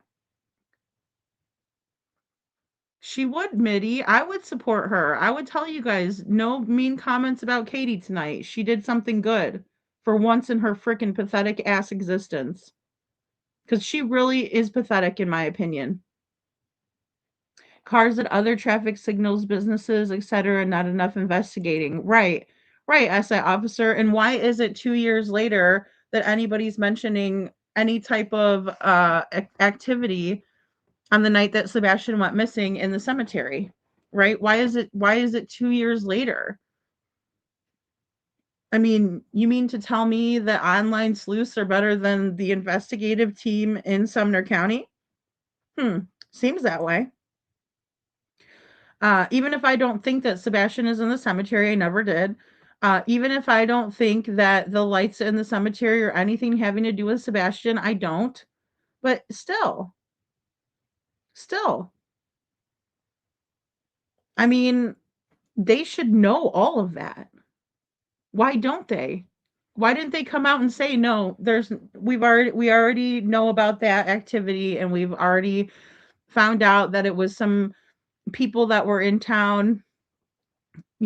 S7: She would, Mitty. I would support her. I would tell you guys no mean comments about Katie tonight. She did something good for once in her freaking pathetic ass existence. Because she really is pathetic, in my opinion. Cars at other traffic signals, businesses, etc., not enough investigating. Right. Right, SI officer. And why is it 2 years later that anybody's mentioning any type of activity on the night that Sebastian went missing in the cemetery? Right? Why is it 2 years later? I mean, you mean to tell me that online sleuths are better than the investigative team in Sumner County? Seems that way. Even if I don't think that Sebastian is in the cemetery, I never did. Even if I don't think that the lights in the cemetery or anything having to do with Sebastian, I don't. But still, I mean, they should know all of that. Why don't they? Why didn't they come out and say no? We already know about that activity, and we've already found out that it was some people that were in town,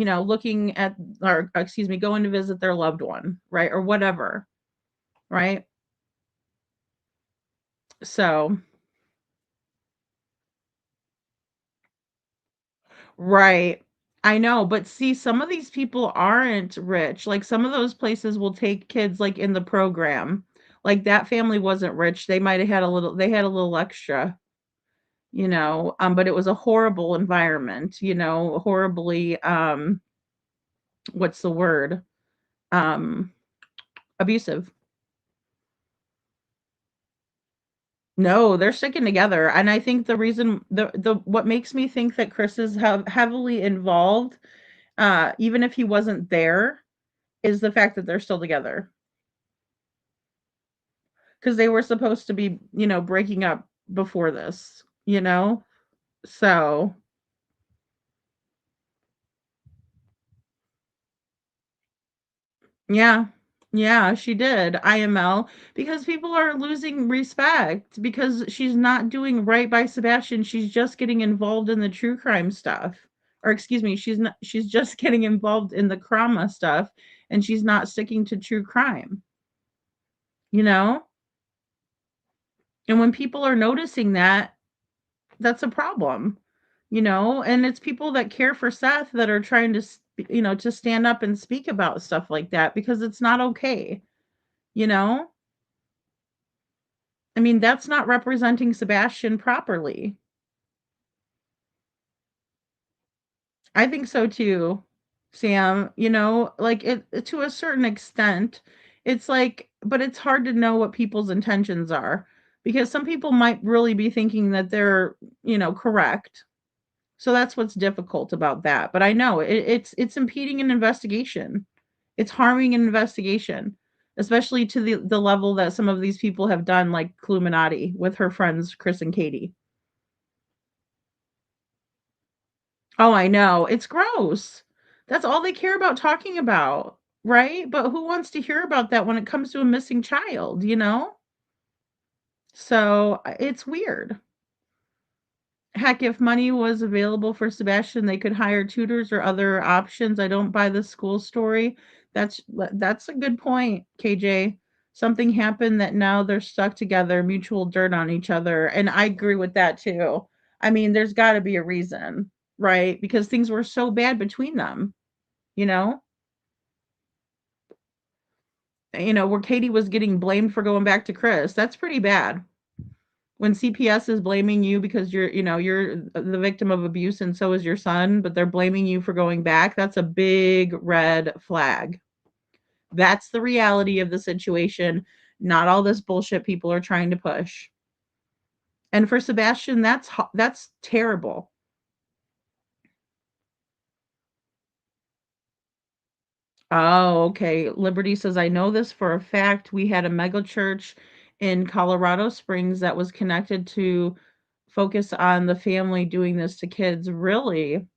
S7: looking at, or excuse me, going to visit their loved one, right? Or whatever, right? So, right. I know, but see, some of these people aren't rich. Like some of those places will take kids like in the program. Like that family wasn't rich. They might have had they had a little extra, but it was a horrible environment, horribly, what's the word? Um, Abusive. No, they're sticking together, and I think the reason the what makes me think that Chris is heavily involved, even if he wasn't there, is the fact that they're still together. Because they were supposed to be, breaking up before this, So, yeah. Yeah, she did, IML, because people are losing respect because she's not doing right by Sebastian. She's just getting involved in the true crime stuff. Or excuse me, she's just getting involved in the trauma stuff and she's not sticking to true crime, you know? And when people are noticing that, that's a problem, And it's people that care for Seth that are trying to, to stand up and speak about stuff like that because it's not okay, you know? I mean, that's not representing Sebastian properly. I think so too, Sam. Like to a certain extent, it's like, but it's hard to know what people's intentions are because some people might really be thinking that they're, correct. So that's what's difficult about that. But I know it's impeding an investigation. It's harming an investigation, especially to the level that some of these people have done, like Cluminati with her friends Chris and Katie. Oh, I know. It's gross. That's all they care about talking about, right? But who wants to hear about that when it comes to a missing child, So it's weird. Heck, if money was available for Sebastian, they could hire tutors or other options. I don't buy the school story. That's a good point, KJ. Something happened that now they're stuck together, mutual dirt on each other. And I agree with that too. I mean, there's got to be a reason, right? Because things were so bad between them, you know? Where Katie was getting blamed for going back to Chris. That's pretty bad. When CPS is blaming you because you're the victim of abuse and so is your son, but they're blaming you for going back, that's a big red flag. That's the reality of the situation, not all this bullshit people are trying to push. And for Sebastian, that's terrible. Oh, okay. Liberty says, I know this for a fact. We had a mega church in Colorado Springs that was connected to focus on the family doing this to kids. Really?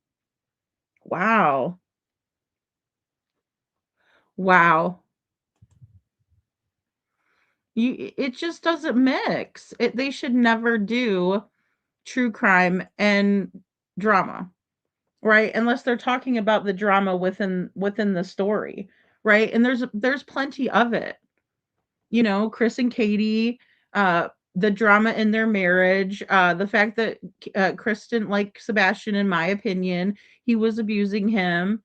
S7: Wow. Wow. It just doesn't mix. They should never do true crime and drama, right? Unless they're talking about the drama within the story, right? And there's plenty of it. Chris and Katie, the drama in their marriage, the fact that Chris didn't like Sebastian, in my opinion, he was abusing him.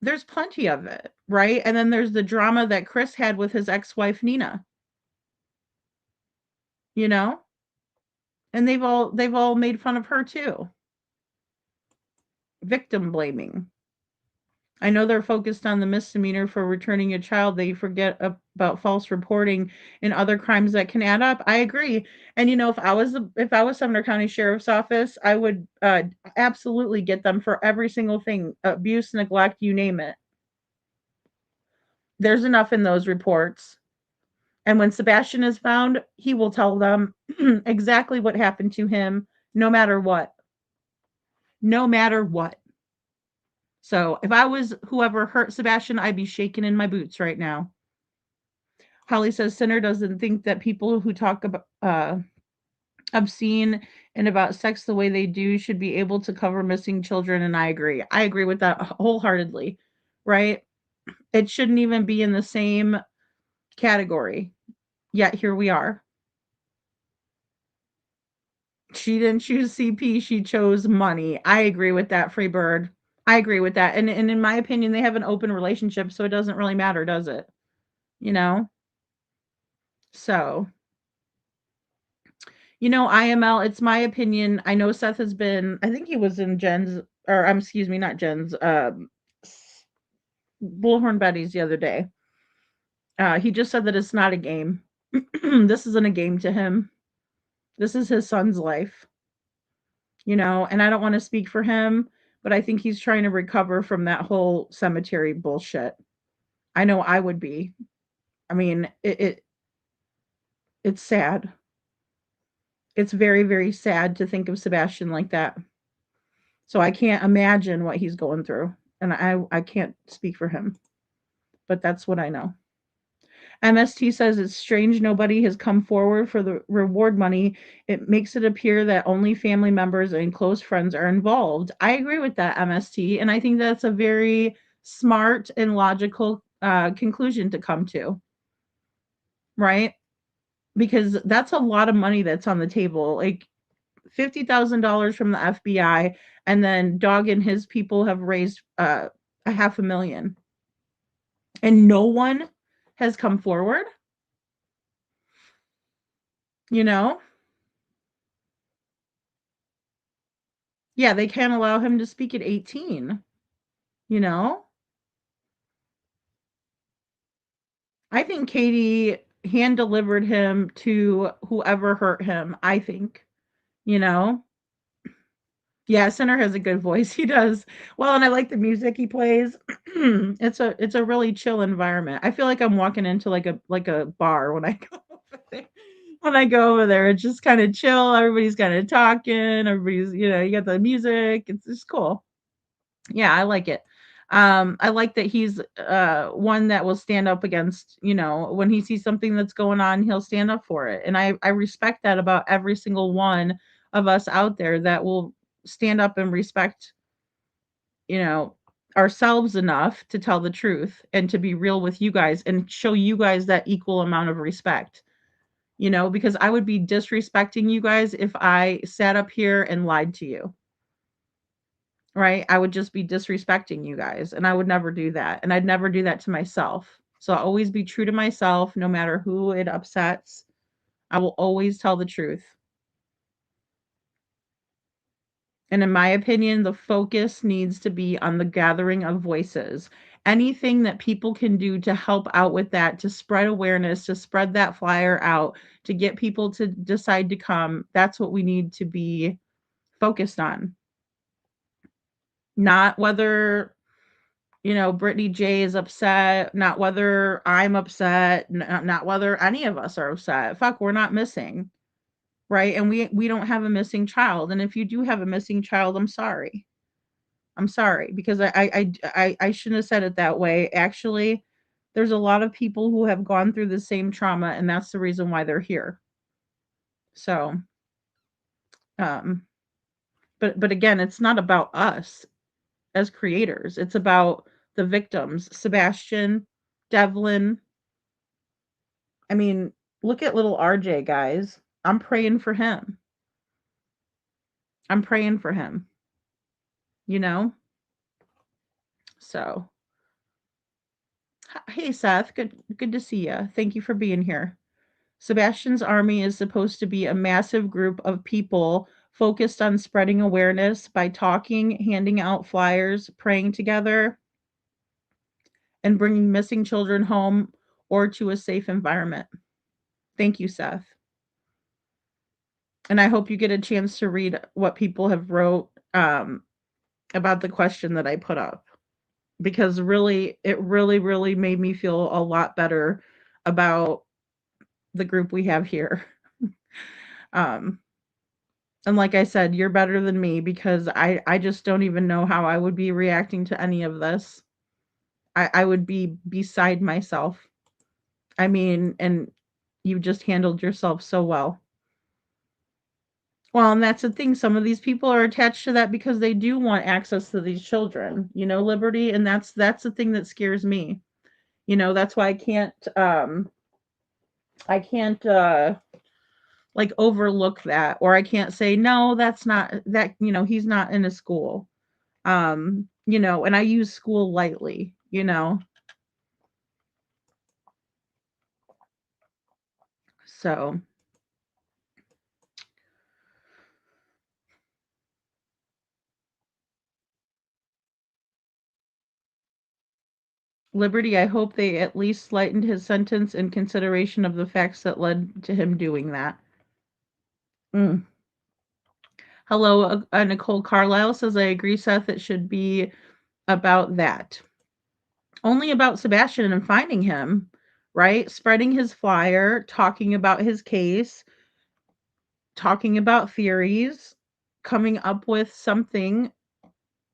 S7: There's plenty of it, right? And then there's the drama that Chris had with his ex-wife Nina, you know? And they've all made fun of her too. Victim blaming. I know they're focused on the misdemeanor for returning a child. They forget about false reporting and other crimes that can add up. I agree. And if I was Sumner County Sheriff's Office, I would absolutely get them for every single thing, abuse, neglect, you name it. There's enough in those reports. And when Sebastian is found, he will tell them exactly what happened to him, no matter what. No matter what. So if I was whoever hurt Sebastian, I'd be shaking in my boots right now. Holly says Sinner doesn't think that people who talk about obscene and about sex the way they do should be able to cover missing children, and I agree. I agree with that wholeheartedly, right? It shouldn't even be in the same category. Yet here we are. She didn't choose CP, she chose money. I agree with that, Freebird. I agree with that. And in my opinion, they have an open relationship, so it doesn't really matter, does it? You know? So, IML, it's my opinion. I know Seth has been, I think he was in Jen's, or excuse me, not Jen's, Bullhorn Betty's the other day. He just said that it's not a game. This isn't a game to him. This is his son's life, and I don't want to speak for him, but I think he's trying to recover from that whole cemetery bullshit. I know I would be. I mean, it's sad. It's very, very sad to think of Sebastian like that. So I can't imagine what he's going through. And I can't speak for him, but that's what I know. MST says it's strange nobody has come forward for the reward money. It makes it appear that only family members and close friends are involved. I agree with that, MST. And I think that's a very smart and logical conclusion to come to, right? Because that's a lot of money that's on the table. Like $50,000 from the FBI, and then Dog and his people have raised a half a million, and no one has come forward. You know, yeah, they can't allow him to speak at 18. You know, I think Katie hand delivered him to whoever hurt him. I think, you know, yeah, Center has a good voice. He does. Well, and I like the music he plays. It's a really chill environment. I feel like I'm walking into like a bar when I go over there. When I go over there, it's just kind of chill. Everybody's kind of talking. Everybody's, you got the music. It's just cool. Yeah, I like it. I like that he's one that will stand up against, when he sees something that's going on, he'll stand up for it. And I respect that about every single one of us out there that will stand up and respect, you know, ourselves enough to tell the truth and to be real with you guys and show you guys that equal amount of respect. Because I would be disrespecting you guys if I sat up here and lied to you. Right? I would just be disrespecting you guys, and I would never do that, and I'd never do that to myself. So I'll always be true to myself no matter who it upsets. I will always tell the truth. And in my opinion, the focus needs to be on the gathering of voices. Anything that people can do to help out with that, to spread awareness, to spread that flyer out, to get people to decide to come, that's what we need to be focused on. Not whether Brittany J is upset, not whether I'm upset, not whether any of us are upset. Fuck, we're not missing, right? And we don't have a missing child. And if you do have a missing child, I'm sorry. I'm sorry because I shouldn't have said it that way. Actually, there's a lot of people who have gone through the same trauma, and that's the reason why they're here. So, but again, it's not about us as creators. It's about the victims, Sebastian, Devlin. I mean, look at little RJ, guys. I'm praying for him. I'm praying for him. You know? So, hey Seth, good to see you. Thank you for being here. Sebastian's army is supposed to be a massive group of people focused on spreading awareness by talking, handing out flyers, praying together, and bringing missing children home or to a safe environment. Thank you, Seth. And I hope you get a chance to read what people have wrote about the question that I put up, because really, it really made me feel a lot better about the group we have here. And like I said, you're better than me because I just don't even know how I would be reacting to any of this. I would be beside myself. I mean, and you just handled yourself so well. Well, and that's the thing. Some of these people are attached to that because they do want access to these children, Liberty, and that's the thing that scares me. That's why I can't like overlook that, or I can't say no, that's not that, he's not in a school. And I use school lightly. So, Liberty, I hope they at least lightened his sentence in consideration of the facts that led to him doing that. Mm. Hello, Nicole Carlisle says, I agree, Seth. It should be about that. Only about Sebastian and finding him, right? Spreading his flyer, talking about his case, talking about theories, coming up with something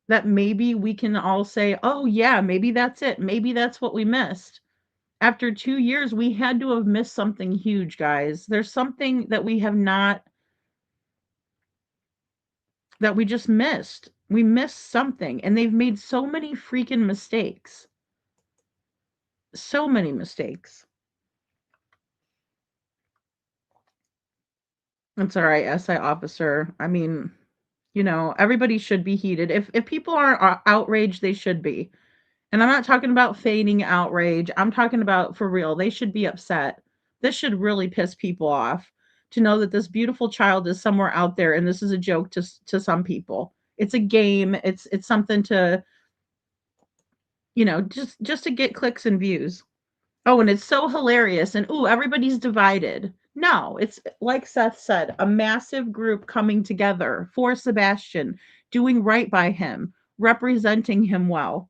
S7: that maybe we can all say, oh, yeah, maybe that's it. Maybe that's what we missed. After 2 years, we had to have missed something huge, guys. There's something that we have not, that we just missed. We missed something, and they've made so many freaking mistakes. So many mistakes. It's all right, SI officer. I mean, everybody should be heated. If people aren't outraged, they should be. And I'm not talking about feigning outrage. I'm talking about for real. They should be upset. This should really piss people off to know that this beautiful child is somewhere out there and this is a joke to some people. It's a game. It's something to, just to get clicks and views. Oh, and it's so hilarious and ooh, everybody's divided. No, it's like Seth said, a massive group coming together for Sebastian, doing right by him, representing him well.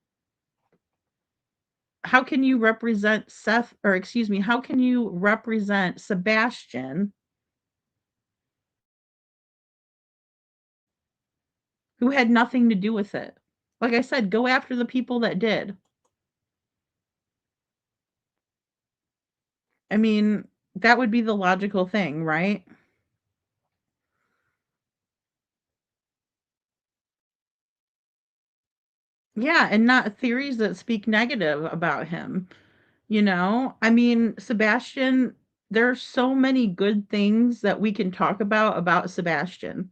S7: How can you represent Seth, or excuse me, how can you represent Sebastian, who had nothing to do with it? Like I said, go after the people that did. I mean, that would be the logical thing, right? Yeah, and not theories that speak negative about him. I mean, Sebastian, there are so many good things that we can talk about Sebastian,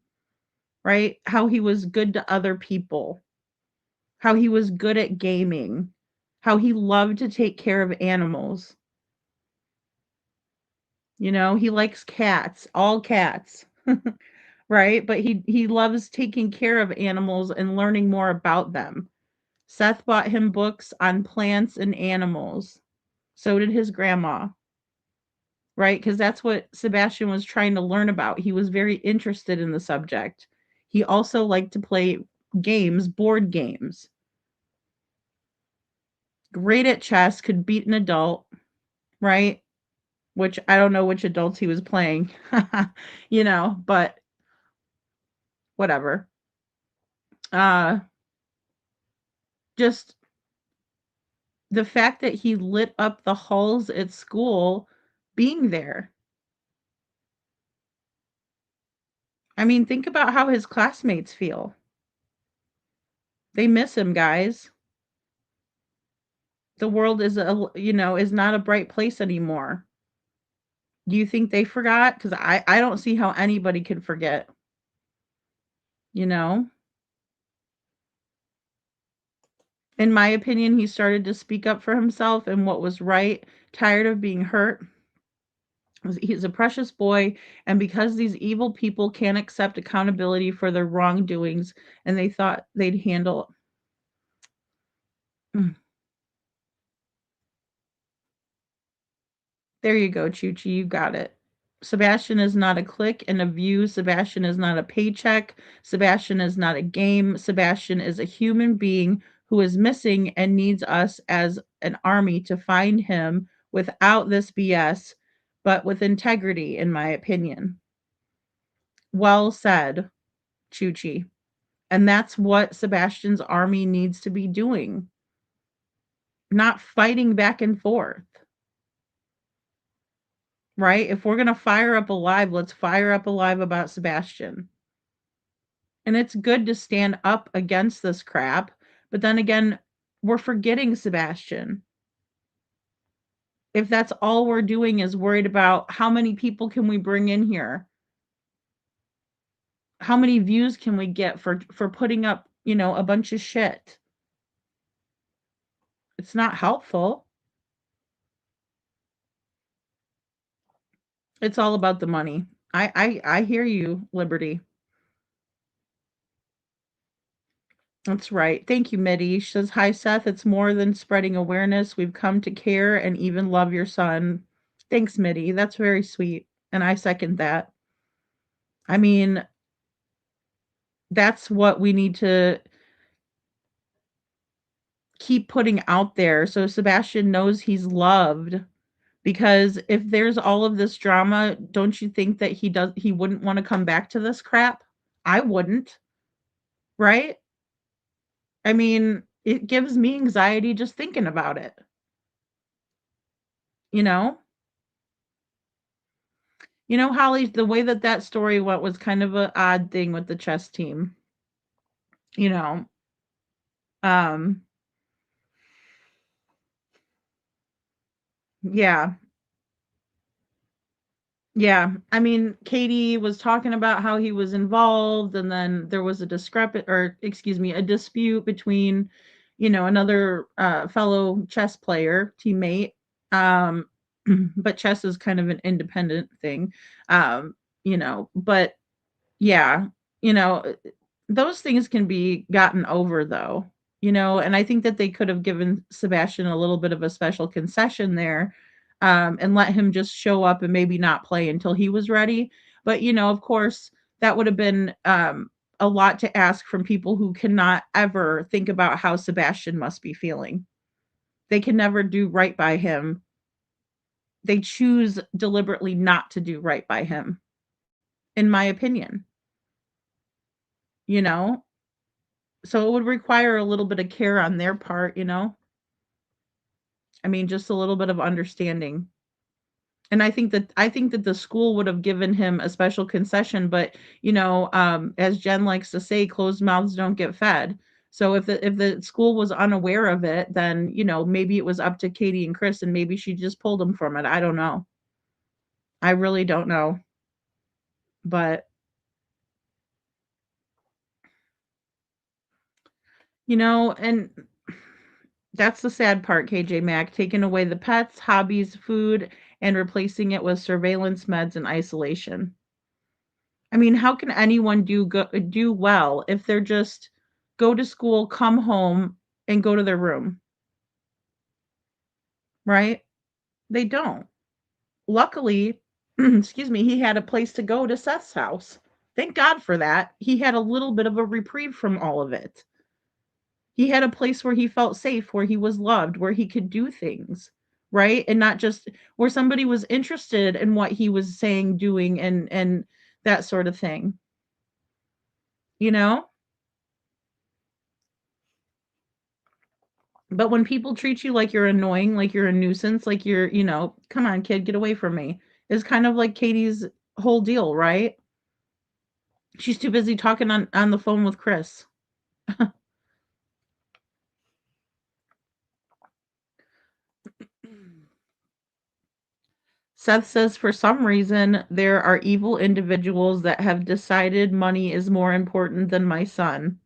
S7: right? How he was good to other people, how he was good at gaming, how he loved to take care of animals. He likes cats, all cats, right? But he loves taking care of animals and learning more about them. Seth bought him books on plants and animals. So did his grandma, right? Because that's what Sebastian was trying to learn about. He was very interested in the subject. He also liked to play games, board games. Great at chess, could beat an adult, right? Which I don't know which adults he was playing, but whatever. Uh, just the fact that he lit up the halls at school being there. I mean, think about how his classmates feel. They miss him, guys. The world is not a bright place anymore. Do you think they forgot? Because I don't see how anybody could forget, you know? In my opinion, he started to speak up for himself and what was right, tired of being hurt. He's a precious boy, and because these evil people can't accept accountability for their wrongdoings, and they thought they'd handle. Mm. There you go, Chuchi, you got it. Sebastian is not a click and a view. Sebastian is not a paycheck. Sebastian is not a game. Sebastian is a human being who is missing and needs us as an army to find him without this BS, but with integrity, in my opinion. Well said, Chuchi. And that's what Sebastian's army needs to be doing, not fighting back and forth. right? If we're going to fire up a live, let's fire up a live about Sebastian. And it's good to stand up against this crap, but then again, we're forgetting Sebastian. If that's all we're doing is worried about how many people can we bring in here? How many views can we get for putting up, a bunch of shit? It's not helpful. It's all about the money. I hear you, Liberty. That's right. Thank you, Mitty. She says, "Hi, Seth. It's more than spreading awareness. We've come to care and even love your son." Thanks, Mitty. That's very sweet. And I second that. I mean, that's what we need to keep putting out there so Sebastian knows he's loved. Because if there's all of this drama, don't you think that he wouldn't want to come back to this crap? I wouldn't, right? I mean, it gives me anxiety just thinking about it. You know? Holly, the way that story went was kind of an odd thing with the chess team. You know, um, yeah, yeah. I mean, Katie was talking about how he was involved, and then there was a dispute between, another fellow chess player teammate. Um, but chess is kind of an independent thing, but yeah, you know, those things can be gotten over though, and I think that they could have given Sebastian a little bit of a special concession there, and let him just show up and maybe not play until he was ready. But, of course, that would have been a lot to ask from people who cannot ever think about how Sebastian must be feeling. They can never do right by him. They choose deliberately not to do right by him, in my opinion. You know? So it would require a little bit of care on their part. I mean, just a little bit of understanding. And I think that the school would have given him a special concession, but, as Jen likes to say, closed mouths don't get fed. So if the school was unaware of it, then, maybe it was up to Katie and Chris, and maybe she just pulled him from it. I don't know. I really don't know. But, and that's the sad part, KJ Mac, taking away the pets, hobbies, food, and replacing it with surveillance, meds, and isolation. I mean, how can anyone do well if they're just go to school, come home, and go to their room, right? They don't. Luckily, excuse me, he had a place to go to Seth's house. Thank God for that. He had a little bit of a reprieve from all of it. He had a place where he felt safe, where he was loved, where he could do things, right? And not just where somebody was interested in what he was saying, doing, and that sort of thing. You know? But when people treat you like you're annoying, like you're a nuisance, like come on, kid, get away from me, is kind of like Katie's whole deal, right? She's too busy talking on the phone with Chris. Seth says for some reason there are evil individuals that have decided money is more important than my son.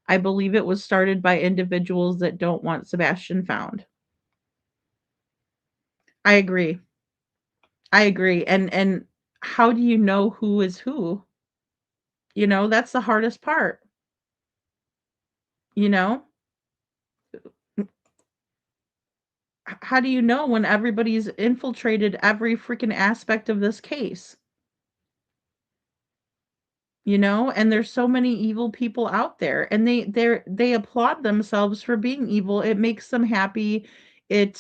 S7: I believe it was started by individuals that don't want Sebastian found. I agree. I agree. And how do you know who is who? That's the hardest part. You know? How do you know when everybody's infiltrated every freaking aspect of this case? And there's so many evil people out there, and they applaud themselves for being evil. It makes them happy. They're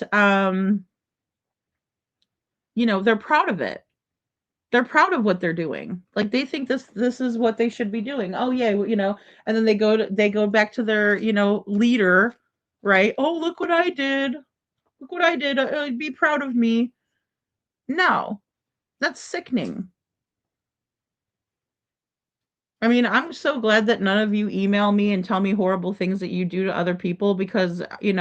S7: proud of it. They're proud of what they're doing. Like they think this is what they should be doing. Oh yeah, and then they go back to their, leader, right? Oh, look what I did. Look what I did. Be proud of me. No. That's sickening. I mean, I'm so glad that none of you email me and tell me horrible things that you do to other people because, you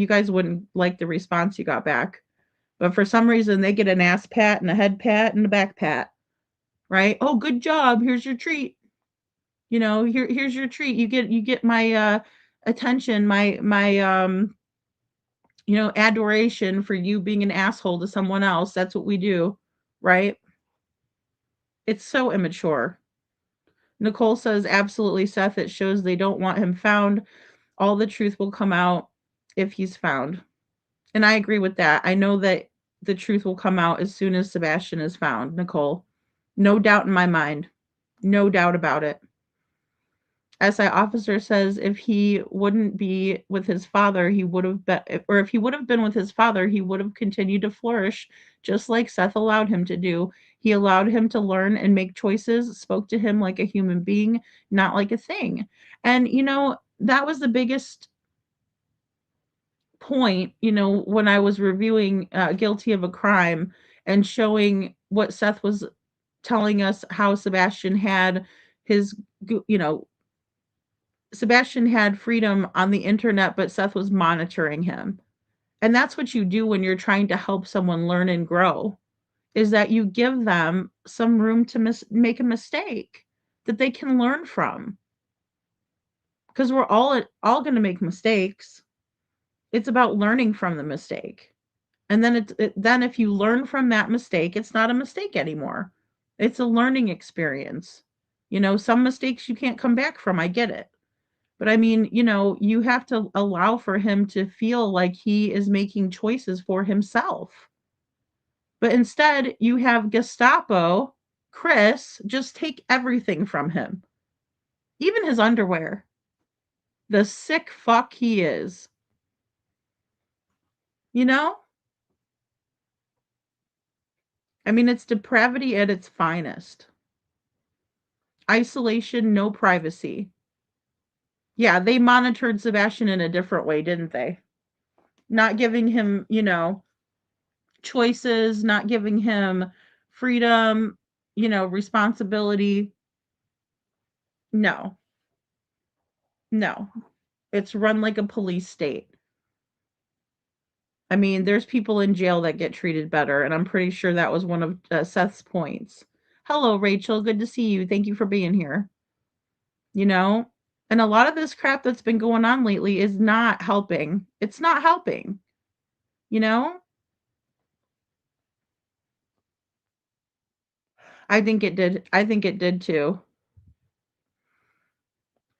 S7: guys wouldn't like the response you got back. But for some reason, they get an ass pat and a head pat and a back pat, right? Oh, good job. Here's your treat. Here's your treat. You get my attention, my adoration for you being an asshole to someone else. That's what we do, right? It's so immature. Nicole says, absolutely, Seth. It shows they don't want him found. All the truth will come out if he's found. And I agree with that. I know that the truth will come out as soon as Sebastian is found, Nicole. No doubt in my mind. No doubt about it. SI officer says if he wouldn't be with his father, he would have been, or if he would have been with his father, he would have continued to flourish just like Seth allowed him to do. He allowed him to learn and make choices, spoke to him like a human being, not like a thing. And, that was the biggest point, when I was reviewing Guilty of a Crime and showing what Seth was telling us how Sebastian had his, you know, Sebastian had freedom on the internet, but Seth was monitoring him. And that's what you do when you're trying to help someone learn and grow, is that you give them some room to make a mistake that they can learn from. Because we're all going to make mistakes. It's about learning from the mistake. And then then if you learn from that mistake, it's not a mistake anymore. It's a learning experience. Some mistakes you can't come back from. I get it. But I mean, you have to allow for him to feel like he is making choices for himself. But instead, you have Gestapo, Chris, just take everything from him, even his underwear. The sick fuck he is. You know? I mean, it's depravity at its finest. Isolation, no privacy. Yeah, they monitored Sebastian in a different way, didn't they? Not giving him, choices, not giving him freedom, responsibility. No, no. It's run like a police state. I mean, there's people in jail that get treated better, and I'm pretty sure that was one of Seth's points. Hello, Rachel. Good to see you. Thank you for being here. You know, and a lot of this crap that's been going on lately is not helping. It's not helping. You know, I think it did. I think it did too.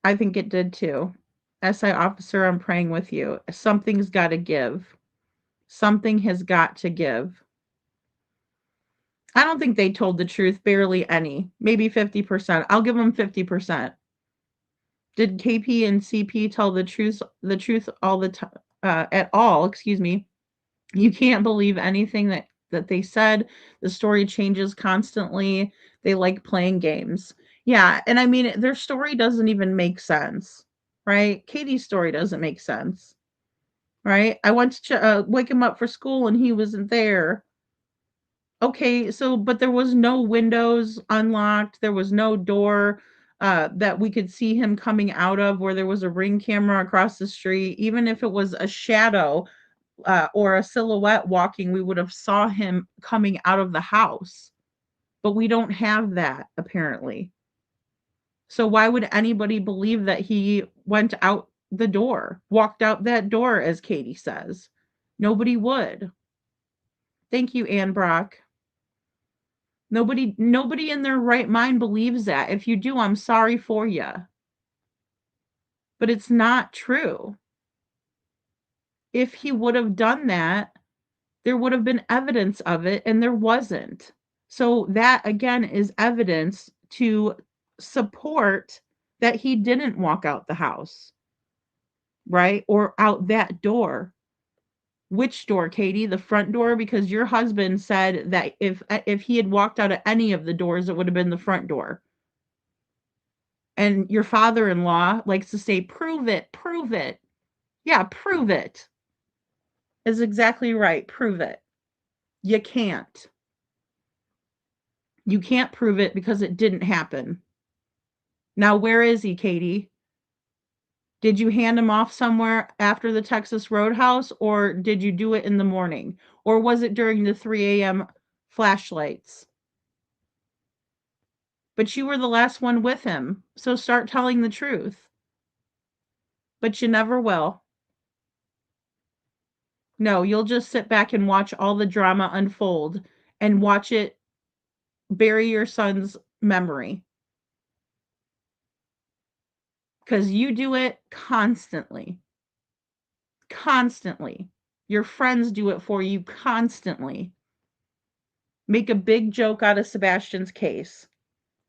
S7: I think it did too. SI officer, I'm praying with you. Something's got to give. Something has got to give. I don't think they told the truth, barely any. Maybe 50%. I'll give them 50%. Did KP and CP tell the truth all the time at all, excuse me? You can't believe anything that they said. The story changes constantly. They like playing games. Yeah, and I mean their story doesn't even make sense, right? Katie's story doesn't make sense, right? I went to wake him up for school and he wasn't there. Okay, so but there was no windows unlocked. There was no door that we could see him coming out of where there was a ring camera across the street. Even if it was a shadow, or a silhouette walking, we would have saw him coming out of the house. But we don't have that apparently. So why would anybody believe that he went out the door, walked out that door, as Katie says? Nobody would. Thank you, Ann Brock. Nobody in their right mind believes that. If you do, I'm sorry for you. But it's not true. If he would have done that, there would have been evidence of it, and there wasn't. So that again is evidence to support that he didn't walk out the house, right? Or out that door. Which door, Katie? The front door? Because your husband said that if he had walked out of any of the doors, it would have been the front door. And your father-in-law likes to say, prove it, prove it. Yeah, prove it. Is exactly right. Prove it. You can't. You can't prove it because it didn't happen. Now, where is he, Katie? Did you hand him off somewhere after the Texas Roadhouse, or did you do it in the morning? Or was it during the 3 a.m. flashlights? But you were the last one with him, so start telling the truth. But you never will. No, you'll just sit back and watch all the drama unfold and watch it bury your son's memory. Because you do it constantly. Constantly. Your friends do it for you constantly. Make a big joke out of Sebastian's case.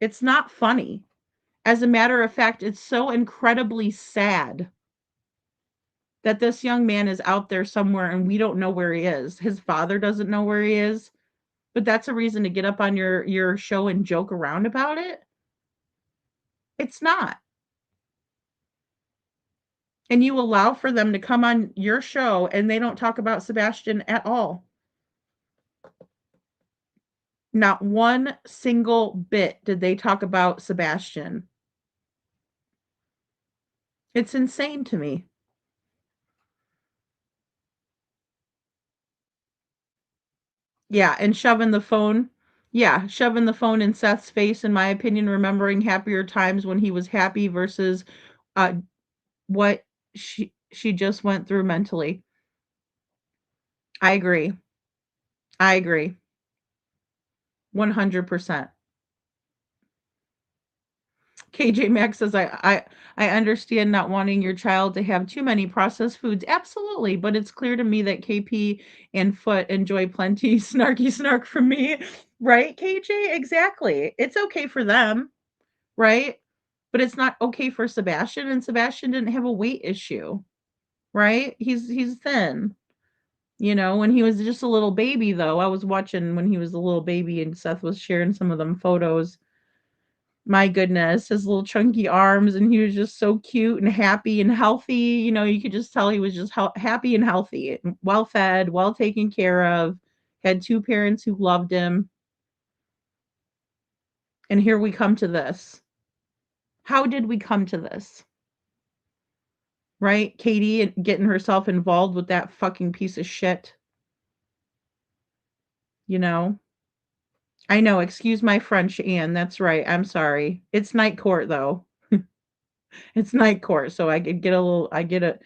S7: It's not funny. As a matter of fact, it's so incredibly sad that this young man is out there somewhere and we don't know where he is. His father doesn't know where he is, but that's a reason to get up on your show and joke around about it. It's not. And you allow for them to come on your show and they don't talk about Sebastian at all. Not one single bit did they talk about Sebastian. It's insane to me. Yeah, and shoving the phone. Yeah, shoving the phone in Seth's face, in my opinion, remembering happier times when he was happy versus uh what she just went through mentally. I agree. I agree. 100%. KJ Max says, I understand not wanting your child to have too many processed foods. Absolutely. But it's clear to me that KP and Foot enjoy plenty snarky snark from me. Right, KJ? Exactly. It's okay for them. Right? But it's not okay for Sebastian. And Sebastian didn't have a weight issue. Right? He's thin. You know, when he was just a little baby, though, I was watching when he was a little baby and Seth was sharing some of them photos. My goodness, his little chunky arms, and he was just so cute and happy and healthy. You know, you could just tell he was just happy and healthy, well fed, well taken care of, had two parents who loved him. And here we come to this. How did we come to this? Right? Katie getting herself involved with that fucking piece of shit. You know? I know, excuse my French, Anne. That's right. I'm sorry. It's night court, though. It's night court, so I could get a little, I get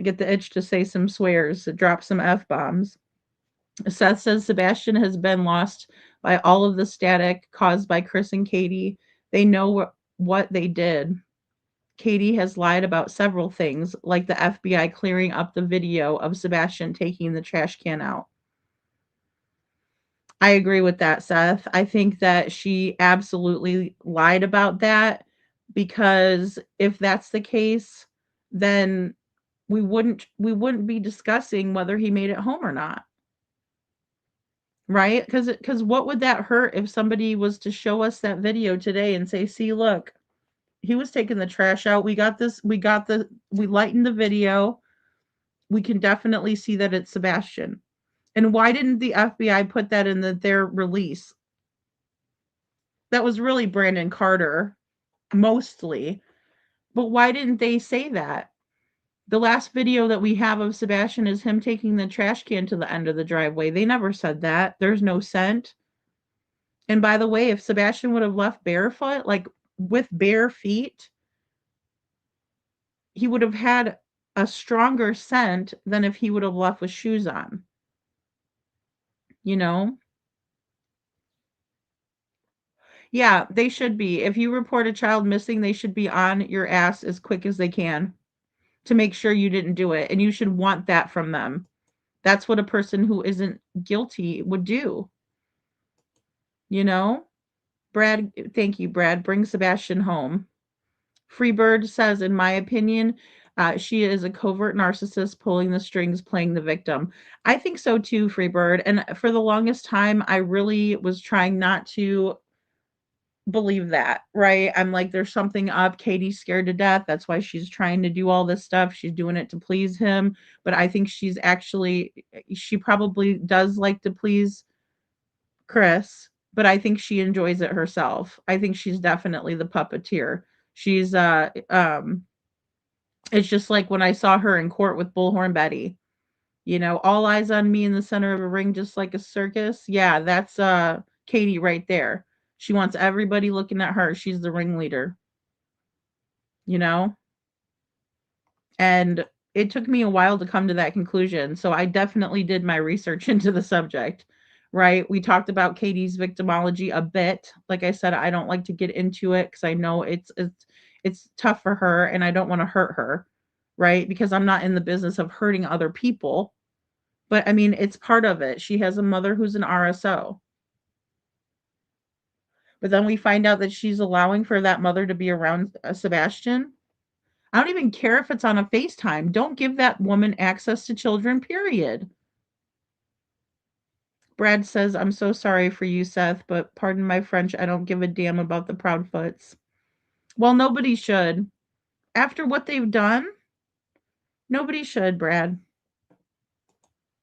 S7: the itch to say some swears, to drop some F bombs. Seth says Sebastian has been lost by all of the static caused by Chris and Katie. They know what they did. Katie has lied about several things, like the FBI clearing up the video of Sebastian taking the trash can out. I agree with that, Seth. I think that she absolutely lied about that, because if that's the case, then we wouldn't be discussing whether he made it home or not. Right? Cuz what would that hurt if somebody was to show us that video today and say, "See, look, he was taking the trash out. We lightened the video. We can definitely see that it's Sebastian." And why didn't the FBI put that in their release? That was really Brandon Carter, mostly. But why didn't they say that? The last video that we have of Sebastian is him taking the trash can to the end of the driveway. They never said that. There's no scent. And by the way, if Sebastian would have left barefoot, like with bare feet, he would have had a stronger scent than if he would have left with shoes on. You know? Yeah, they should be. If you report a child missing, they should be on your ass as quick as they can to make sure you didn't do it. And you should want that from them. That's what a person who isn't guilty would do. You know? Brad, thank you, Brad. Bring Sebastian home. Freebird says, in my opinion, she is a covert narcissist pulling the strings, playing the victim. I think so too, Freebird. And for the longest time, I really was trying not to believe that, right? I'm like, there's something up. Katie's scared to death. That's why she's trying to do all this stuff. She's doing it to please him. But I think she probably does like to please Chris, but I think she enjoys it herself. I think she's definitely the puppeteer. She's it's just like when I saw her in court with Bullhorn Betty. All eyes on me in the center of a ring just like a circus. Yeah, that's Katie right there. She wants everybody looking at her. She's the ringleader, you know? And it took me a while to come to that conclusion. So I definitely did my research into the subject, right? We talked about Katie's victimology a bit. Like I said, I don't like to get into it because I know it's tough for her and I don't want to hurt her, right? Because I'm not in the business of hurting other people. But I mean, it's part of it. She has a mother who's an RSO. But then we find out that she's allowing for that mother to be around Sebastian. I don't even care if it's on a FaceTime. Don't give that woman access to children, period. Brad says, I'm so sorry for you, Seth, but pardon my French, I don't give a damn about the Proudfoots. Well, nobody should. After what they've done, nobody should, Brad.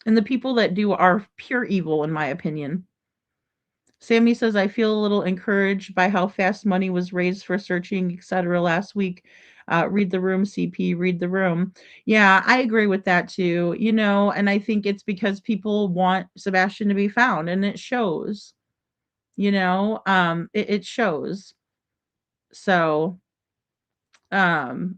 S7: And the people that do are pure evil, in my opinion. Sammy says, I feel a little encouraged by how fast money was raised for searching, etc. last week. Read the room, CP, read the room. Yeah, I agree with that too. And I think it's because people want Sebastian to be found and it shows, it shows. So, um,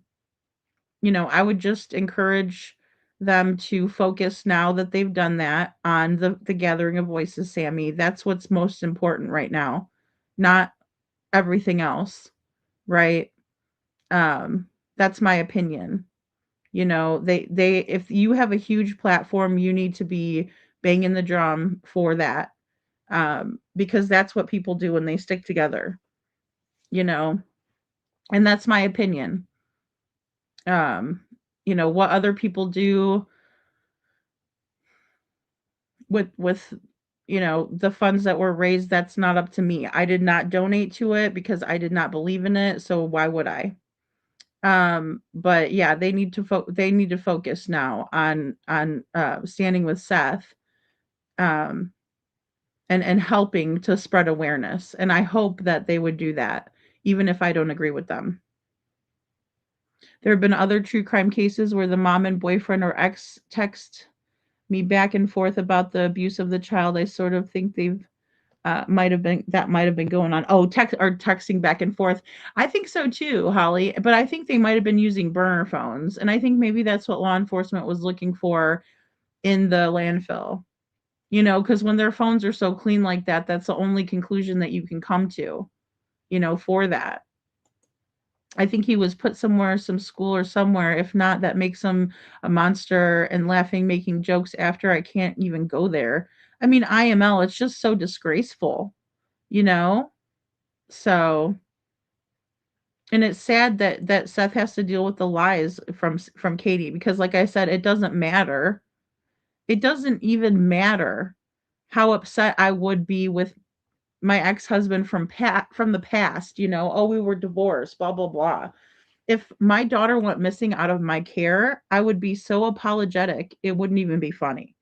S7: I would just encourage them to focus now that they've done that on the gathering of voices, Sammy. That's what's most important right now, not everything else, right? That's my opinion. They if you have a huge platform, you need to be banging the drum for that. Because that's what people do when they stick together, you know. And that's my opinion. What other people do with the funds that were raised, that's not up to me. I did not donate to it because I did not believe in it, so why would I? But yeah, they need to focus now on standing with Seth, um and helping to spread awareness, and I hope that they would do that even if I don't agree with them. There have been other true crime cases where the mom and boyfriend or ex text me back and forth about the abuse of the child. I sort of think they've might have been going on. Oh, texting back and forth. I think so too, Holly. But I think they might have been using burner phones, and I think maybe that's what law enforcement was looking for in the landfill. Because when their phones are so clean like that, that's the only conclusion that you can come to. For that. I think he was put somewhere, some school or somewhere. If not, that makes him a monster and laughing, making jokes after. I can't even go there. I mean, IML, it's just so disgraceful, you know? So, and it's sad that Seth has to deal with the lies from Katie because like I said, it doesn't matter. It doesn't even matter how upset I would be with my ex-husband from the past, oh, we were divorced, blah blah blah. If my daughter went missing out of my care, I would be so apologetic, it wouldn't even be funny.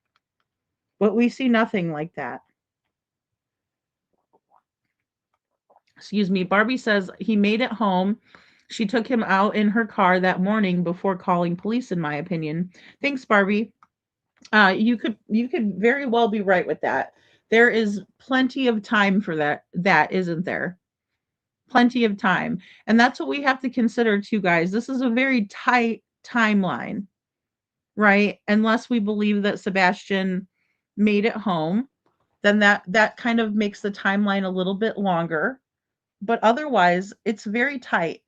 S7: But we see nothing like that. Excuse me. Barbie says he made it home. She took him out in her car that morning before calling police, in my opinion. Thanks, Barbie. You could very well be right with that. There is plenty of time for that isn't there? Plenty of time. And that's what we have to consider too, guys. This is a very tight timeline, right? Unless we believe that Sebastian made it home, then that kind of makes the timeline a little bit longer. But otherwise, it's very tight.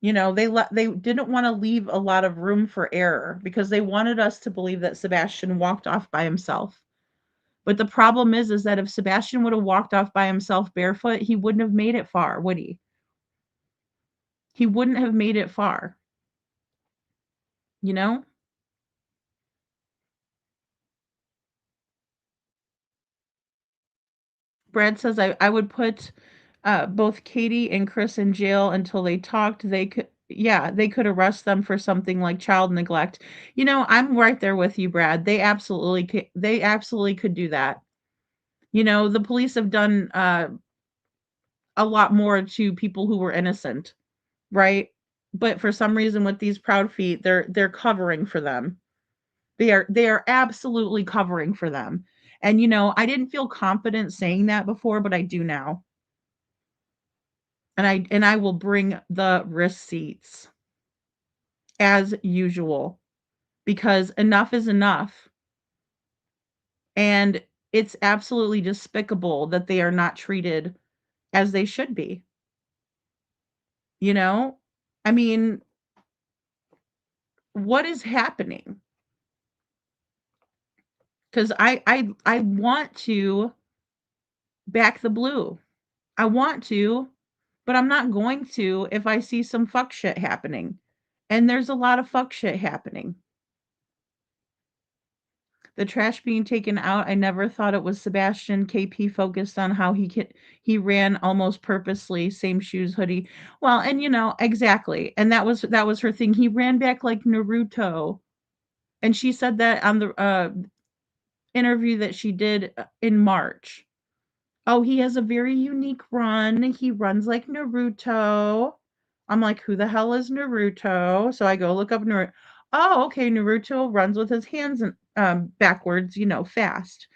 S7: They didn't want to leave a lot of room for error because they wanted us to believe that Sebastian walked off by himself. But the problem is that if Sebastian would have walked off by himself barefoot, he wouldn't have made it far, would he? He wouldn't have made it far. You know? Brad says I would put both Katie and Chris in jail until they talked. They could arrest them for something like child neglect. I'm right there with you, Brad. They absolutely could do that. The police have done a lot more to people who were innocent, right? But for some reason with these proud feet, they're covering for them. They are absolutely covering for them. And I didn't feel confident saying that before, but I do now. And I will bring the receipts as usual because enough is enough. And it's absolutely despicable that they are not treated as they should be. You know? I mean, what is happening? Because I want to back the blue. I want to, but I'm not going to if I see some fuck shit happening. And there's a lot of fuck shit happening. The trash being taken out, I never thought it was Sebastian. KP focused on how he ran almost purposely, same shoes, hoodie. Well, and exactly. And that was her thing. He ran back like Naruto. And she said that on the interview that she did in March. Oh, he has a very unique run. He runs like Naruto. I'm like, who the hell is Naruto? So I go look up Naruto. Oh, okay. Naruto runs with his hands backwards, fast,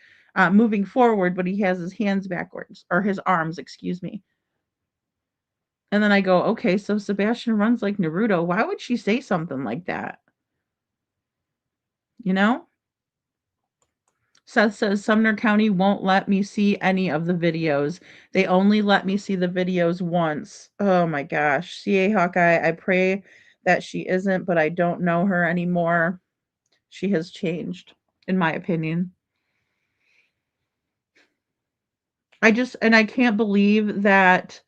S7: moving forward, but he has his hands backwards or his arms, excuse me. And then I go, okay, so Sebastian runs like Naruto. Why would she say something like that? You know? Seth says Sumner County won't let me see any of the videos. They only let me see the videos once. Oh my gosh. CA Hawkeye, I pray that she isn't, but I don't know her anymore. She has changed, in my opinion. I can't believe that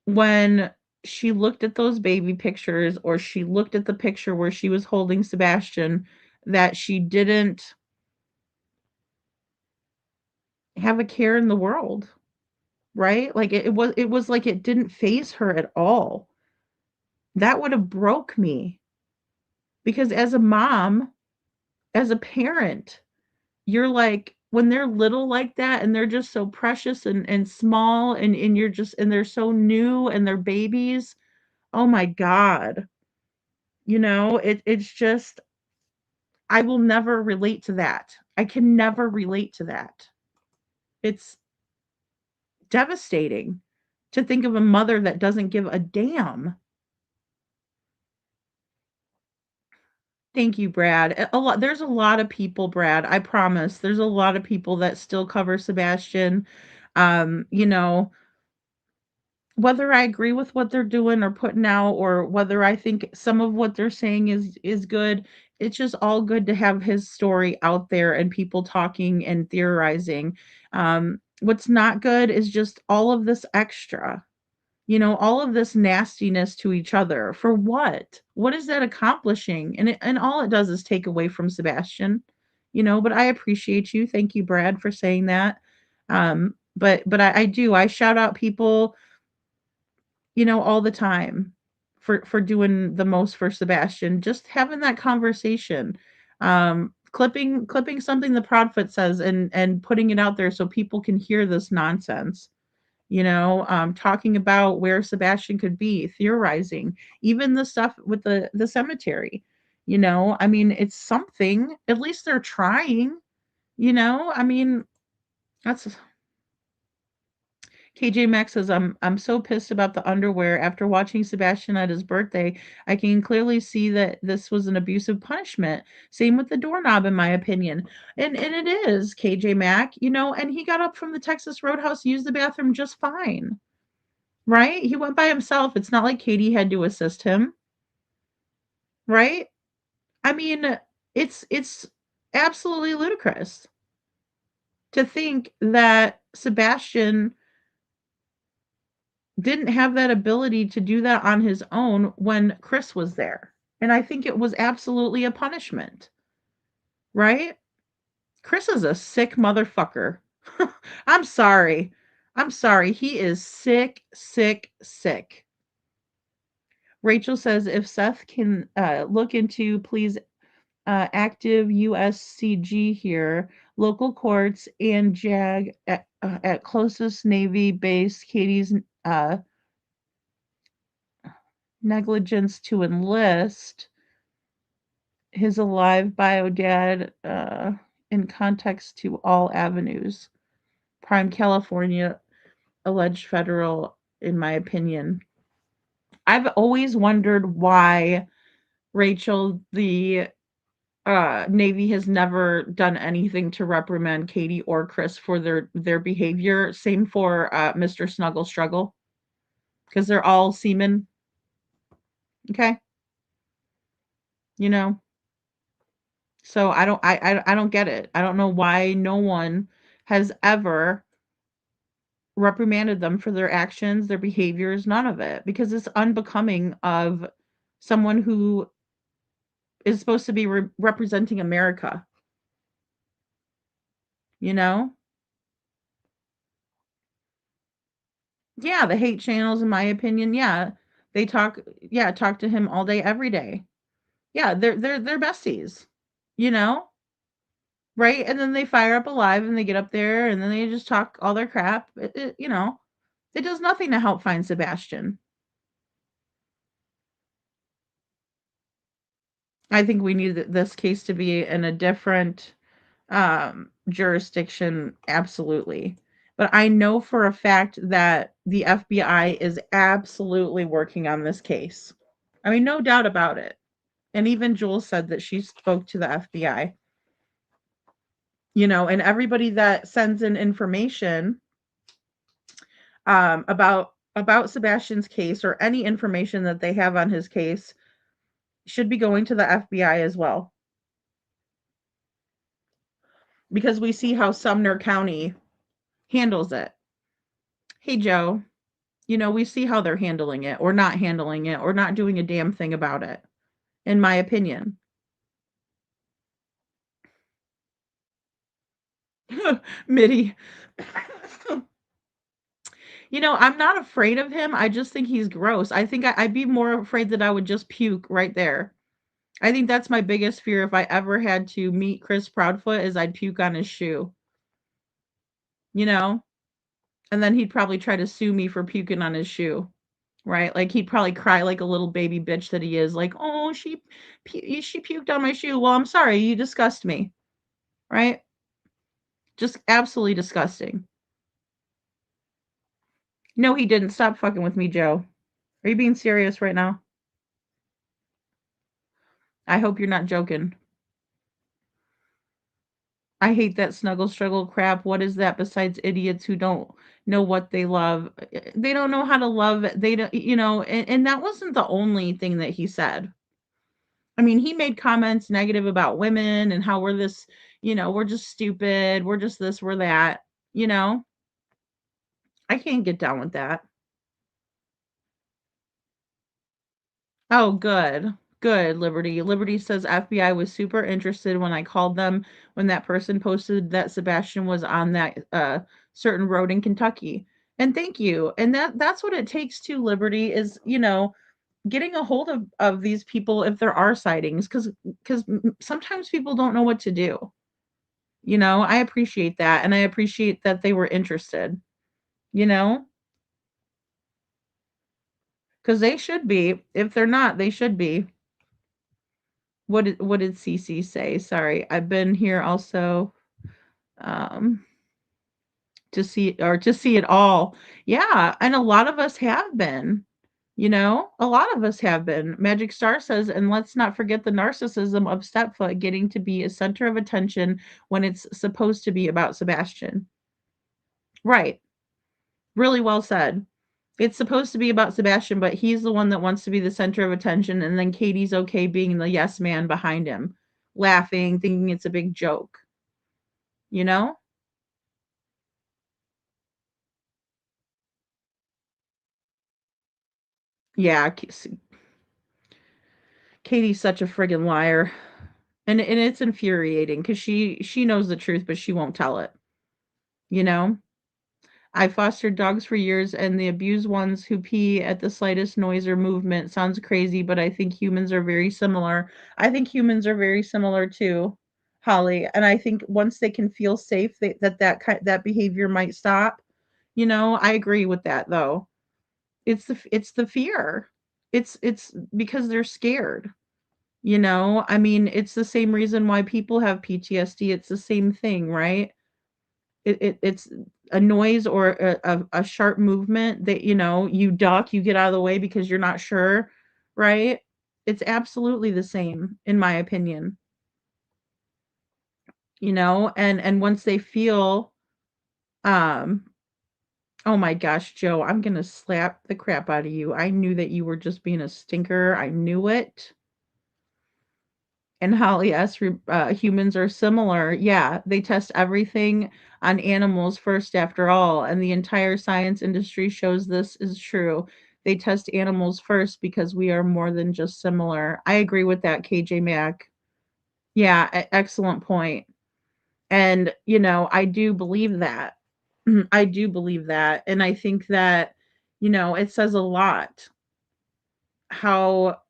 S7: when she looked at those baby pictures or she looked at the picture where she was holding Sebastian, that she didn't have a care in the world. Right? Like it was like it didn't phase her at all. That would have broke me because as a mom, as a parent, you're like when they're little like that and they're just so precious and small and you're just and they're so new and they're babies. Oh my God. It's just I will never relate to that. I can never relate to that. It's devastating to think of a mother that doesn't give a damn. Thank you, Brad. There's a lot of people, Brad, I promise. There's a lot of people that still cover Sebastian. Um, you know, whether I agree with what they're doing or putting out or whether I think some of what they're saying is good, it's just all good to have his story out there and people talking and theorizing. What's not good is just all of this extra. All of this nastiness to each other for what? What is that accomplishing? And all it does is take away from Sebastian, but I appreciate you. Thank you, Brad, for saying that. But I do. I shout out people, all the time for doing the most for Sebastian. Just having that conversation. Clipping something the Proudfoot says and putting it out there so people can hear this nonsense. Talking about where Sebastian could be, theorizing, even the stuff with the cemetery. I mean, it's something. At least they're trying. I mean, that's KJ Maxx says I'm so pissed about the underwear. After watching Sebastian at his birthday, I can clearly see that this was an abusive punishment. Same with the doorknob, in my opinion. And it is, KJ Mack, and he got up from the Texas Roadhouse, used the bathroom just fine. Right? He went by himself. It's not like Katie had to assist him. Right? I mean, it's absolutely ludicrous to think that Sebastian didn't have that ability to do that on his own when Chris was there. And I think it was absolutely a punishment. Right? Chris is a sick motherfucker. I'm sorry. I'm sorry. He is sick, sick, sick. Rachel says if Seth can look into, please active USCG here, local courts and JAG at closest Navy base. Katie's negligence to enlist his alive bio dad in context to all avenues. Prime California alleged federal, in my opinion. I've always wondered why Rachel, the Navy has never done anything to reprimand Katie or Chris for their behavior. Same for Mr. Snuggle Struggle, because they're all seamen. Okay, you know. So I don't get it. I don't know why no one has ever reprimanded them for their actions, their behaviors, none of it, because it's unbecoming of someone who is supposed to be representing America. You know? Yeah, the hate channels, in my opinion, yeah, they talk to him all day, every day. Yeah, they're besties, you know, right? And then they fire up Alive and they get up there and then they just talk all their crap. It does nothing to help find Sebastian. I think we need this case to be in a different jurisdiction, absolutely. But I know for a fact that the FBI is absolutely working on this case. I mean, no doubt about it. And even Jules said that she spoke to the FBI. And everybody that sends in information about Sebastian's case or any information that they have on his case should be going to the FBI as well. Because we see how Sumner County handles it. Hey, Joe, we see how they're handling it or not handling it or not doing a damn thing about it, in my opinion. Mitty. I'm not afraid of him. I just think he's gross. I think I'd be more afraid that I would just puke right there. I think that's my biggest fear if I ever had to meet Chris Proudfoot is I'd puke on his shoe. And then he'd probably try to sue me for puking on his shoe. Right? Like he'd probably cry like a little baby bitch that he is, like, "Oh, she puked on my shoe." Well, I'm sorry, you disgust me. Right? Just absolutely disgusting. No, he didn't. Stop fucking with me, Joe. Are you being serious right now? I hope you're not joking. I hate that snuggle struggle crap. What is that besides idiots who don't know what they love? They don't know how to love. They don't, and that wasn't the only thing that he said. I mean, he made comments negative about women and how we're this, we're just stupid. We're just this, we're that, you know? I can't get down with that. Oh, good. Good, Liberty. Liberty says FBI was super interested when I called them when that person posted that Sebastian was on that certain road in Kentucky. And thank you. And that's what it takes to Liberty is, getting a hold of these people if there are sightings cuz sometimes people don't know what to do. I appreciate that and I appreciate that they were interested, you know? Cuz they should be. If they're not, they should be. What did CC say? Sorry. I've been here also um to see it all. Yeah, and a lot of us have been. A lot of us have been. Magic Star says, and let's not forget the narcissism of Stepfoot getting to be a center of attention when it's supposed to be about Sebastian. Right. Really well said. It's supposed to be about Sebastian, but he's the one that wants to be the center of attention, and then Katie's okay being the yes man behind him, laughing, thinking it's a big joke. You know? Yeah, Katie's such a friggin' liar. And it's infuriating because she knows the truth, but she won't tell it. You know? I fostered dogs for years, and the abused ones who pee at the slightest noise or movement sounds crazy, but I think humans are very similar. I think humans are very similar too, Holly. And I think once they can feel safe, that behavior might stop. I agree with that though. It's the fear. It's because they're scared. I mean, it's the same reason why people have PTSD. It's the same thing, right? It's a noise or a sharp movement that you duck, you get out of the way because you're not sure, right? It's absolutely the same in my opinion. And once they feel um oh my gosh, Joe, I'm gonna slap the crap out of you. I knew that you were just being a stinker. I knew it. And Holly S. Humans are similar. Yeah, they test everything on animals first, after all, and the entire science industry shows this is true. They test animals first because we are more than just similar. I agree with that, KJ Mack. Yeah, excellent point. And, I do believe that. I do believe that. And I think that, it says a lot how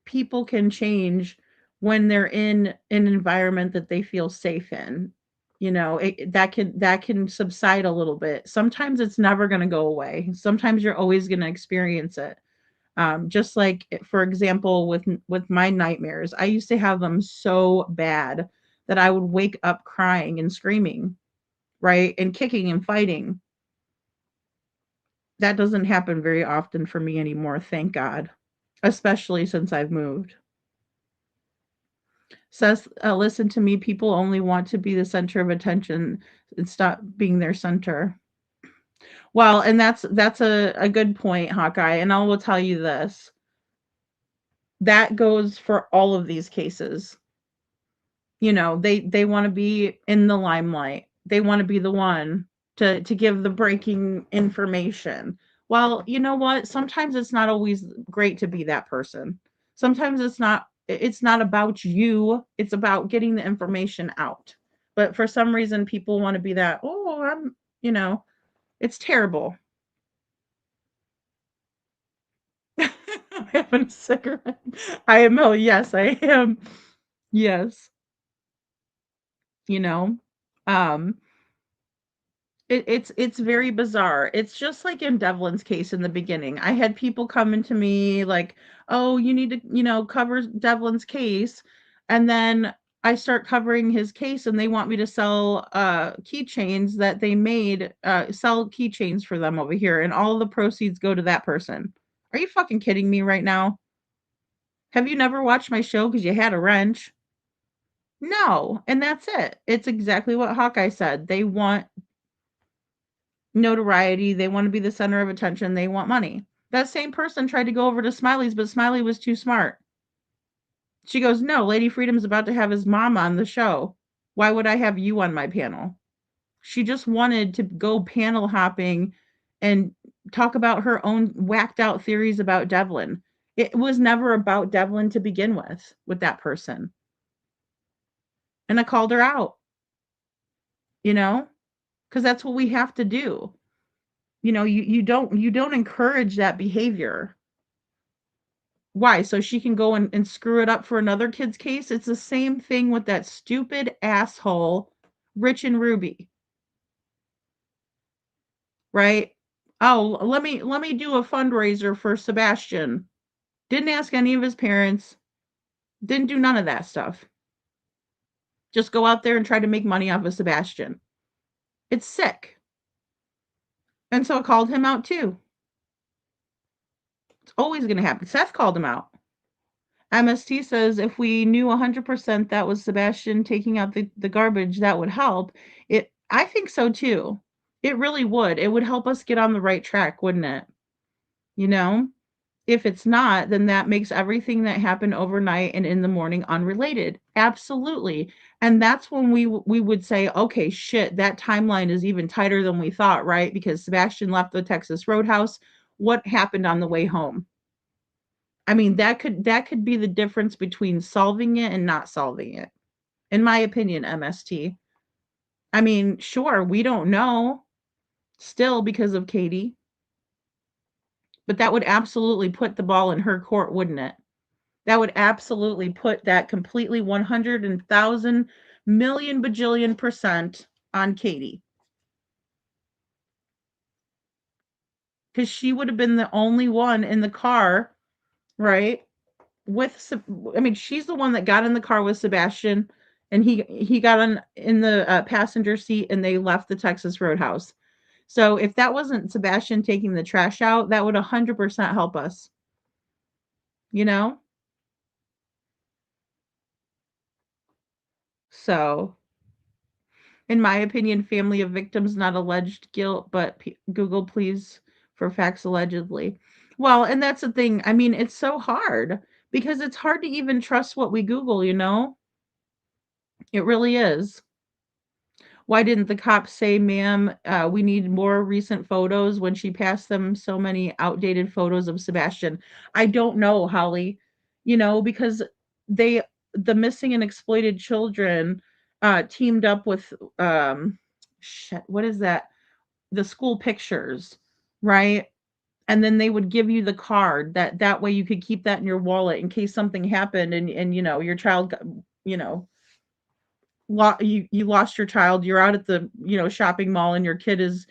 S7: people can change when they're in an environment that they feel safe in. That can subside a little bit. Sometimes it's never going to go away. Sometimes you're always going to experience it. Just like, for example, with my nightmares, I used to have them so bad that I would wake up crying and screaming, right, and kicking and fighting. That doesn't happen very often for me anymore, thank God, especially since I've moved. Says, listen to me, people only want to be the center of attention and stop being their center. Well, and that's a good point, Hawkeye, and I will tell you this. That goes for all of these cases. They want to be in the limelight. They want to be the one to give the breaking information. Well, you know what? Sometimes it's not always great to be that person. Sometimes it's not about you. It's about getting the information out. But for some reason people want to be that, "Oh, it's terrible." I'm having a cigarette. I am. Oh, yes, I am. Yes. You know. Um it's very bizarre. It's just like in Devlin's case in the beginning. I had people coming to me like, "Oh, you need to, cover Devlin's case." And then I start covering his case and they want me to sell keychains that they made, sell keychains for them over here, and all the proceeds go to that person. Are you fucking kidding me right now? Have you never watched my show because you had a wrench? No, and that's it. It's exactly what Hawkeye said. They want notoriety, they want to be the center of attention, they want money. That same person tried to go over to Smiley's, but Smiley was too smart. She goes, "No, Lady Freedom's about to have his mom on the show. Why would I have you on my panel?" She just wanted to go panel hopping and talk about her own whacked out theories about Devlin. It was never about Devlin to begin with that person. And I called her out, you know, because that's what we have to do. You don't encourage that behavior. Why? So she can go and screw it up for another kid's case? It's the same thing with that stupid asshole, Rich and Ruby, right? Oh, let me do a fundraiser for Sebastian. Didn't ask any of his parents. Didn't do none of that stuff. Just go out there and try to make money off of Sebastian. It's sick. And so I called him out too. It's always going to happen. Seth called him out. MST says if we knew 100% that was Sebastian taking out the garbage, that would help. I think so too. It really would. It would help us get on the right track, wouldn't it? You know? If it's not, then that makes everything that happened overnight and in the morning unrelated. Absolutely. And that's when we would say, okay, shit, that timeline is even tighter than we thought, right? Because Sebastian left the Texas Roadhouse. What happened on the way home? I mean, that could be the difference between solving it and not solving it. In my opinion, MST. I mean, sure, we don't know. still because of Katie. But that would absolutely put the ball in her court, wouldn't it? That would absolutely put that completely 100,000 million bajillion percent on Katie. Because she would have been the only one in the car, right? I mean, she's the one that got in the car with Sebastian, and he got on in the passenger seat, and they left the Texas Roadhouse. So if that wasn't Sebastian taking the trash out, that would 100% help us. You know? So, in my opinion, family of victims not alleged guilt, but Google please for facts allegedly. Well, and that's the thing. I mean, it's so hard because it's hard to even trust what we Google, you know? It really is. Why didn't the cops say, ma'am, we need more recent photos when she passed them so many outdated photos of Sebastian? I don't know, Holly, because they, the missing and exploited children, teamed up with, shit, what is that? The school pictures, right? And then they would give you the card that way you could keep that in your wallet in case something happened and your child got, you know, you lost your child, you're out at the shopping mall and your kid is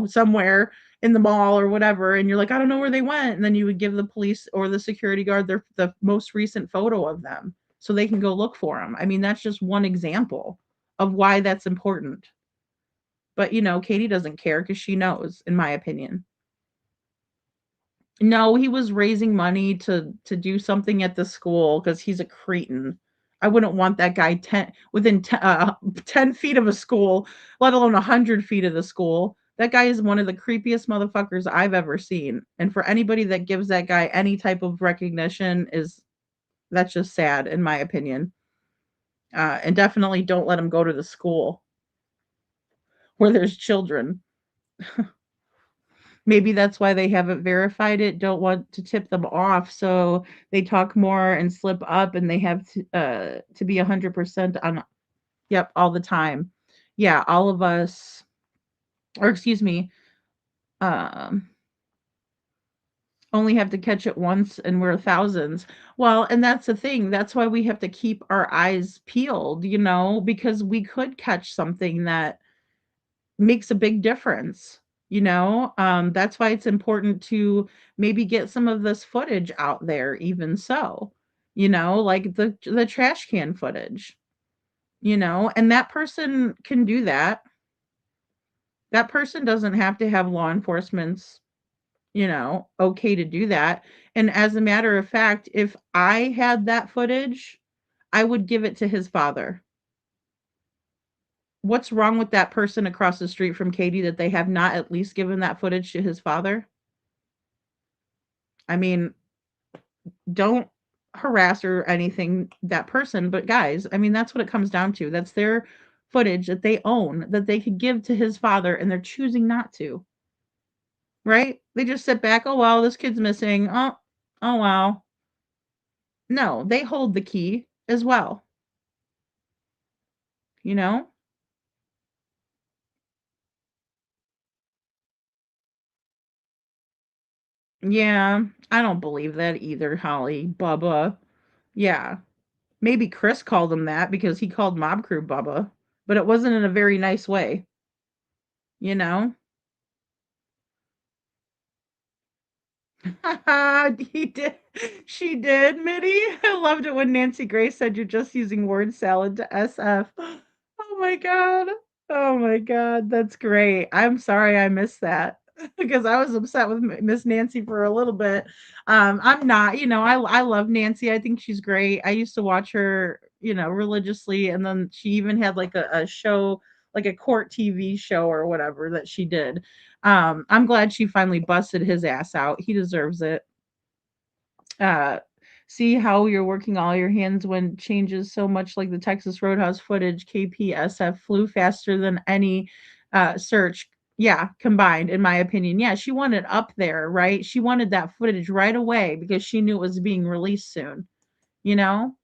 S7: somewhere in the mall or whatever, and you're like, I don't know where they went, and then you would give the police or the security guard the most recent photo of them so they can go look for them. I mean, that's just one example of why that's important. But Katie doesn't care because she knows, in my opinion. No, he was raising money to do something at the school because he's a cretin. I wouldn't want that guy within 10 feet of a school, let alone 100 feet of the school. That guy is one of the creepiest motherfuckers I've ever seen. And for anybody that gives that guy any type of recognition that's just sad, in my opinion. And definitely don't let him go to the school where there's children. Maybe that's why they haven't verified it, don't want to tip them off, so they talk more and slip up, and they have to be 100% on, yep, all the time. Yeah, all of us, or excuse me, um, only have to catch it once, and we're thousands. Well, and that's the thing, that's why we have to keep our eyes peeled, because we could catch something that makes a big difference. That's why it's important to maybe get some of this footage out there, even so, like the trash can footage, and that person can do that. That person doesn't have to have law enforcement's, okay to do that. And as a matter of fact, if I had that footage, I would give it to his father. What's wrong with that person across the street from Katie that they have not at least given that footage to his father? I mean, don't harass or anything that person, but guys, I mean, that's what it comes down to. That's their footage that they own that they could give to his father, and they're choosing not to. Right? They just sit back, oh well, this kid's missing. Oh wow. No, they hold the key as well. You know? Yeah, I don't believe that either, Holly. Bubba. Yeah. Maybe Chris called him that because he called Mob Crew Bubba, but it wasn't in a very nice way, you know? He did. She did, Mitty. I loved it when Nancy Grace said you're just using word salad to SF. Oh my god. Oh my god, that's great. I'm sorry I missed that because I was upset with Miss Nancy for a little bit. I'm not, I love Nancy. I think she's great. I used to watch her, religiously, and then she even had like a show, like a court TV show or whatever that she did. I'm glad she finally busted his ass out. He deserves it. Uh, See how you're working all your hands when changes so much like the Texas Roadhouse footage. KPSF flew faster than any search. Yeah, combined, in my opinion. Yeah, she wanted up there, right? She wanted that footage right away because she knew it was being released soon. You know,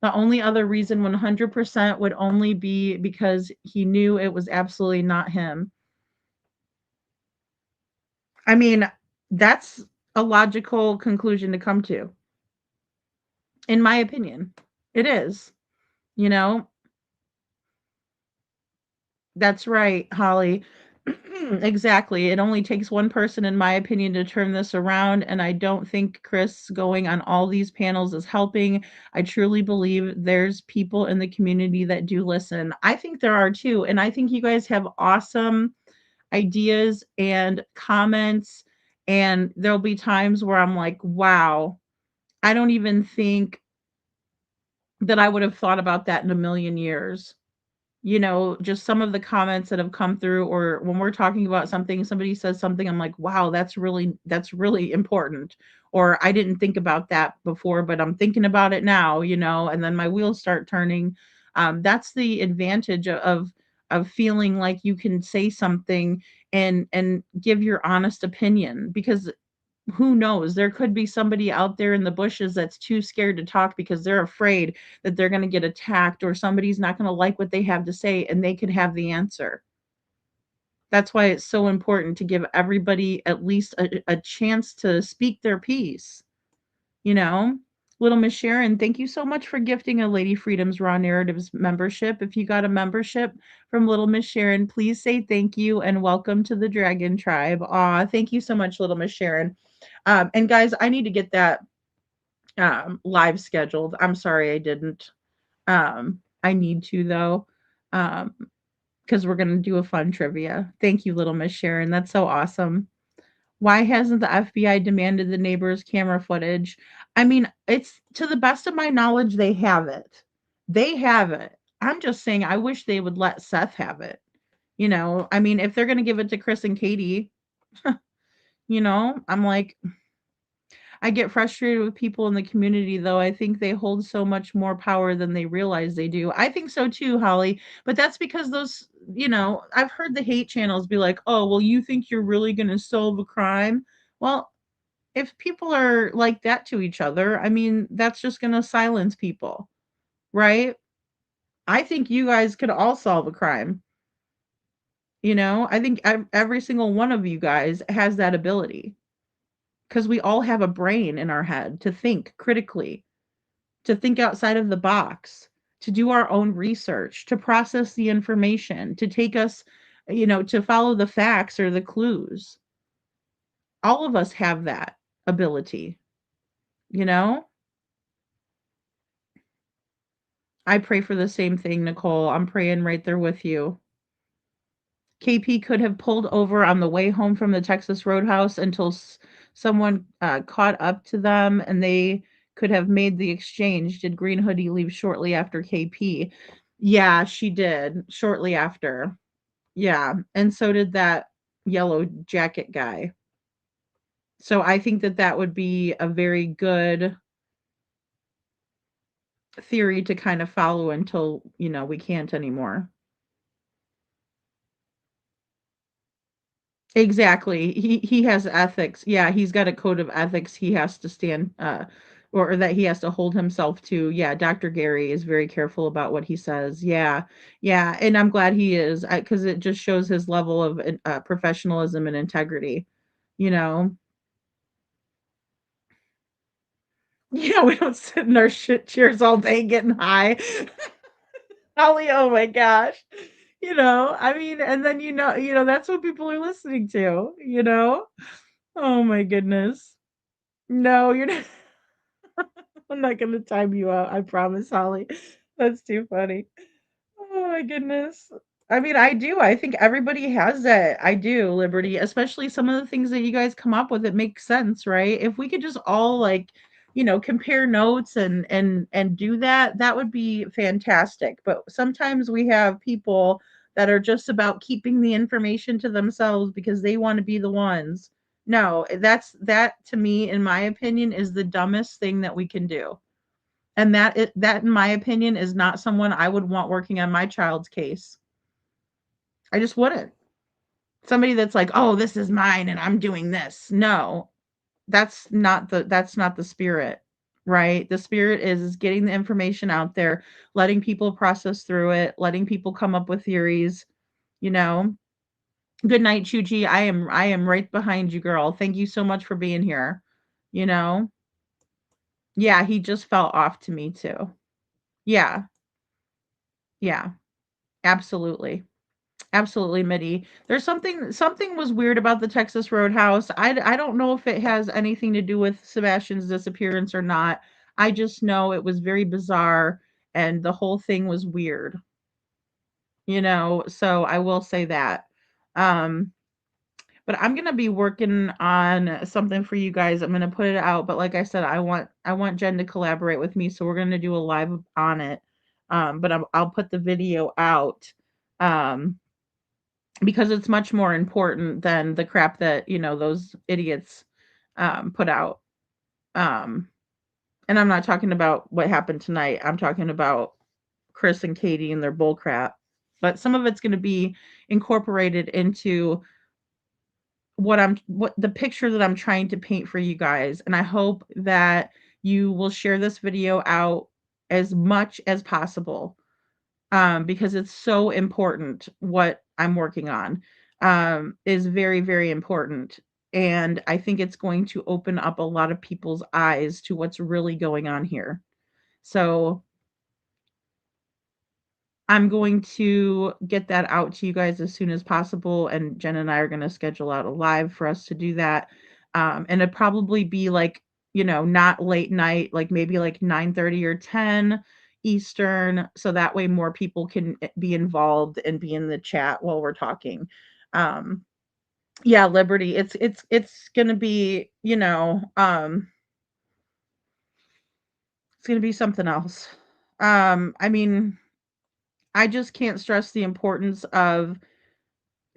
S7: the only other reason 100% would only be because he knew it was absolutely not him. I mean, that's a logical conclusion to come to, in my opinion. It is, you know? That's right, Holly. Exactly. It only takes one person, in my opinion, to turn this around. And I don't think Chris going on all these panels is helping. I truly believe there's people in the community that do listen. I think there are too. And I think you guys have awesome ideas and comments. And there'll be times where I'm like, wow, I don't even think that I would have thought about that in a million years. Just some of the comments that have come through, or when we're talking about something, somebody says something, I'm like, wow, that's really important. Or I didn't think about that before, but I'm thinking about it now, and then my wheels start turning. That's the advantage of feeling like you can say something and give your honest opinion, because who knows? There could be somebody out there in the bushes that's too scared to talk because they're afraid that they're going to get attacked, or somebody's not going to like what they have to say, and they could have the answer. That's why it's so important to give everybody at least a chance to speak their piece, you know? Little Miss Sharon, thank you so much for gifting a Lady Freedom's Raw Narratives membership. If you got a membership from Little Miss Sharon, please say thank you and welcome to the Dragon Tribe. Aw, thank you so much, Little Miss Sharon. And guys, I need to get that live scheduled. I'm sorry I didn't. I need to though, um, because we're gonna do a fun trivia. Thank you, Little Miss Sharon. That's so awesome. Why hasn't the FBI demanded the neighbors' camera footage? I mean, it's to the best of my knowledge, they have it. They have it. I'm just saying, I wish they would let Seth have it. I mean, if they're gonna give it to Chris and Katie, I'm like, I get frustrated with people in the community, though. I think they hold so much more power than they realize they do. I think so too, Holly. But that's because I've heard the hate channels be like, oh, well, you think you're really going to solve a crime? Well, if people are like that to each other, I mean, that's just going to silence people, right? I think you guys could all solve a crime. I think every single one of you guys has that ability, because we all have a brain in our head to think critically, to think outside of the box, to do our own research, to process the information, to take us, to follow the facts or the clues. All of us have that ability, you know? I pray for the same thing, Nicole. I'm praying right there with you. KP could have pulled over on the way home from the Texas Roadhouse until someone caught up to them, and they could have made the exchange. Did Green Hoodie leave shortly after KP? Yeah, she did shortly after. Yeah, and so did that yellow jacket guy. So I think that that would be a very good theory to kind of follow until, we can't anymore. Exactly. He has ethics. Yeah, he's got a code of ethics he has to stand or that he has to hold himself to. Yeah, Dr. Gary is very careful about what he says. Yeah. Yeah, and I'm glad he is, cuz it just shows his level of professionalism and integrity, you know. Yeah, we don't sit in our shit chairs all day getting high. Holly, oh my gosh. I mean, and then that's what people are listening to, you know? Oh my goodness. No, you're not. I'm not gonna time you out, I promise, Holly. That's too funny. Oh my goodness. I mean, I do. I think everybody has that. I do, Liberty, especially some of the things that you guys come up with. It makes sense, right? If we could just all like, compare notes and do that, that would be fantastic. But sometimes we have people that are just about keeping the information to themselves because they want to be the ones. No, that to me, in my opinion, is the dumbest thing that we can do. And that in my opinion is not someone I would want working on my child's case. I just wouldn't. Somebody that's like, "Oh, this is mine and I'm doing this." No. That's not the spirit, right? The spirit is getting the information out there, letting people process through it, letting people come up with theories, you know? Good night, Chuchi. I am right behind you, girl. Thank you so much for being here. You know? Yeah, he just felt off to me too. Yeah. Yeah. Absolutely. Absolutely, Mitty. There's something was weird about the Texas Roadhouse. I don't know if it has anything to do with Sebastian's disappearance or not. I just know it was very bizarre and the whole thing was weird. So I will say that. Um but I'm going to be working on something for you guys. I'm going to put it out, but like I said, I want Jen to collaborate with me, so we're going to do a live on it. But I'll put the video out. Um because it's much more important than the crap that, those idiots put out. Um and I'm not talking about what happened tonight. I'm talking about Chris and Katie and their bull crap. But some of it's going to be incorporated into what the picture that I'm trying to paint for you guys. And I hope that you will share this video out as much as possible, because it's so important. What I'm working on is very, very important. And I think it's going to open up a lot of people's eyes to what's really going on here. So I'm going to get that out to you guys as soon as possible, and Jen and I are gonna schedule out a live for us to do that. And it'd probably be like, not late night, like maybe like 9:30 or 10 Eastern, so that way more people can be involved and be in the chat while we're talking. Um, yeah, Liberty, it's gonna be, it's gonna be something else. I mean, I just can't stress the importance of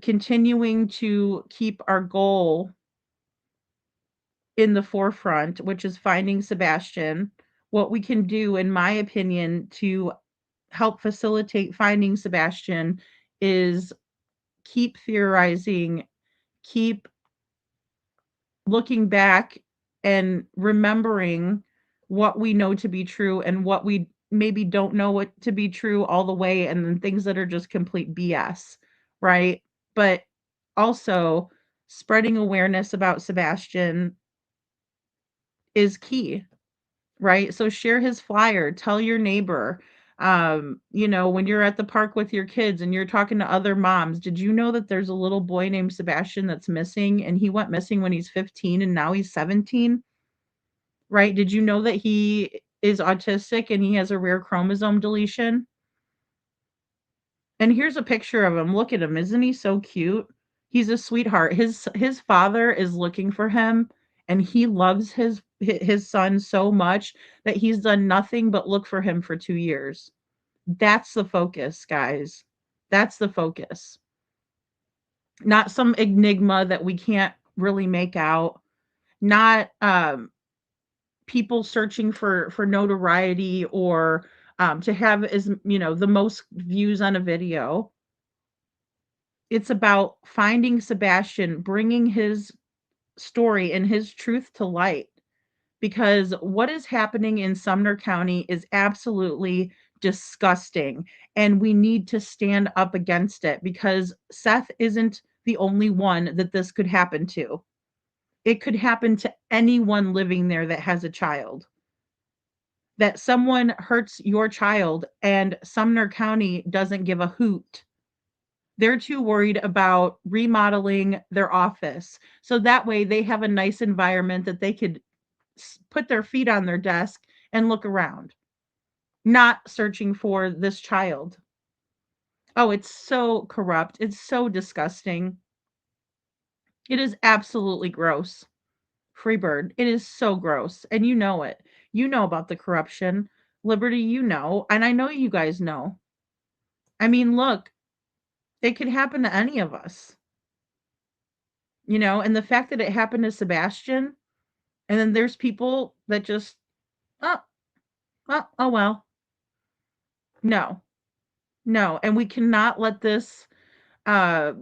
S7: continuing to keep our goal in the forefront, which is finding Sebastian. What we can do, in my opinion, to help facilitate finding Sebastian is keep theorizing, keep looking back and remembering what we know to be true and what we maybe don't know what to be true all the way, and then things that are just complete BS, right? But also spreading awareness about Sebastian is key, right? So share his flyer, tell your neighbor. When you're at the park with your kids and you're talking to other moms, did you know that there's a little boy named Sebastian that's missing, and he went missing when he's 15 and now he's 17, right? Did you know that he is autistic and he has a rare chromosome deletion? And here's a picture of him. Look at him. Isn't he so cute? He's a sweetheart. His father is looking for him, and he loves his son so much that he's done nothing but look for him for 2 years. That's the focus, guys. That's the focus. Not some enigma that we can't really make out. Not people searching for notoriety or to have the most views on a video. It's about finding Sebastian, bringing his story and his truth to light, because what is happening in Sumner County is absolutely disgusting, and we need to stand up against it, because Seth isn't the only one that this could happen to. It could happen to anyone living there that has a child. That someone hurts your child and Sumner County doesn't give a hoot. They're too worried about remodeling their office, so that way they have a nice environment that they could put their feet on their desk and look around, not searching for this child. Oh, it's so corrupt. It's so disgusting. It is absolutely gross. Freebird, it is so gross. And you know it. You know about the corruption. Liberty, and I know you guys know. I mean, look, it could happen to any of us. And the fact that it happened to Sebastian, and then there's people that just, oh, oh well. No, no. And we cannot let this uh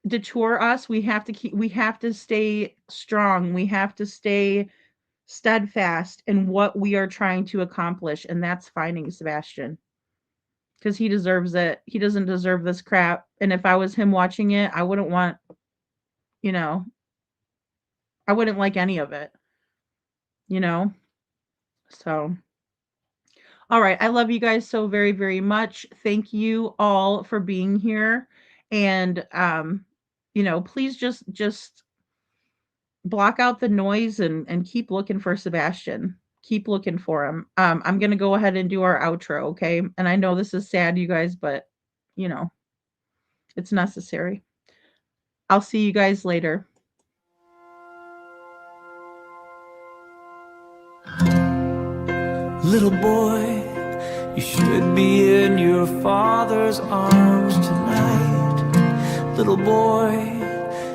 S7: detour us. We have to stay strong. We have to stay steadfast in what we are trying to accomplish, and that's finding Sebastian. Because he deserves it. He doesn't deserve this crap. And if I was him watching it, I wouldn't want you know, I wouldn't like any of it, you know? So, all right. I love you guys so very, very much. Thank you all for being here. And, please just block out the noise and keep looking for Sebastian. Keep looking for him. I'm going to go ahead and do our outro. Okay. And I know this is sad, you guys, but you know, it's necessary. I'll see you guys later.
S10: Little boy, you should be in your father's arms tonight. Little boy,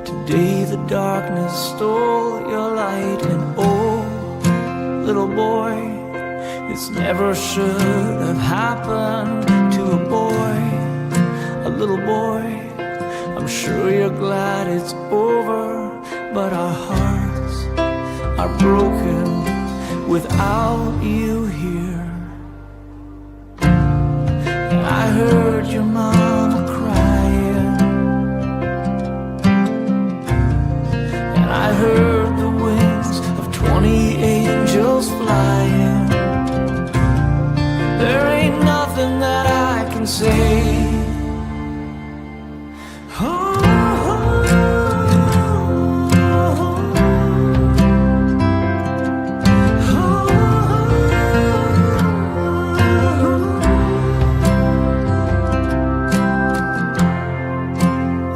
S10: today the darkness stole your light. And oh, little boy, this never should have happened to a boy. A little boy, I'm sure you're glad it's over, but our hearts are broken without you here. And I heard your mama crying, and I heard the wings of 20 angels flying. There ain't nothing that I can say.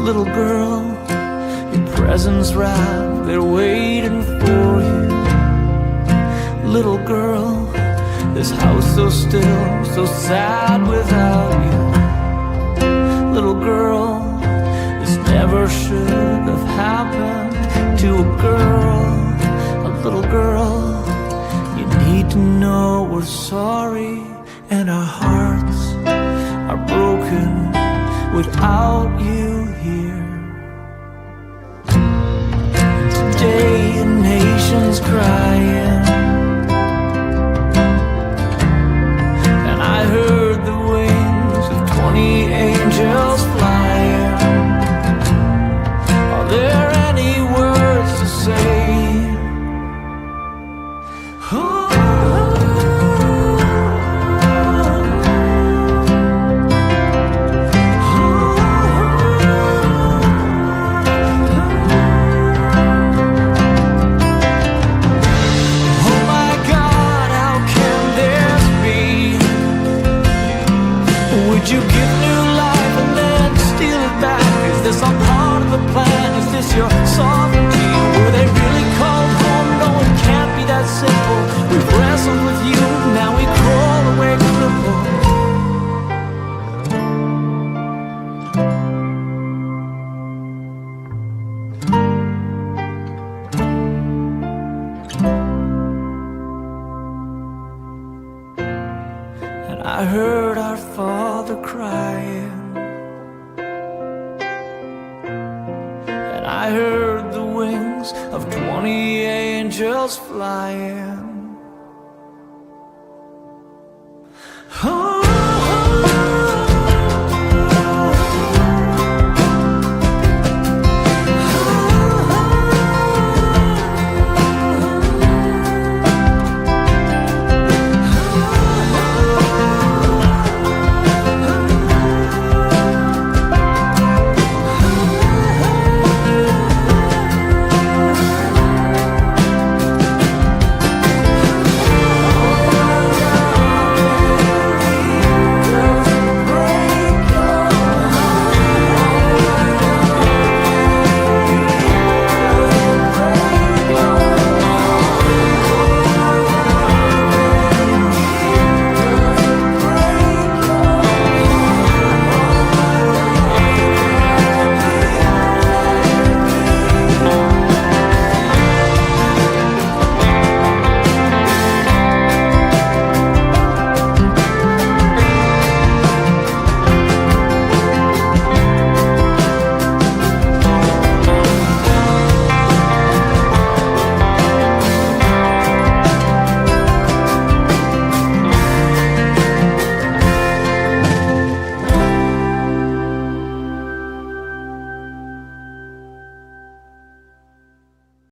S10: Little girl, your presents wrapped, they're waiting for you. Little girl, this house so still, so sad without you. Little girl, this never should have happened to a girl. A little girl, you need to know we're sorry, and our hearts are broken without you here. Today a nation's crying, and I heard the wings of 20 angels flying. Are there any words to say? Would you give new life and then steal it back? Is this all part of the plan? Is this your sovereignty? Were they really called home? No, it can't be that simple. We've wrestled with you, now we crawl away crippled. And I heard our Father crying, and I heard the wings of 20 angels flying.